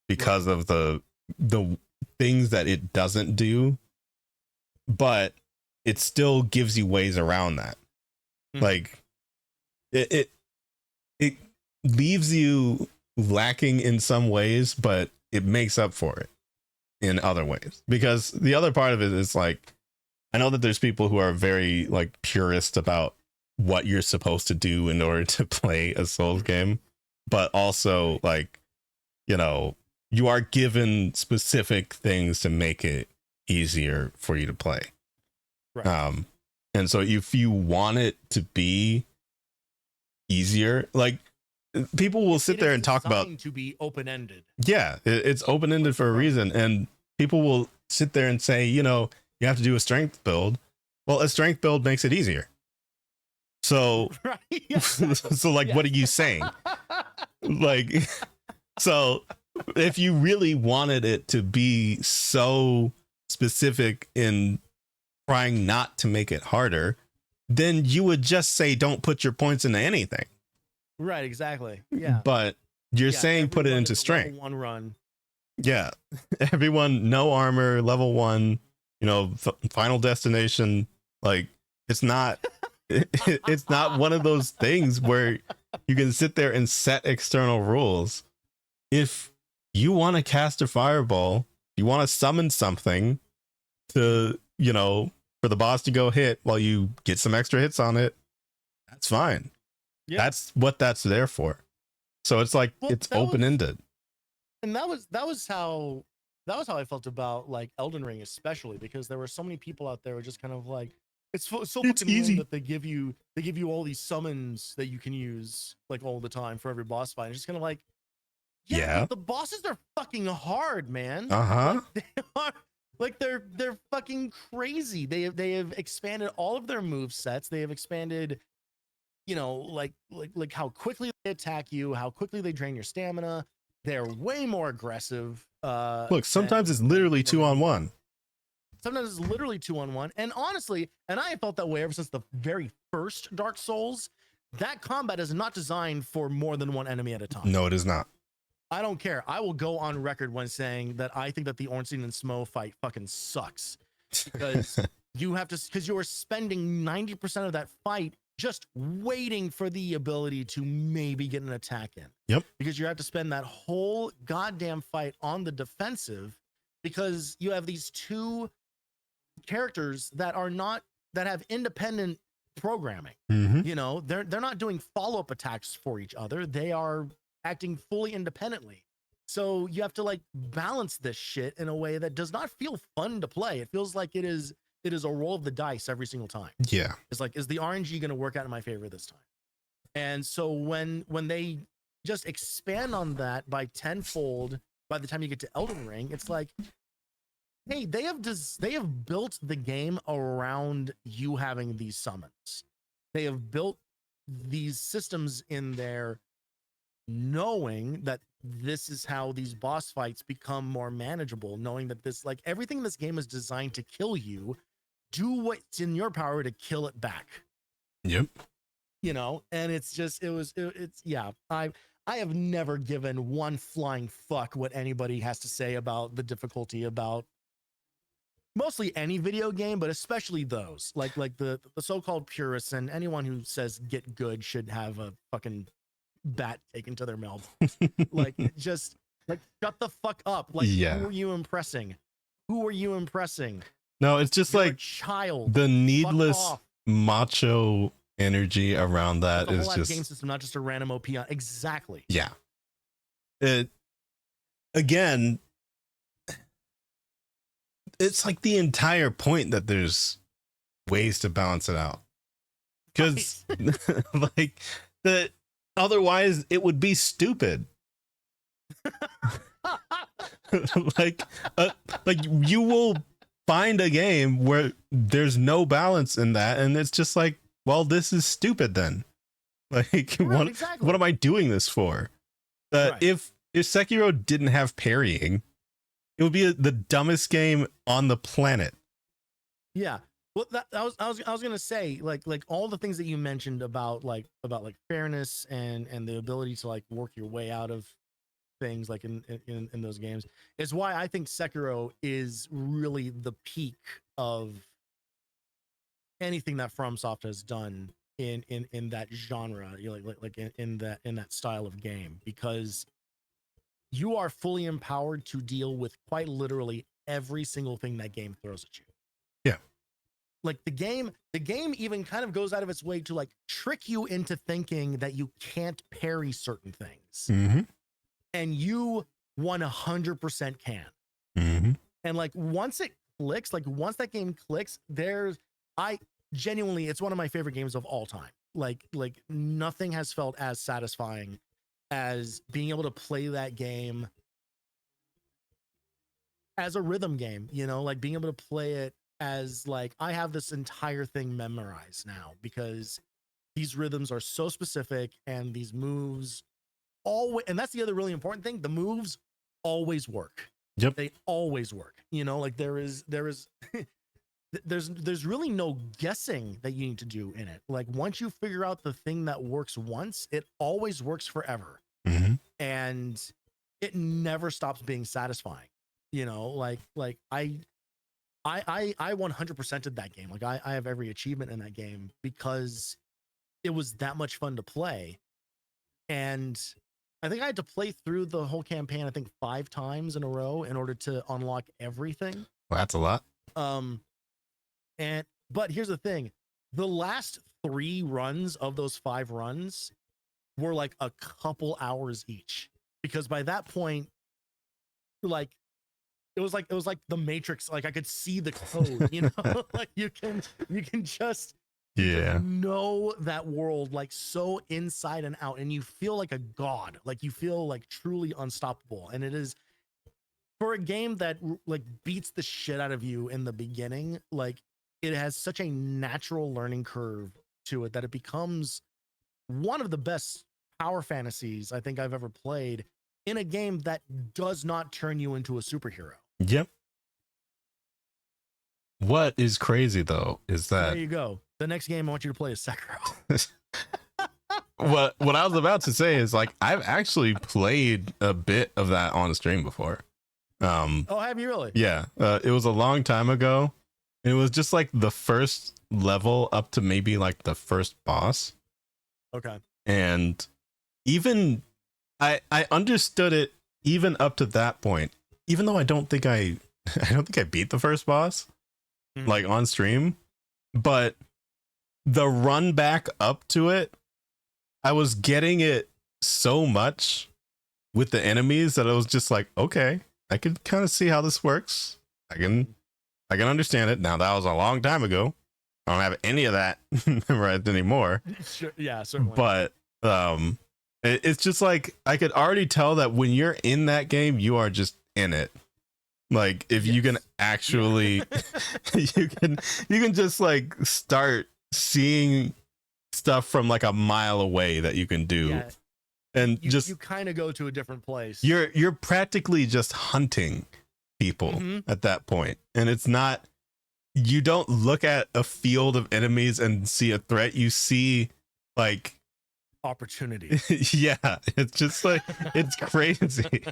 because of the things that it doesn't do, but it still gives you ways around that. Like it leaves you lacking in some ways, but it makes up for it in other ways. Because the other part of it is like, I know that there's people who are very like purist about what you're supposed to do in order to play a Souls game, but also like, you know, you are given specific things to make it easier for you to play. Right. And so if you want it to be easier, like people will sit there and talk about to be open-ended. Yeah, it's open-ended for a reason. And people will sit there and say, you know, you have to do a strength build. Well, a strength build makes it easier. So, right. so like, what are you saying? Like, so if you really wanted it to be so specific in trying not to make it harder, then you would just say don't put your points into anything. Right, exactly. Yeah. But you're saying put it into strength. Level 1 run. Yeah. Everyone, no armor, level 1, you know, final destination. Like, it's not it's not one of those things where you can sit there and set external rules. If you want to cast a fireball, you want to summon something to, you know, for the boss to go hit while you get some extra hits on it, that's fine. Yeah. That's what that's there for. So it's like, well, it's open-ended. And that was how I felt about like Elden Ring, especially because there were so many people out there who were just kind of like, it's so fucking easy that they give you all these summons that you can use like all the time for every boss fight. It's just kind of like, yeah. The bosses are fucking hard, man. Uh-huh. Like, they are, like they're fucking crazy. They have expanded all of their move sets. They have expanded, you know, like how quickly they attack you, how quickly they drain your stamina. They're way more aggressive. Look, sometimes it's literally 2-on-1. Sometimes it's literally 2-on-1. And honestly, and I have felt that way ever since the very first Dark Souls, that combat is not designed for more than one enemy at a time. No, it is not. I don't care. I will go on record when saying that I think that the Ornstein and Smo fight fucking sucks. Because you are spending 90% of that fight just waiting for the ability to maybe get an attack in. Yep. Because you have to spend that whole goddamn fight on the defensive because you have these two characters that have independent programming. Mm-hmm. You know, they're not doing follow-up attacks for each other. They are acting fully independently. So you have to like balance this shit in a way that does not feel fun to play. It feels like it is a roll of the dice every single time. Yeah. It's like, is the RNG going to work out in my favor this time? And so when they just expand on that by tenfold by the time you get to Elden Ring, it's like, hey, they have built the game around you having these summons. They have built these systems in there knowing that this is how these boss fights become more manageable, knowing that this, like, everything in this game is designed to kill you. Do what's in your power to kill it back. Yep. You know, and it's yeah. I have never given one flying fuck what anybody has to say about the difficulty about mostly any video game, but especially those like the so-called purists, and anyone who says get good should have a fucking bat taken to their mouth. Like, just like, shut the fuck up. Like, yeah. Who are you impressing? No, it's just, you're like, child. The needless macho energy around that is just game system, not just a random OP on. Exactly. Yeah. Again, it's like the entire point that there's ways to balance it out. Because like otherwise it would be stupid. like you will find a game where there's no balance in that, and it's just like, well, this is stupid then. Like, right, exactly. What am I doing this for? Right. If Sekiro didn't have parrying, it would be the dumbest game on the planet. Yeah. Well, I was gonna say, like all the things that you mentioned about fairness and the ability to like work your way out of things like in those games is why I think Sekiro is really the peak of anything that FromSoft has done in that genre, you know, like in that style of game, because you are fully empowered to deal with quite literally every single thing that game throws at you. Yeah. Like the game even kind of goes out of its way to like trick you into thinking that you can't parry certain things. Mm-hmm. And you 100% can. Mm-hmm. And like once it clicks, like once that game clicks, it's one of my favorite games of all time. Like nothing has felt as satisfying as being able to play that game as a rhythm game, you know, like being able to play it as like, I have this entire thing memorized now because these rhythms are so specific and these moves and that's the other really important thing. The moves always work. Yep. They always work. You know, like there is there's really no guessing that you need to do in it. Like once you figure out the thing that works once, it always works forever. Mm-hmm. And it never stops being satisfying. You know, like I 100%ed that game. Like I have every achievement in that game because it was that much fun to play. And I think I had to play through the whole campaign, I think 5 times in a row in order to unlock everything. Well, that's a lot. But here's the thing. The last 3 runs of those 5 runs were like a couple hours each. Because by that point, like it was like the Matrix. Like I could see the code, you know, like you can just know that world like so inside and out, and you feel like a god. Like you feel like truly unstoppable. And it is for a game that like beats the shit out of you in the beginning. Like it has such a natural learning curve to it that it becomes one of the best power fantasies I think I've ever played in a game that does not turn you into a superhero. Yep. What is crazy though is that there you go. The next game I want you to play is Sekiro. what I was about to say is like I've actually played a bit of that on stream before. Oh, have you really? Yeah. It was a long time ago. And it was just like the first level up to maybe like the first boss. Okay. And even I understood it even up to that point. Even though I don't think I beat the first boss like on stream, but the run back up to it, I was getting it so much with the enemies that I was just like, okay, I can kind of see how this works. I can understand it. Now that was a long time ago. I don't have any of that memorized anymore. Sure, yeah, certainly. But it's just like I could already tell that when you're in that game, you are just in it. Like if you can actually you can just like start seeing stuff from like a mile away that you can do. Yeah. And you kind of go to a different place. You're practically just hunting people at that point. And it's not, you don't look at a field of enemies and see a threat. You see like opportunity. Yeah, it's just like it's crazy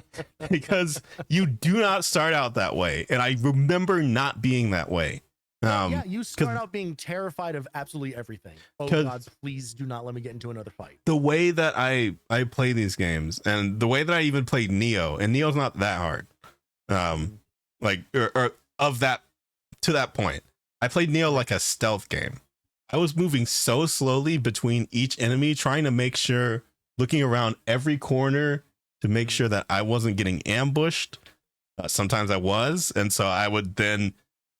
because you do not start out that way, and I remember not being that way. You start out being terrified of absolutely everything. Oh God, please do not let me get into another fight. The way that I play these games, and the way that I even played Neo, and Neo's not that hard. Like or of that to that point, I played Neo like a stealth game. I was moving so slowly between each enemy, trying to make sure, looking around every corner to make sure that I wasn't getting ambushed. Sometimes I was. And so I would then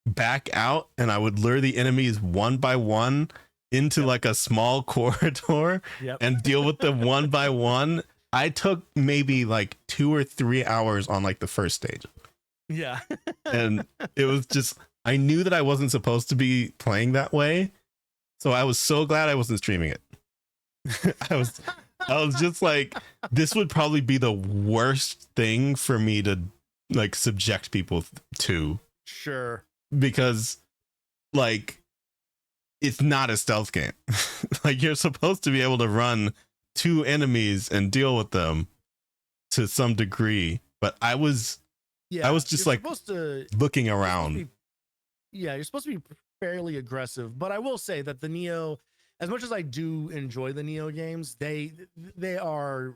back out and I would lure the enemies one by one into like a small corridor and deal with them one by one. I took maybe like 2 or 3 hours on like the first stage. Yeah. And it was just, I knew that I wasn't supposed to be playing that way. So I was so glad I wasn't streaming it. I was just like, this would probably be the worst thing for me to like subject people to. Sure. Because like, it's not a stealth game. Like you're supposed to be able to run 2 enemies and deal with them to some degree. But I was just like looking around. You're supposed to be fairly aggressive, but I will say that the Neo, as much as I do enjoy the Neo games, they are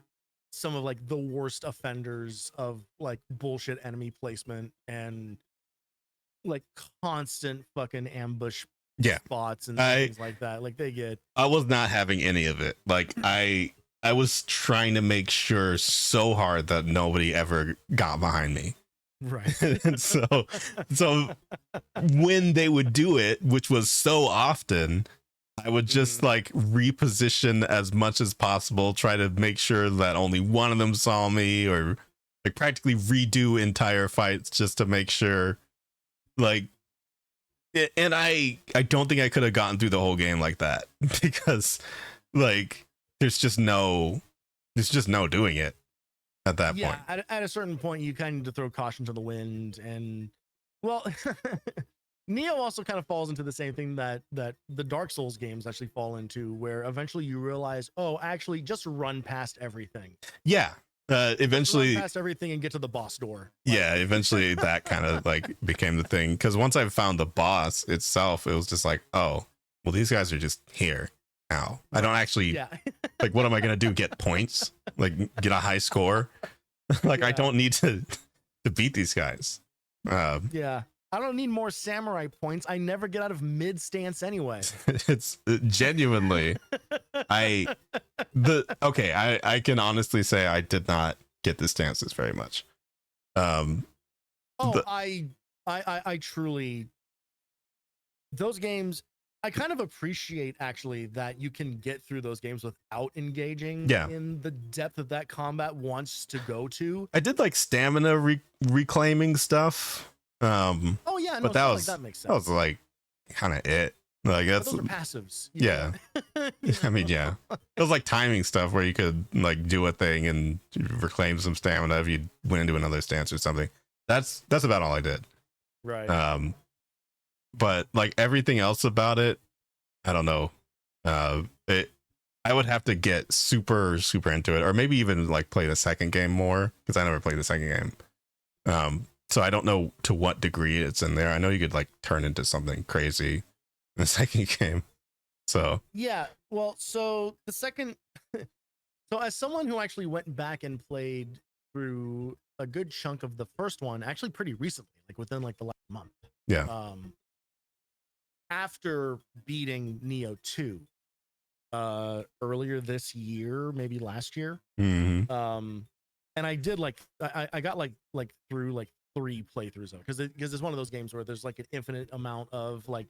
some of like the worst offenders of like bullshit enemy placement and like constant fucking ambush spots and things like that. Like I was not having any of it. Like I was trying to make sure so hard that nobody ever got behind me. Right. And so when they would do it, which was so often, I would just like reposition as much as possible, try to make sure that only one of them saw me, or like practically redo entire fights just to make sure like, and I don't think I could have gotten through the whole game like that because like there's just no doing it. at that Yeah, point. at a certain point, you kind of need to throw caution to the wind, and well, Neo also kind of falls into the same thing that the Dark Souls games actually fall into, where eventually you realize, oh, actually, just run past everything. Yeah. Eventually, run past everything and get to the boss door. yeah, eventually that kind of like became the thing, because once I found the boss itself, it was just like, oh, well, these guys are just here now. I don't actually like, what am I gonna do? Get points? Like, get a high score? Like, I don't need to beat these guys. Yeah, I don't need more samurai points. I never get out of mid stance anyway. It's genuinely, I can honestly say I did not get the stances very much. I truly, those games, I kind of appreciate actually that you can get through those games without engaging in the depth that combat wants to go to. I did like stamina reclaiming stuff. Oh yeah, no, but that was that makes sense. That was like kind of it. Like, that's, those are passives. Yeah. I mean, yeah, it was like timing stuff where you could like do a thing and reclaim some stamina if you went into another stance or something. That's about all I did. Right. But like everything else about it, I don't know. I would have to get super into it, or maybe even like play the second game more, because I never played the second game. So I don't know to what degree it's in there. I know you could like turn into something crazy in the second game. So yeah, well, so the second, so as someone who actually went back and played through a good chunk of the first one, actually pretty recently, like within like the last month. Yeah. After beating Neo 2 earlier this year, maybe last year. Mm-hmm. And I did like I got like through like 3 playthroughs of it, because it's one of those games where there's like an infinite amount of like,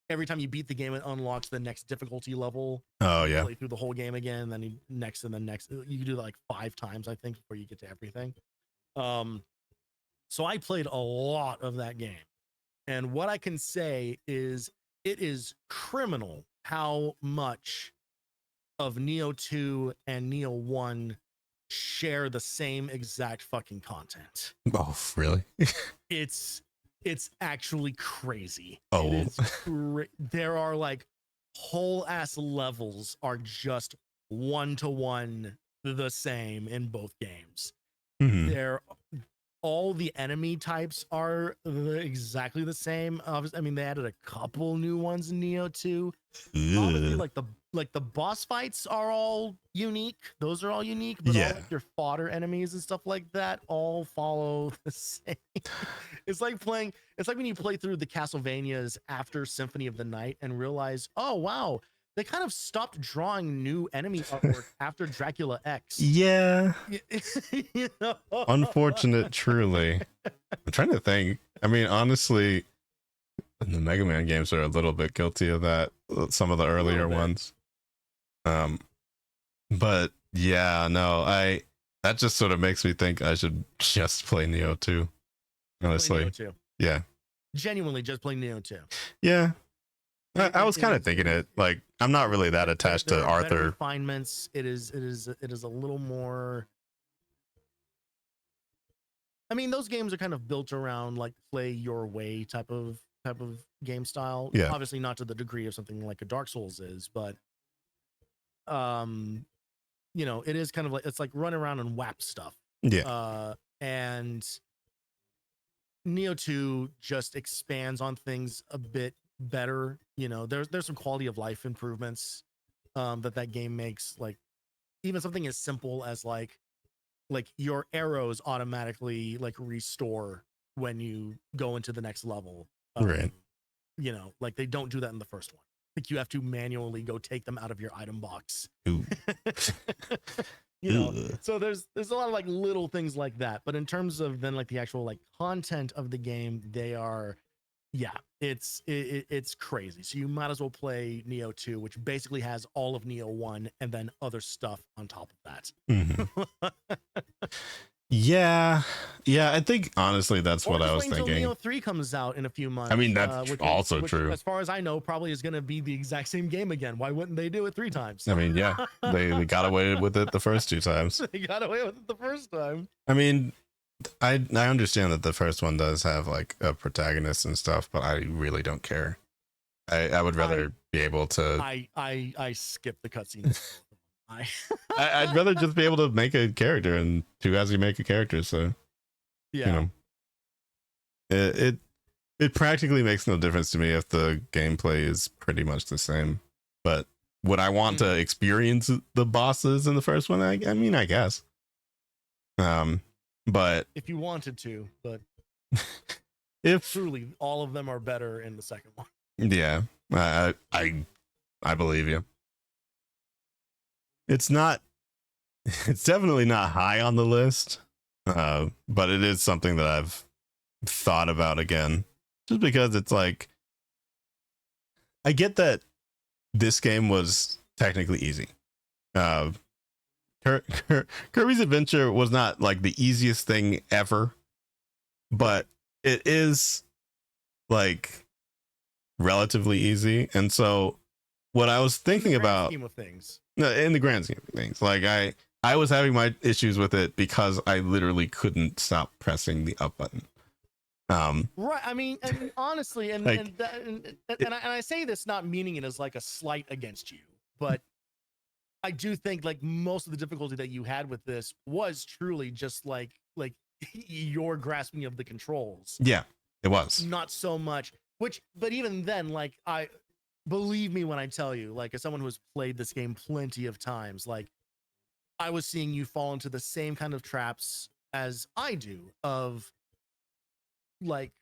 every time you beat the game, it unlocks the next difficulty level. Oh yeah. Play through the whole game again, and then next and then next. You can do that like 5 times, I think, before you get to everything. So I played a lot of that game, and what I can say is it is criminal how much of Neo 2 and Neo 1 share the same exact fucking content. Oh, really? It's actually crazy. Oh, there are like whole ass levels are just 1-to-1 the same in both games. Mm-hmm. They're all the enemy types are exactly the same. I mean, they added a couple new ones in Neo 2. Honestly, like the boss fights are all unique. Those are all unique, but all like your fodder enemies and stuff like that all follow the same. It's like when you play through the Castlevanias after Symphony of the Night and realize, oh wow, they kind of stopped drawing new enemy artwork after Dracula X. Yeah. You know? Unfortunate, truly. I'm trying to think. I mean, honestly, the Mega Man games are a little bit guilty of that. Some of the earlier ones. But yeah, no, that just sort of makes me think I should just play Neo 2. Honestly. Neo 2. Yeah. Genuinely just play Neo 2. Yeah. I was kind of thinking it. Like, I'm not really that attached to Arthur. Refinements. It is a little more. I mean, those games are kind of built around like play your way type of game style. Yeah. Obviously, not to the degree of something like a Dark Souls is, but you know, it is kind of like, it's like run around and whap stuff. Yeah. And Neo 2 just expands on things a bit better. You know, there's some quality of life improvements that game makes, like even something as simple as like your arrows automatically like restore when you go into the next level. Right. You know, like they don't do that in the first one. Like you have to manually go take them out of your item box. Ooh. You know, so there's a lot of like little things like that. But in terms of then like the actual like content of the game, they are, yeah, it's crazy. So you might as well play Neo 2, which basically has all of Neo 1 and then other stuff on top of that. Mm-hmm. Yeah, I think honestly that's Or what I just was wait until thinking. Neo 3 comes out in a few months. I mean, that's also which, true. as far as I know, probably is going to be the exact same game again. Why wouldn't they do it 3 times? I mean, yeah, they got away with it the first 2 times. They got away with it the first time. I mean, I understand that the first one does have like a protagonist and stuff, but I really don't care. I would rather be able to. I skip the cutscenes. I'd rather just be able to make a character, and 2 guys can make a character. So yeah, you know, it practically makes no difference to me if the gameplay is pretty much the same. But would I want to experience the bosses in the first one? I mean, I guess. But if you wanted to, but if truly all of them are better in the second one. Yeah, I believe you. It's not. It's definitely not high on the list, but it is something that I've thought about again, just because it's like I get that this game was technically easy. Kirby's Adventure was not like the easiest thing ever, but it is like relatively easy. And so what I was thinking about scheme of things, in the grand scheme of things, like I was having my issues with it because I literally couldn't stop pressing the up button. Right. I mean, honestly, and like, and I say this not meaning it as like a slight against you, but I do think like most of the difficulty that you had with this was truly just like your grasping of the controls. Yeah, it was not so much. But even then, like, I believe me when I tell you, like, as someone who has played this game plenty of times, like, I was seeing you fall into the same kind of traps as I do of like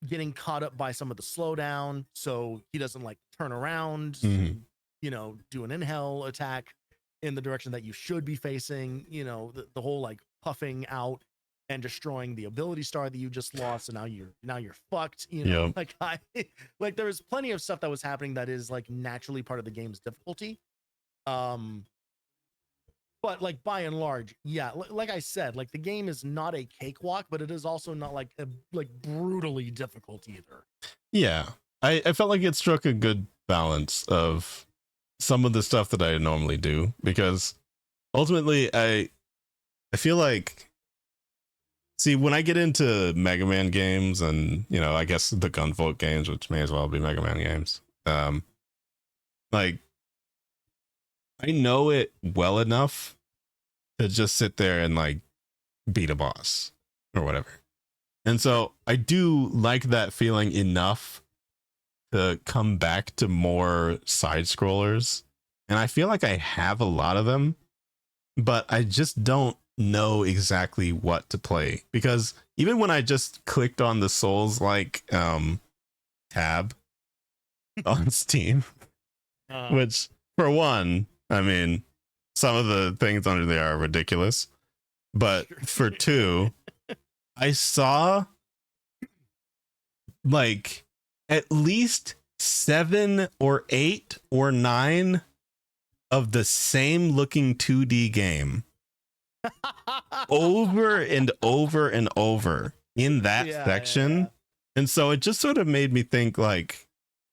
getting caught up by some of the slowdown, so he doesn't like turn around, and, you know, do an in-hell attack in the direction that you should be facing. You know, the whole like puffing out and destroying the ability star that you just lost, and now you're fucked. You know, like there's plenty of stuff that was happening that is like naturally part of the game's difficulty. But like by and large, yeah, like I said, like the game is not a cakewalk, but it is also not like brutally difficult either. Yeah, I felt like it struck a good balance of some of the stuff that I normally do, because ultimately I feel like, see, when I get into Mega Man games and, you know, I guess the Gunvolt games, which may as well be Mega Man games, like I know it well enough to just sit there and like beat a boss or whatever. And so I do like that feeling enough to come back to more side scrollers. And I feel like I have a lot of them, but I just don't know exactly what to play, because even when I just clicked on the Souls like tab on Steam, which for one, I mean, some of the things under there are ridiculous, but for two, I saw like at least 7 or 8 or 9 of the same looking 2D game over and over and over in that section. Yeah. And so it just sort of made me think, like,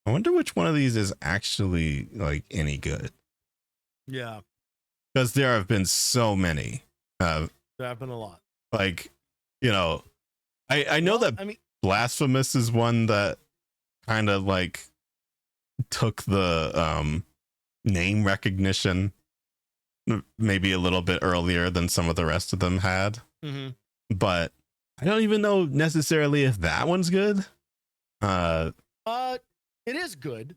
I wonder which one of these is actually like any good. Yeah. Because there have been so many. There have been a lot. Like, you know, I know that, I mean, Blasphemous is one that kind of like took the name recognition maybe a little bit earlier than some of the rest of them had. But I don't even know necessarily if that one's good. It is good.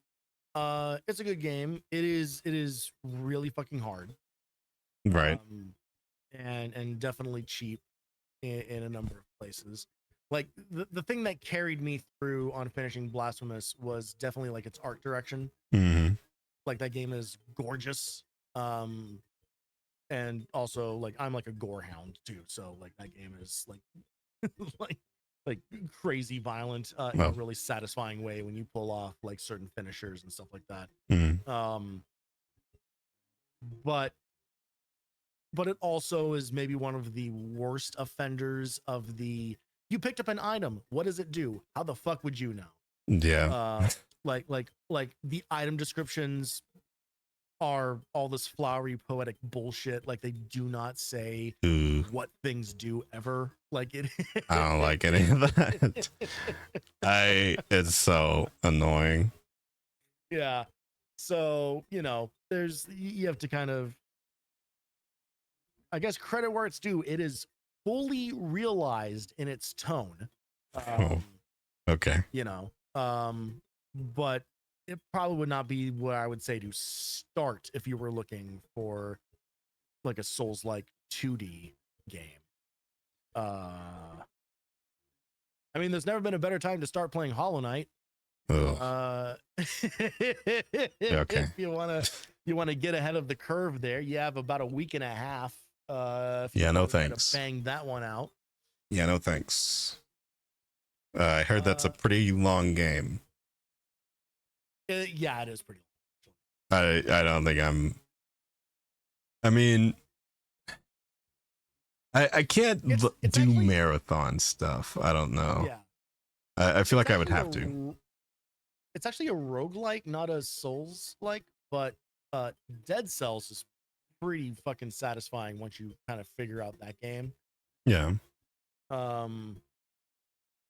It's a good game. It is really fucking hard. Right. And definitely cheap in a number of places. Like the thing that carried me through on finishing Blasphemous was definitely like its art direction. Like that game is gorgeous. And also like I'm like a gore hound too, so like that game is like like crazy violent in a really satisfying way when you pull off like certain finishers and stuff like that. But but it also is maybe one of the worst offenders of the you picked up an item. What does it do? How the fuck would you know? Yeah. Like the item descriptions are all this flowery poetic bullshit. Like they do not say Ooh, what things do ever. Like it. I don't like any of that. It's so annoying. Yeah. So, you know, you have to kind of, I guess, credit where it's due. It is fully realized in its tone. Oh, okay. You know, but it probably would not be what I would say to start if you were looking for like a Souls like 2D game. I mean, there's never been a better time to start playing Hollow Knight. Okay. If you wanna get ahead of the curve there, you have about a week and a half. Yeah, no thanks. Bang that one out. Yeah, no thanks. I heard that's a pretty long game. Yeah, it is pretty long. I don't think I mean, I can't do actually, marathon stuff. I don't know. Yeah. I feel like I would have to. It's actually a roguelike, not a Souls-like, but Dead Cells is pretty fucking satisfying once you kind of figure out that game. Yeah. I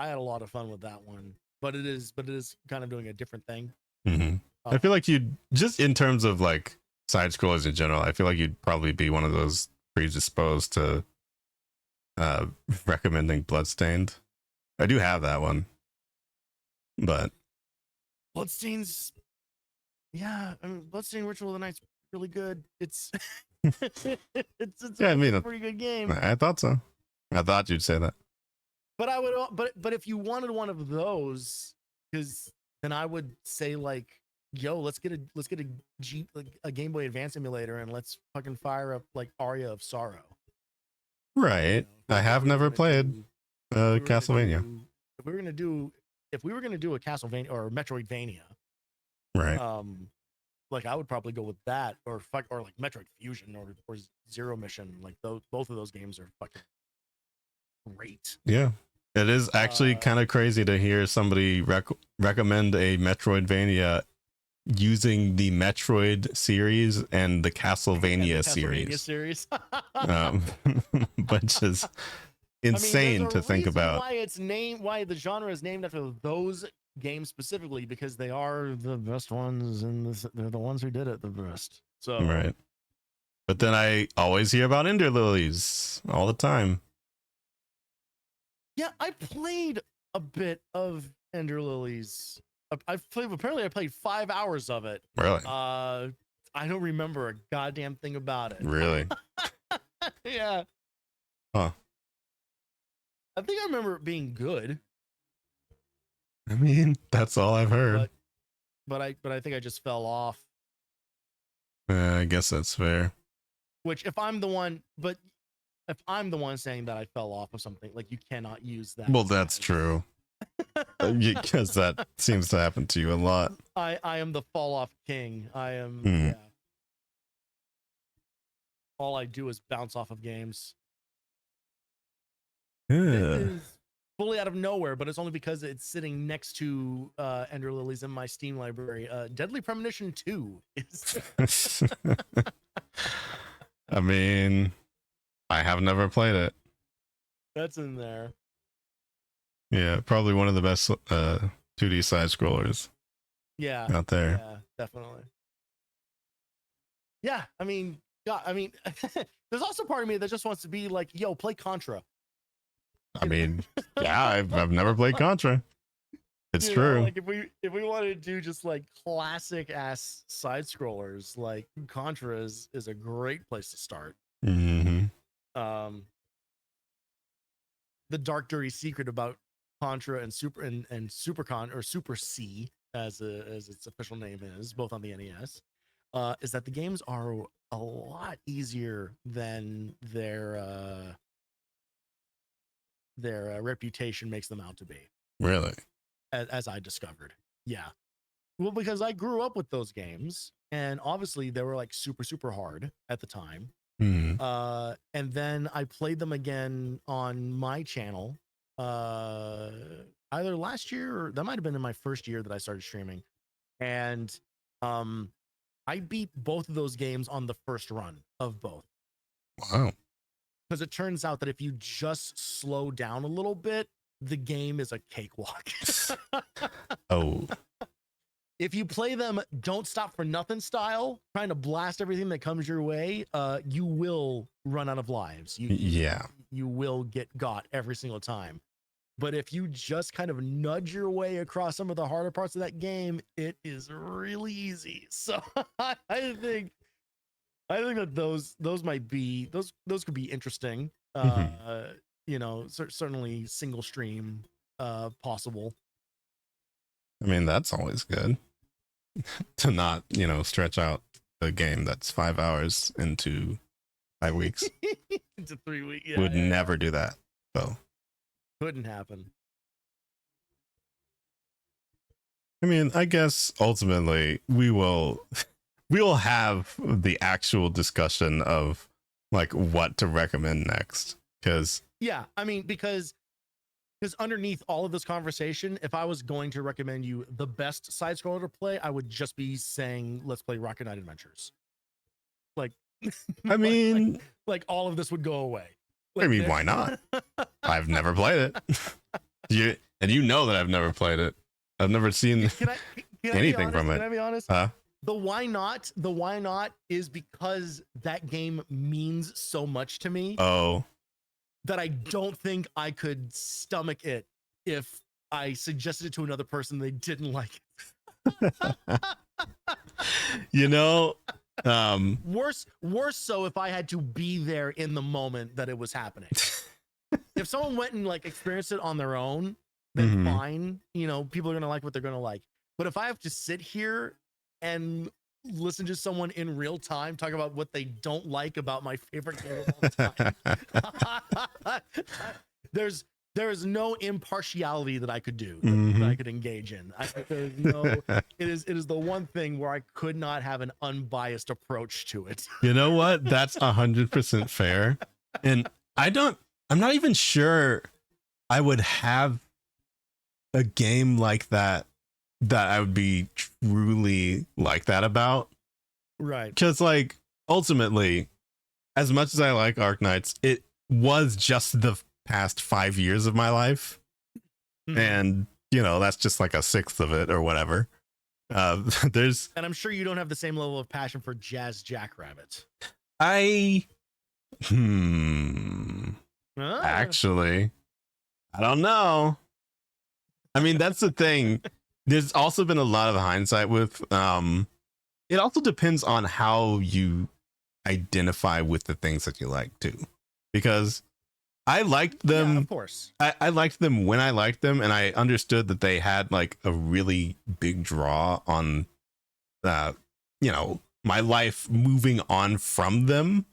had a lot of fun with that one, but it is kind of doing a different thing. Mm-hmm. I feel like you'd just in terms of like side scrollers in general, I feel like you'd probably be one of those predisposed to recommending Bloodstained. I do have that one, but Bloodstained's, yeah, I mean, Bloodstained Ritual of the Night's really good. It's yeah, I mean, a pretty good game. I thought so. I thought you'd say that. But I would, but if you wanted one of those, because then I would say like, yo, let's get a Game Boy Advance emulator and let's fucking fire up like Aria of Sorrow. Right. You know, I have never played Castlevania. If we were gonna do a Castlevania or a Metroidvania, right? Like I would probably go with that or like Metroid Fusion or Zero Mission. Like both of those games are fucking great. Yeah. It is actually kind of crazy to hear somebody recommend a Metroidvania using the Metroid series and the Castlevania series. Which is insane to think about. Why the genre is named after those games specifically, because they are the best ones and they're the ones who did it the best. So right. But then I always hear about Ender Lilies all the time. Yeah, I played a bit of Ender Lilies. I played 5 hours of it. Really? I don't remember a goddamn thing about it. Really? Yeah. Huh. I think I remember it being good. I mean, that's all I've heard. But I think I just fell off. I guess that's fair. Which if I'm the one saying that I fell off of something, like you cannot use that. Well, that's true. Because that seems to happen to you a lot. I am the fall off king. I am. Yeah. All I do is bounce off of games. Yeah. It is fully out of nowhere, but it's only because it's sitting next to Ender Lilies in my Steam library. Deadly Premonition 2 is. I mean, I have never played it. That's in there. Yeah, probably one of the best 2D side scrollers. Yeah, out there. Yeah, definitely. Yeah, I mean, there's also part of me that just wants to be like, yo, play Contra. I mean, yeah, I've never played Contra. It's true. Like if we wanted to do just like classic ass side scrollers, like Contra is a great place to start. Mm-hmm. The dark dirty secret about Contra and Supercon or Super C as its official name is, both on the NES, is that the games are a lot easier than their reputation makes them out to be. Really? As I discovered. Yeah. Well, because I grew up with those games and obviously they were like super, super hard at the time. Hmm. And then I played them again on my channel, either last year or that might have been in my first year that I started streaming. And I beat both of those games on the first run of both. Wow. Because it turns out that if you just slow down a little bit, the game is a cakewalk. Oh, If you play them don't stop for nothing style, trying to blast everything that comes your way, you will run out of lives. yeah. You will get got every single time. But if you just kind of nudge your way across some of the harder parts of that game, it is really easy. So I think that those might be those could be interesting. Mhm. You know, certainly single stream possible. I mean, that's always good to not, stretch out a game that's 5 hours into 5 weeks. Into 3 weeks. Would never do that. So, Couldn't happen. I mean, I guess ultimately we will have the actual discussion of like what to recommend next. Because Yeah, I mean, because underneath all of this conversation, if I was going to recommend you the best side scroller to play, I would just be saying, let's play Rocket Knight Adventures. Like, I mean, like all of this would go away. I mean, why not? I've never played it. You know that I've never played it. I've never seen can I anything from it. Can I be honest? Huh? The why not is because that game means so much to me. Oh. That I don't think I could stomach it if I suggested it to another person they didn't like it. Worse so if I had to be there in the moment that it was happening. If someone went and like experienced it on their own, then fine. People are gonna like what they're gonna like. But if I have to sit here and listen to someone in real time talk about what they don't like about my favorite game of all time, there is no impartiality that I could do that I could engage in. It is the one thing where I could not have an unbiased approach to it. You know what? That's 100% fair. And I'm not even sure I would have a game like that I would be truly like that about. Right. Because like ultimately, as much as I like Arknights, it was just the past 5 years of my life. And that's just like a sixth of it or whatever. And I'm sure you don't have the same level of passion for Jazz Jackrabbit. Actually, I don't know. I mean, that's the thing. There's also been a lot of hindsight with it also depends on how you identify with the things that you like too, because I liked them. Yeah, of course. I liked them when I liked them, and I understood that they had like a really big draw on my life moving on from them.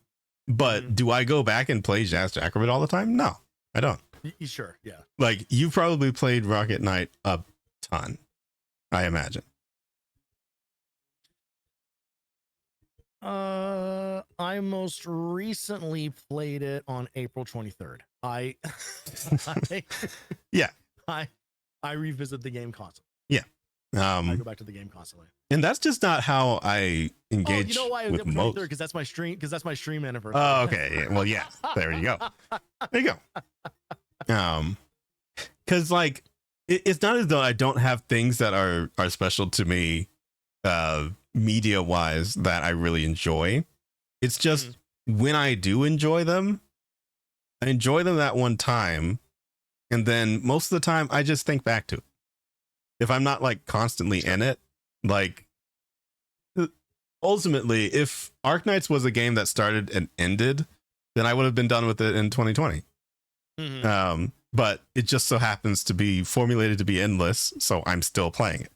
But do I go back and play Jazz Jackrabbit all the time? No, I don't. Sure, yeah. Like, you probably played Rocket Knight a ton, I imagine. I most recently played it on April 23rd. Yeah. I revisit the game constantly. Yeah. I go back to the game constantly. And that's just not how I engage. You know why? With most. Because that's my stream. Because that's my stream anniversary. Oh, okay. Well, yeah. There you go. There you go. Because like it's not as though I don't have things that are special to me, media wise, that I really enjoy. It's just when I do enjoy them, I enjoy them that one time, and then most of the time I just think back to it. If I'm not like constantly in it, like ultimately, if Arknights was a game that started and ended, then I would have been done with it in 2020. But it just so happens to be formulated to be endless, so I'm still playing it.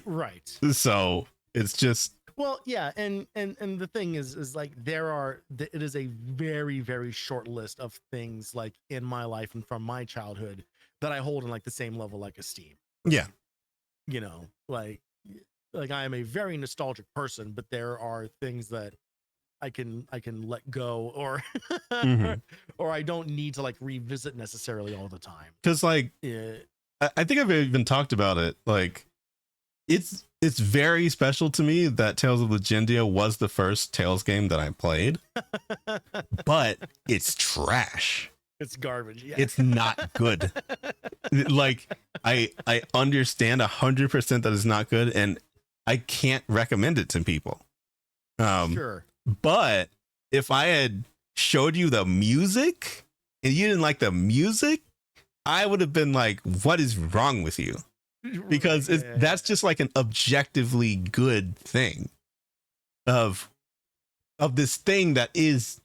Right. So it's just, well, yeah, and the thing is like it is a very, very short list of things like in my life and from my childhood that I hold in like the same level like esteem. Yeah. Like I am a very nostalgic person, but there are things that I can let go, or Mhm. or I don't need to like revisit necessarily all the time. Because like Yeah. I think I've even talked about it. Like it's very special to me that Tales of Legendia was the first Tales game that I played, but it's trash. It's garbage. Yeah. It's not good. Like I understand 100% that it's not good, and I can't recommend it to people. Sure. But if I had showed you the music and you didn't like the music, I would have been like, what is wrong with you? Because that's just like an objectively good thing of this thing that is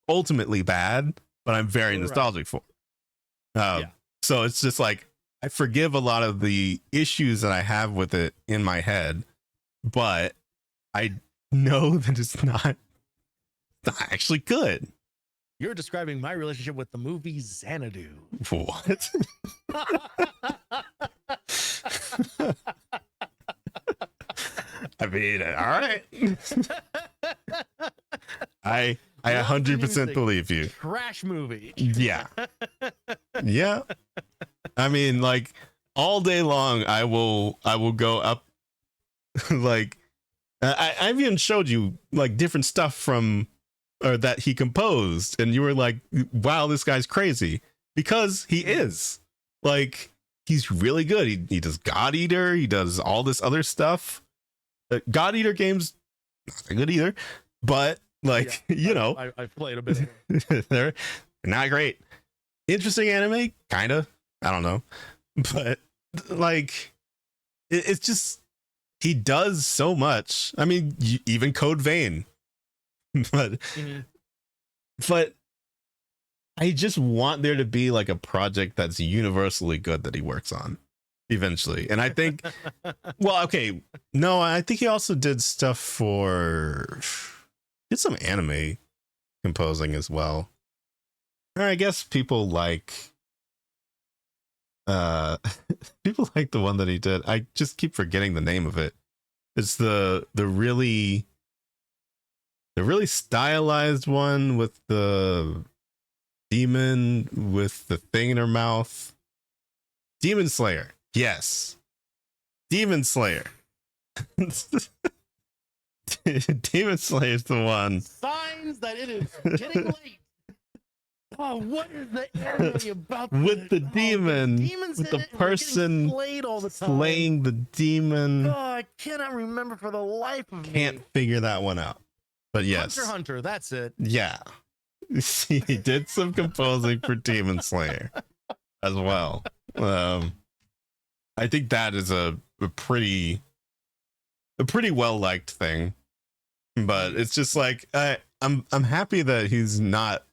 ultimately bad, but I'm very nostalgic for. So it's just like I forgive a lot of the issues that I have with it in my head, but I know that it's not actually good. You're describing my relationship with the movie Xanadu. What? I mean, all right. I 100% believe you. Trash movie. Yeah. Yeah. I mean, like all day long, I will go up. Like, I've even showed you like different stuff from or that he composed, and you were like, "Wow, this guy's crazy," because he is. Like, he's really good. He does God Eater. He does all this other stuff. God Eater games, not that good either, but like you know, I've played a bit. They're not great. Interesting anime, kind of. I don't know, but like it's just he does so much. I mean, even Code Vein, but but I just want there to be like a project that's universally good that he works on eventually. And I think, well, okay, no, I think he also did stuff for did some anime composing as well. I guess people like people like the one that he did. I just keep forgetting the name of it. It's the really stylized one with the demon with the thing in her mouth. Demon Slayer. Yes. Demon Slayer. Demon Slayer is the one. Signs that it is getting late. Oh, what is the anime about? With the demon, with the person all the time. slaying the demon. Oh, I cannot remember for the life of me. Can't figure that one out. But yes. Hunter, that's it. Yeah. He did some composing for Demon Slayer as well. I think that is a pretty well liked thing. But it's just like I'm happy that he's not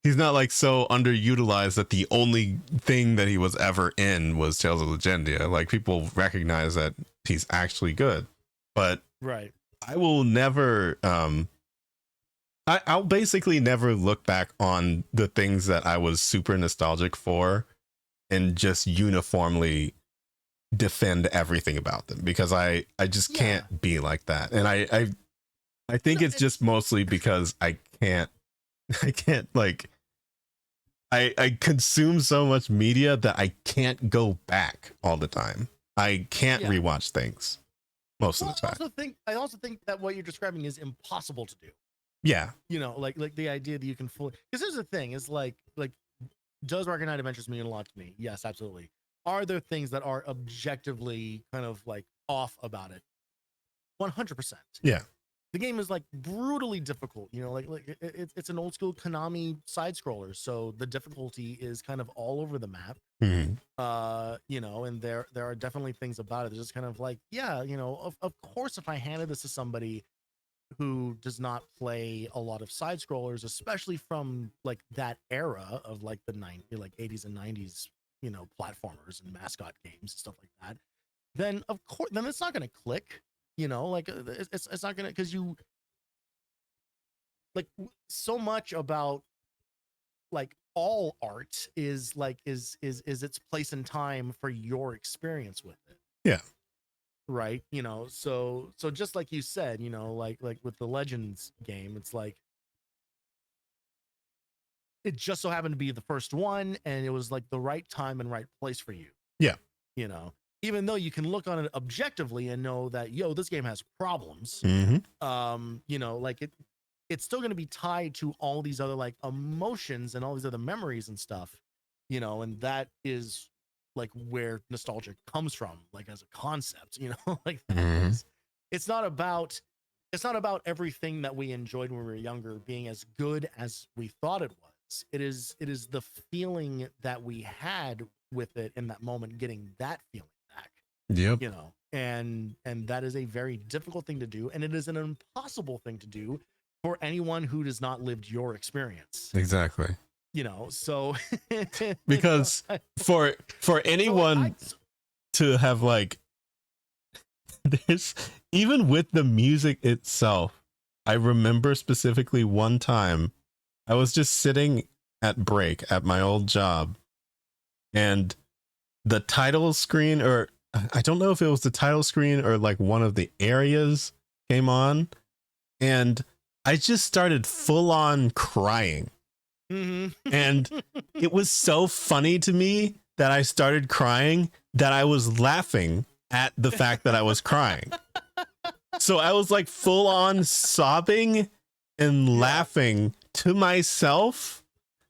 like so underutilized that the only thing that he was ever in was Tales of Legendia. Like people recognize that he's actually good. But I will never I'll basically never look back on the things that I was super nostalgic for and just uniformly defend everything about them, because I just can't be like that. And I think it's just mostly because I can't like I consume so much media that I can't go back all the time. I can't rewatch things most of the time. I also think that what you're describing is impossible to do. Yeah. You know, like the idea that you can fully, because here's the thing is like does Rocket Knight Adventures mean a lot to me? Yes, absolutely. Are there things that are objectively kind of like off about it? 100%. Yeah. The game is like brutally difficult, you know, like it's an old school Konami side scroller, so the difficulty is kind of all over the map. You know, and there are definitely things about it that's just kind of like, yeah, you know, of course, if I handed this to somebody who does not play a lot of side scrollers, especially from like that era of like the 80s and 90s, you know, platformers and mascot games and stuff like that, then of course, then it's not going to click, you know, like it's not going to, because you like so much about like all art is like is its place and time for your experience with it. Yeah. right? You know, so just like you said, you know, like with the Legends game, it's like it just so happened to be the first one, and it was like the right time and right place for you. Yeah. You know, even though you can look on it objectively and know that this game has problems. Mm-hmm. You know, like it's still going to be tied to all these other like emotions and all these other memories and stuff. You know, and that is like where nostalgia comes from, like as a concept. You know, like Mm-hmm. it's not about everything that we enjoyed when we were younger being as good as we thought it was. It is the feeling that we had with it in that moment, getting that feeling back. Yep. You know, and that is a very difficult thing to do, and it is an impossible thing to do for anyone who does not lived your experience. Exactly. You know, so Because for anyone to have like there's even with the music itself, I remember specifically one time I was just sitting at break at my old job, and the title screen, or I don't know if it was the title screen or like one of the areas came on, and I just started full on crying. And it was so funny to me that I started crying that I was laughing at the fact that I was crying. So I was like full on sobbing and laughing to myself,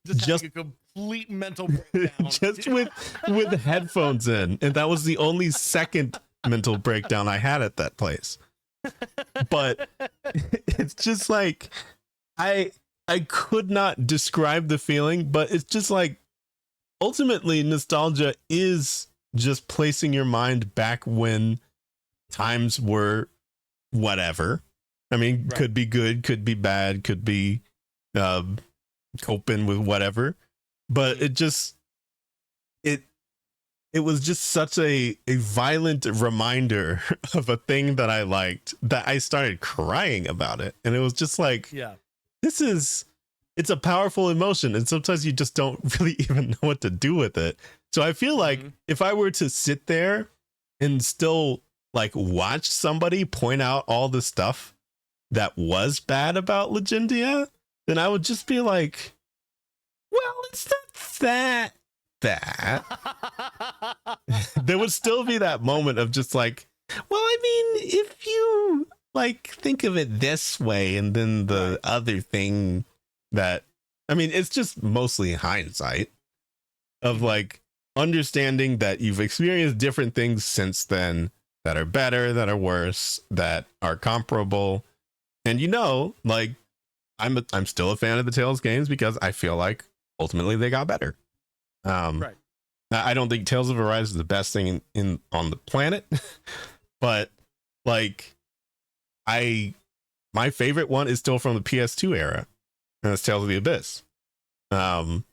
just a complete mental breakdown. just with headphones in, and that was the only second mental breakdown I had at that place. But it's just like I could not describe the feeling, but it's just like ultimately nostalgia is just placing your mind back when times were whatever. I mean, Right. could be good, could be bad, could be coping with whatever. But it just it was just such a violent reminder of a thing that I liked that I started crying about it. And it was just like, it's a powerful emotion. And sometimes you just don't really even know what to do with it. So I feel like if I were to sit there and still like watch somebody point out all the stuff that was bad about Legendia, then I would just be like, well, it's not that. There would still be that moment of just like, well, I mean, if you like think of it this way, and then the other thing that, I mean, it's just mostly hindsight of like understanding that you've experienced different things since then that are better, that are worse, that are comparable. And you know, like I'm still a fan of the Tales games because I feel like ultimately they got better. Right. I don't think Tales of Arise is the best thing in on the planet, but like my favorite one is still from the PS2 era, and it's Tales of the Abyss. And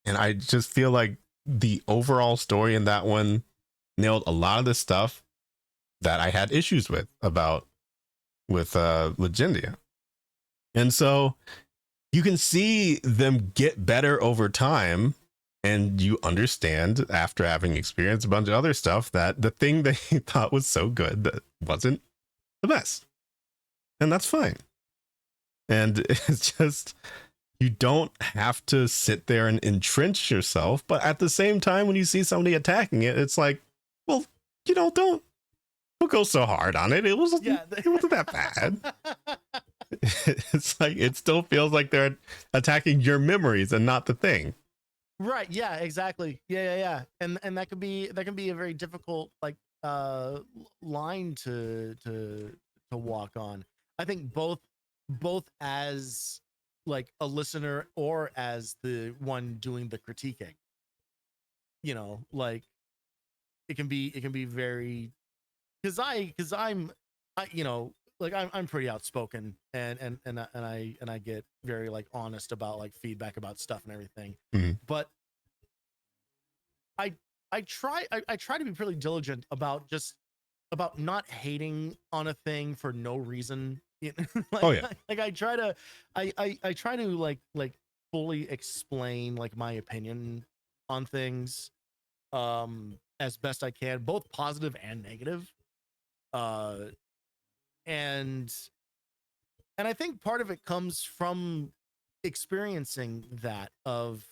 I just feel like the overall story in that one nailed a lot of the stuff that I had issues with Legendia. And so you can see them get better over time, and you understand after having experienced a bunch of other stuff that the thing they thought was so good that wasn't the best. And that's fine. And it's just, you don't have to sit there and entrench yourself, but at the same time, when you see somebody attacking it, it's like, well, you know, don't go so hard on it. It wasn't that bad. It's like, it still feels like they're attacking your memories and not the thing. Right. Yeah, exactly. Yeah. And that can be a very difficult like line to walk on. I think both as like a listener or as the one doing the critiquing. You know, like it can be very, because I'm you know, like I'm pretty outspoken, and I get very like honest about like feedback about stuff and everything. But I try to be pretty diligent about not hating on a thing for no reason. Like, like I try to like fully explain like my opinion on things as best I can, both positive and negative. uh and I think part of it comes from experiencing that of,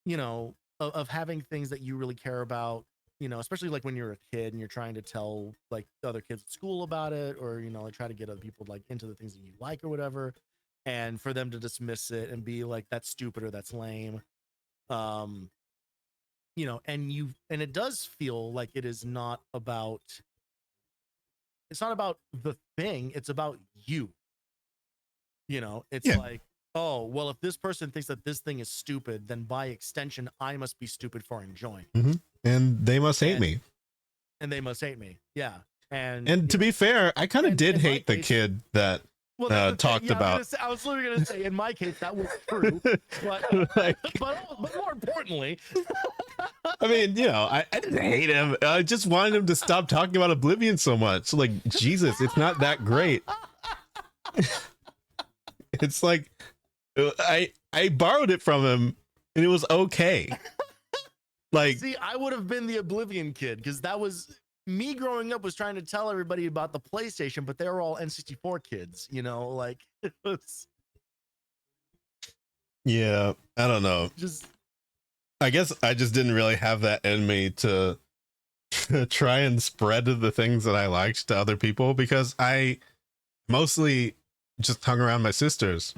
you know, of having things that you really care about, you know, especially like when you're a kid and you're trying to tell like the other kids at school about it, or, you know, like try to get other people like into the things that you like or whatever, and for them to dismiss it and be like, that's stupid or that's lame. Um, you know, and it does feel like it is not about, it's not about the thing, it's about you. You know, it's Yeah. like, oh, well, if this person thinks that this thing is stupid, then by extension, I must be stupid for enjoying it. Mm-hmm. And they must hate And me. and they must hate me. Yeah. And to be fair, I kind of did in my hate the case, kid that well, that's the thing. talked Yeah, about. I was literally gonna say, in my case, that was true. But Like, but more importantly, I mean, you know, I didn't hate him. I just wanted him to stop talking about Oblivion so much. Like, Jesus, it's not that great. It's like I borrowed it from him and it was okay. Like, see, I would have been the Oblivion kid, because that was me growing up, was trying to tell everybody about the PlayStation, but they were all N64 kids, you know, like it was yeah, I don't know. just, I guess I just didn't really have that in me to try and spread the things that I liked to other people, because I mostly just hung around my sisters.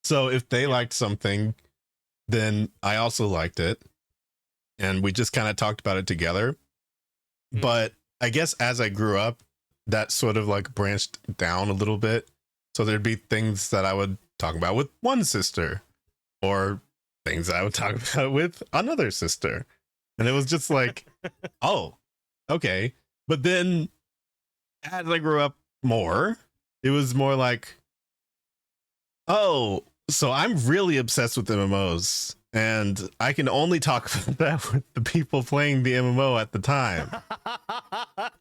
So if they liked something, then I also liked it. And we just kind of talked about it together. Mm. But I guess as I grew up, that sort of like branched down a little bit. So there'd be things that I would talk about with one sister, or things that I would talk about with another sister. And it was just like, oh, okay. But then as I grew up more, it was more like, oh, so I'm really obsessed with MMOs, and I can only talk about that with the people playing the MMO at the time.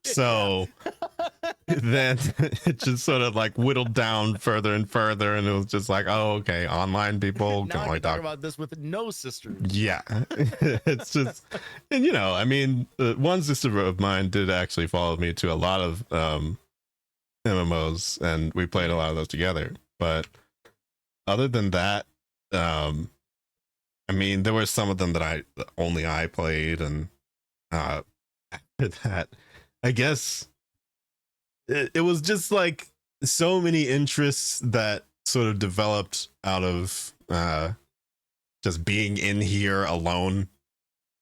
So then it just sort of like whittled down further and further, and it was just like, oh, okay, online people now can I only can talk talk about this with no sisters. Yeah, it's just, and you know, I mean, one sister of mine did actually follow me to a lot of MMOs, and we played a lot of those together. But other than that, I mean, there were some of them that I played, and after that, I guess it was just like so many interests that sort of developed out of just being in here alone,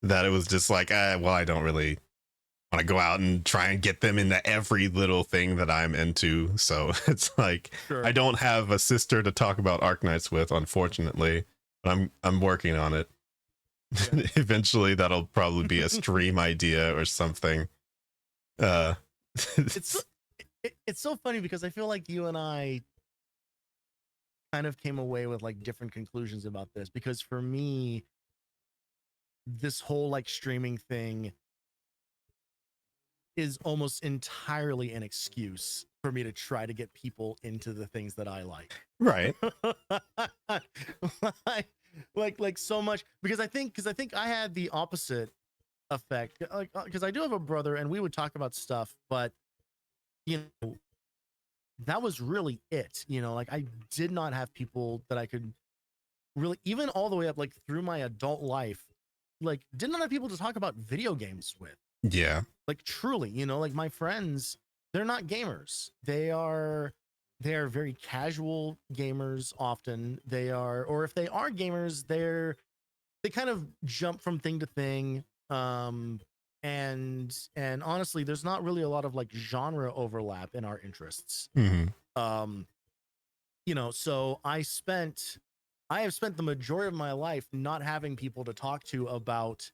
that it was just like, well, I don't really want to go out and try and get them into every little thing that I'm into. So it's like, Sure. I don't have a sister to talk about Arknights with, unfortunately, but I'm working on it. Yeah. Eventually that'll probably be a stream idea or something. It's so funny, because I feel like you and I kind of came away with like different conclusions about this, because for me, this whole like streaming thing is almost entirely an excuse for me to try to get people into the things that I like. Right. like so much, because I think I had the opposite effect, like, because I do have a brother and we would talk about stuff, but you know, that was really it. You know, like I did not have people that I could really, even all the way up like through my adult life, like did not have people to talk about video games with. Yeah. Like truly, you know, like my friends, they're not gamers. They are very casual gamers often. They are, or if they are gamers, they kind of jump from thing to thing. And honestly, there's not really a lot of like genre overlap in our interests. Mm-hmm. You know, so I have spent the majority of my life not having people to talk to about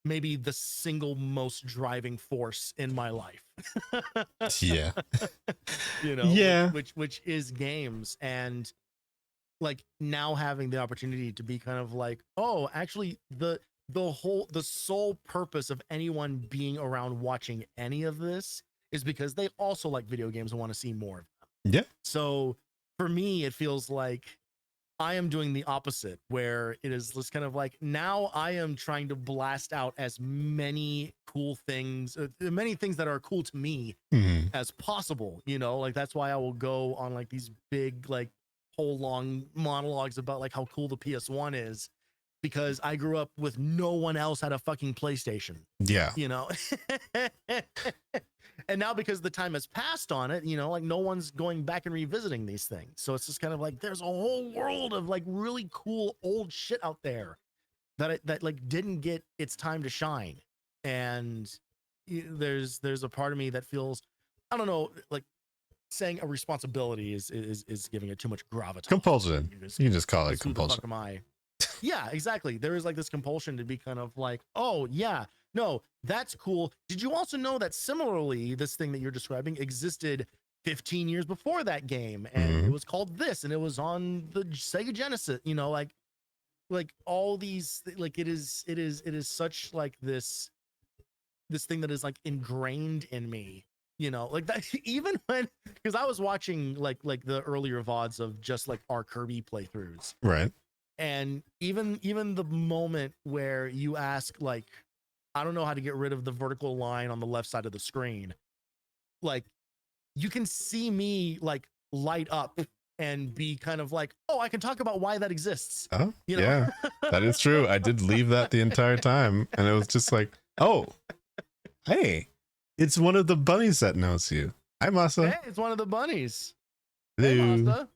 maybe the single most driving force in my life. Yeah. You know, yeah, which is games. And like now having the opportunity to be kind of like, oh, actually the sole purpose of anyone being around watching any of this is because they also like video games and want to see more of them. Yeah. So for me, it feels like I am doing the opposite, where it is just kind of like now I am trying to blast out as many cool things, many things that are cool to me Mhm. as possible. You know, like that's why I will go on like these big, like whole long monologues about like how cool the PS1 is, because I grew up with no one else had a fucking PlayStation, Yeah. you know. And now because the time has passed on it, you know, like no one's going back and revisiting these things, so it's just kind of like there's a whole world of like really cool old shit out there that like didn't get its time to shine. And there's a part of me that feels, I don't know, like saying a responsibility is giving it too much gravitas. Compulsion. You can just call it Who the fuck compulsion. am I? Yeah, exactly. There is like this compulsion to be kind of like, oh yeah, no, that's cool. Did you also know that similarly, this thing that you're describing existed 15 years before that game, and it was called this, and it was on the Sega Genesis, you know, like all these, like it is such like this thing that is like ingrained in me, you know, like that. Even when, because I was watching like the earlier VODs of just like our Kirby playthroughs, Right. and even the moment where you ask like, I don't know how to get rid of the vertical line on the left side of the screen, like you can see me like light up and be kind of like, oh, I can talk about why that exists. Oh, You know? yeah, that is true. I did leave that the entire time, and it was just like, oh, hey, it's one of the bunnies that knows you. Hi, Masa. Hey, it's one of the bunnies. Hello.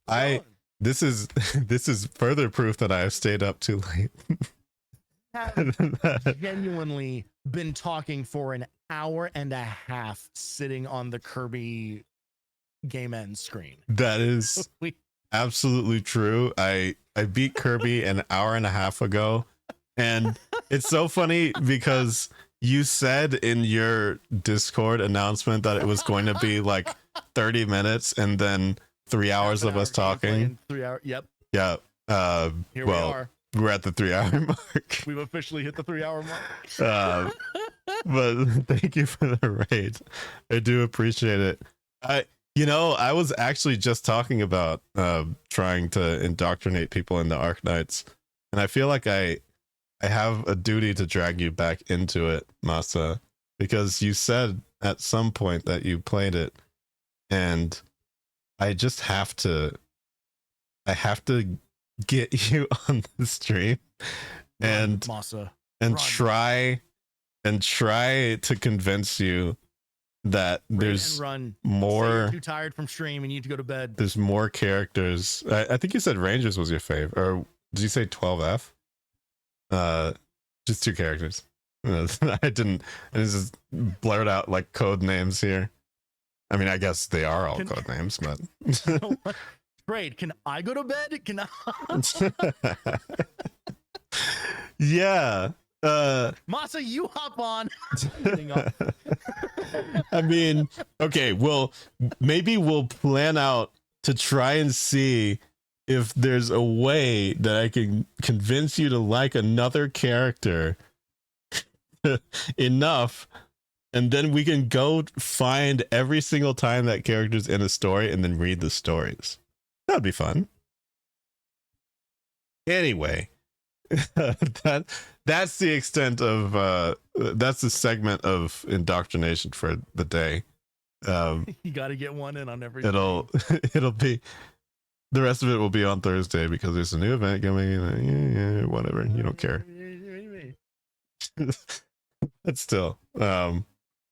Hey, Masa. This is this is further proof that I have stayed up too late. Have genuinely been talking for an hour and a half sitting on the Kirby game end screen. That is absolutely true. I beat Kirby an hour and a half ago, and it's so funny because you said in your Discord announcement that it was going to be like 30 minutes and then 3 hours of us talking. 3 hours. Yep. Yeah. Here we are. We're at the 3 hour mark. We've officially hit the 3 hour mark. But thank you for the raid. I do appreciate it. I was actually just talking about trying to indoctrinate people into Arknights, and I feel like I have a duty to drag you back into it, Masa, because you said at some point that you played it, and I just have to get you on the stream and Masa, try to convince you that there's more. Too tired from stream and you need to go to bed. There's more characters. I think you said Rangers was your fave, or did you say 12F? Just 2 characters. I didn't. I just blurt out like code names here. I mean, I guess they are all code names, but. Great. Can I go to bed? Can I? Yeah. Masa, you hop on. I mean, okay, well, maybe we'll plan out to try and see if there's a way that I can convince you to like another character enough, and then we can go find every single time that character's in a story and then read the stories. That'd be fun. Anyway, that's the extent of that's the segment of indoctrination for the day. You got to get one in on every. It'll be, the rest of it will be on Thursday because there's a new event coming in. Yeah, whatever, you don't care. But still, I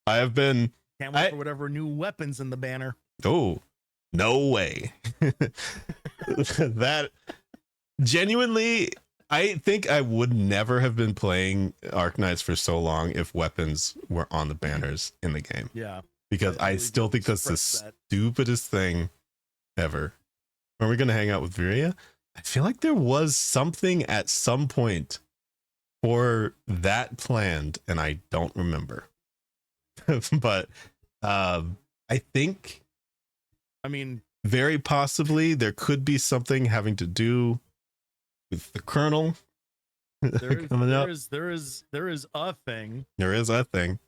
have been. Can't wait for whatever new weapons in the banner. Oh, no way. That genuinely, I think I would never have been playing Arknights for so long if weapons were on the banners in the game. Yeah. Because I still think that's the stupidest thing ever. Are we going to hang out with Viria? I feel like there was something at some point for that planned, and I don't remember. But I think, I mean, very possibly there could be something having to do with the Colonel. There is a thing. There is a thing.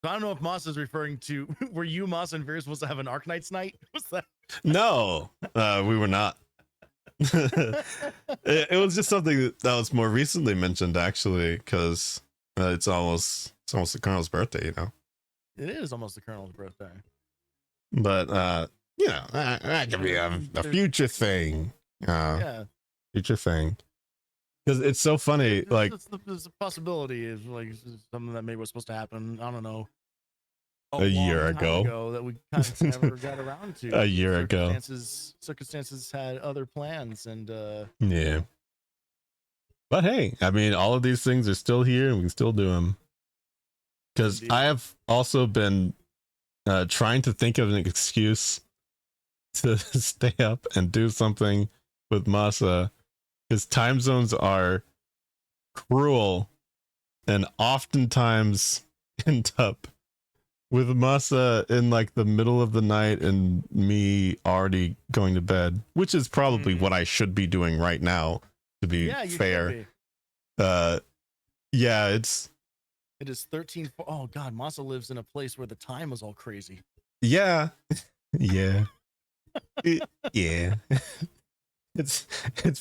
I don't know if Moss is referring to, were you, Moss, and Veer supposed to have an Arknights night? Was that? No, we were not. It was just something that was more recently mentioned, actually, because it's almost the Colonel's birthday, you know. It is almost the Colonel's birthday. But you know, that could be a future thing. Yeah, future thing. Because it's so funny, like there's a possibility of like something that maybe was supposed to happen. I don't know. A year ago that we kind of never got around to. A year ago. Circumstances had other plans, and yeah. But hey, I mean, all of these things are still here, and we can still do them. Because I have also been trying to think of an excuse to stay up and do something with Masa. His time zones are cruel and oftentimes end up with Masa in like the middle of the night and me already going to bed, which is probably what I should be doing right now, to be fair. Yeah, it is 13. Oh God, Masa lives in a place where the time is all crazy. Yeah. Yeah. Yeah. It's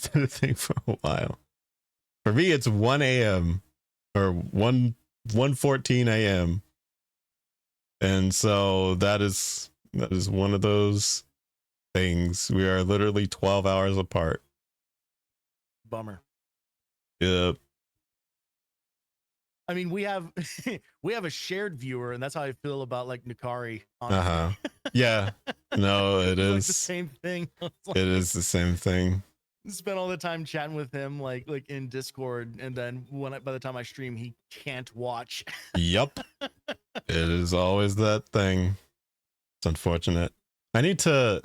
been a thing for a while. For me, it's 1 a.m. or 1:14 a.m. And so that is one of those things. We are literally 12 hours apart. Bummer. Yep. I mean, we have a shared viewer, and that's how I feel about like Nukari. Yeah. No, it is like the same thing. It is the same thing. Spend all the time chatting with him, like in Discord, and then by the time I stream, he can't watch. Yep. It is always that thing. It's unfortunate. I need to.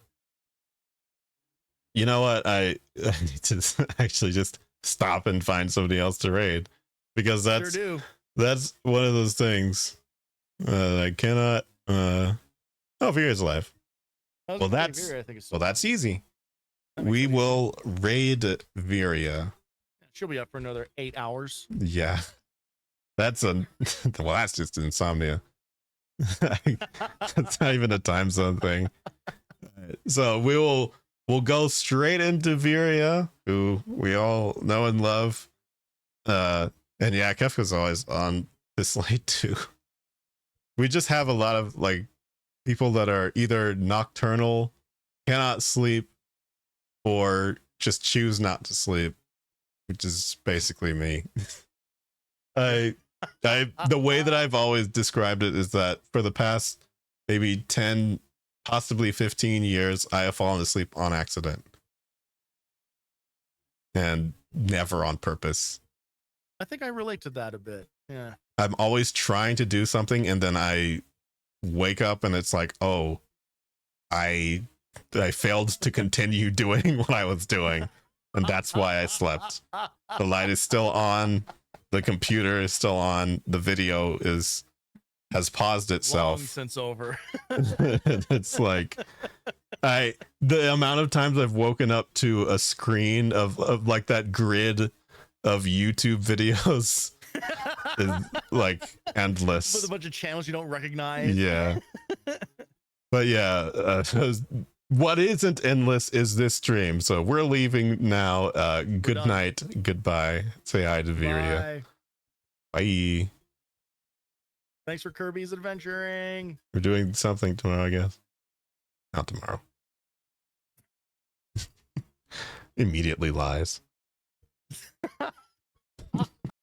You know what? I need to actually just stop and find somebody else to raid, because that's one of those things I cannot. Oh, Vera's alive. Well, that's easy. We will raid Viria. She'll be up for another 8 hours. Yeah, that's just insomnia. That's not even a time zone thing. So we'll go straight into Viria, who we all know and love. And yeah, Kefka's always on this light too. We just have a lot of like people that are either nocturnal, cannot sleep, or just choose not to sleep, which is basically me. The way that I've always described it is that for the past maybe 10, possibly 15 years, I have fallen asleep on accident. And never on purpose. I think I relate to that a bit. Yeah. I'm always trying to do something, and then I wake up and it's like, oh, I failed to continue doing what I was doing, and that's why I slept. The light is still on, the computer is still on, the video has paused itself. Long since over. It's like the amount of times I've woken up to a screen of like that grid of YouTube videos is like endless. With a bunch of channels you don't recognize. Yeah. But yeah, what isn't endless is this stream. So we're leaving now. Good night. Goodbye. Say hi to Viria. Bye. Thanks for Kirby's adventuring. We're doing something tomorrow, I guess. Not tomorrow. Immediately lies.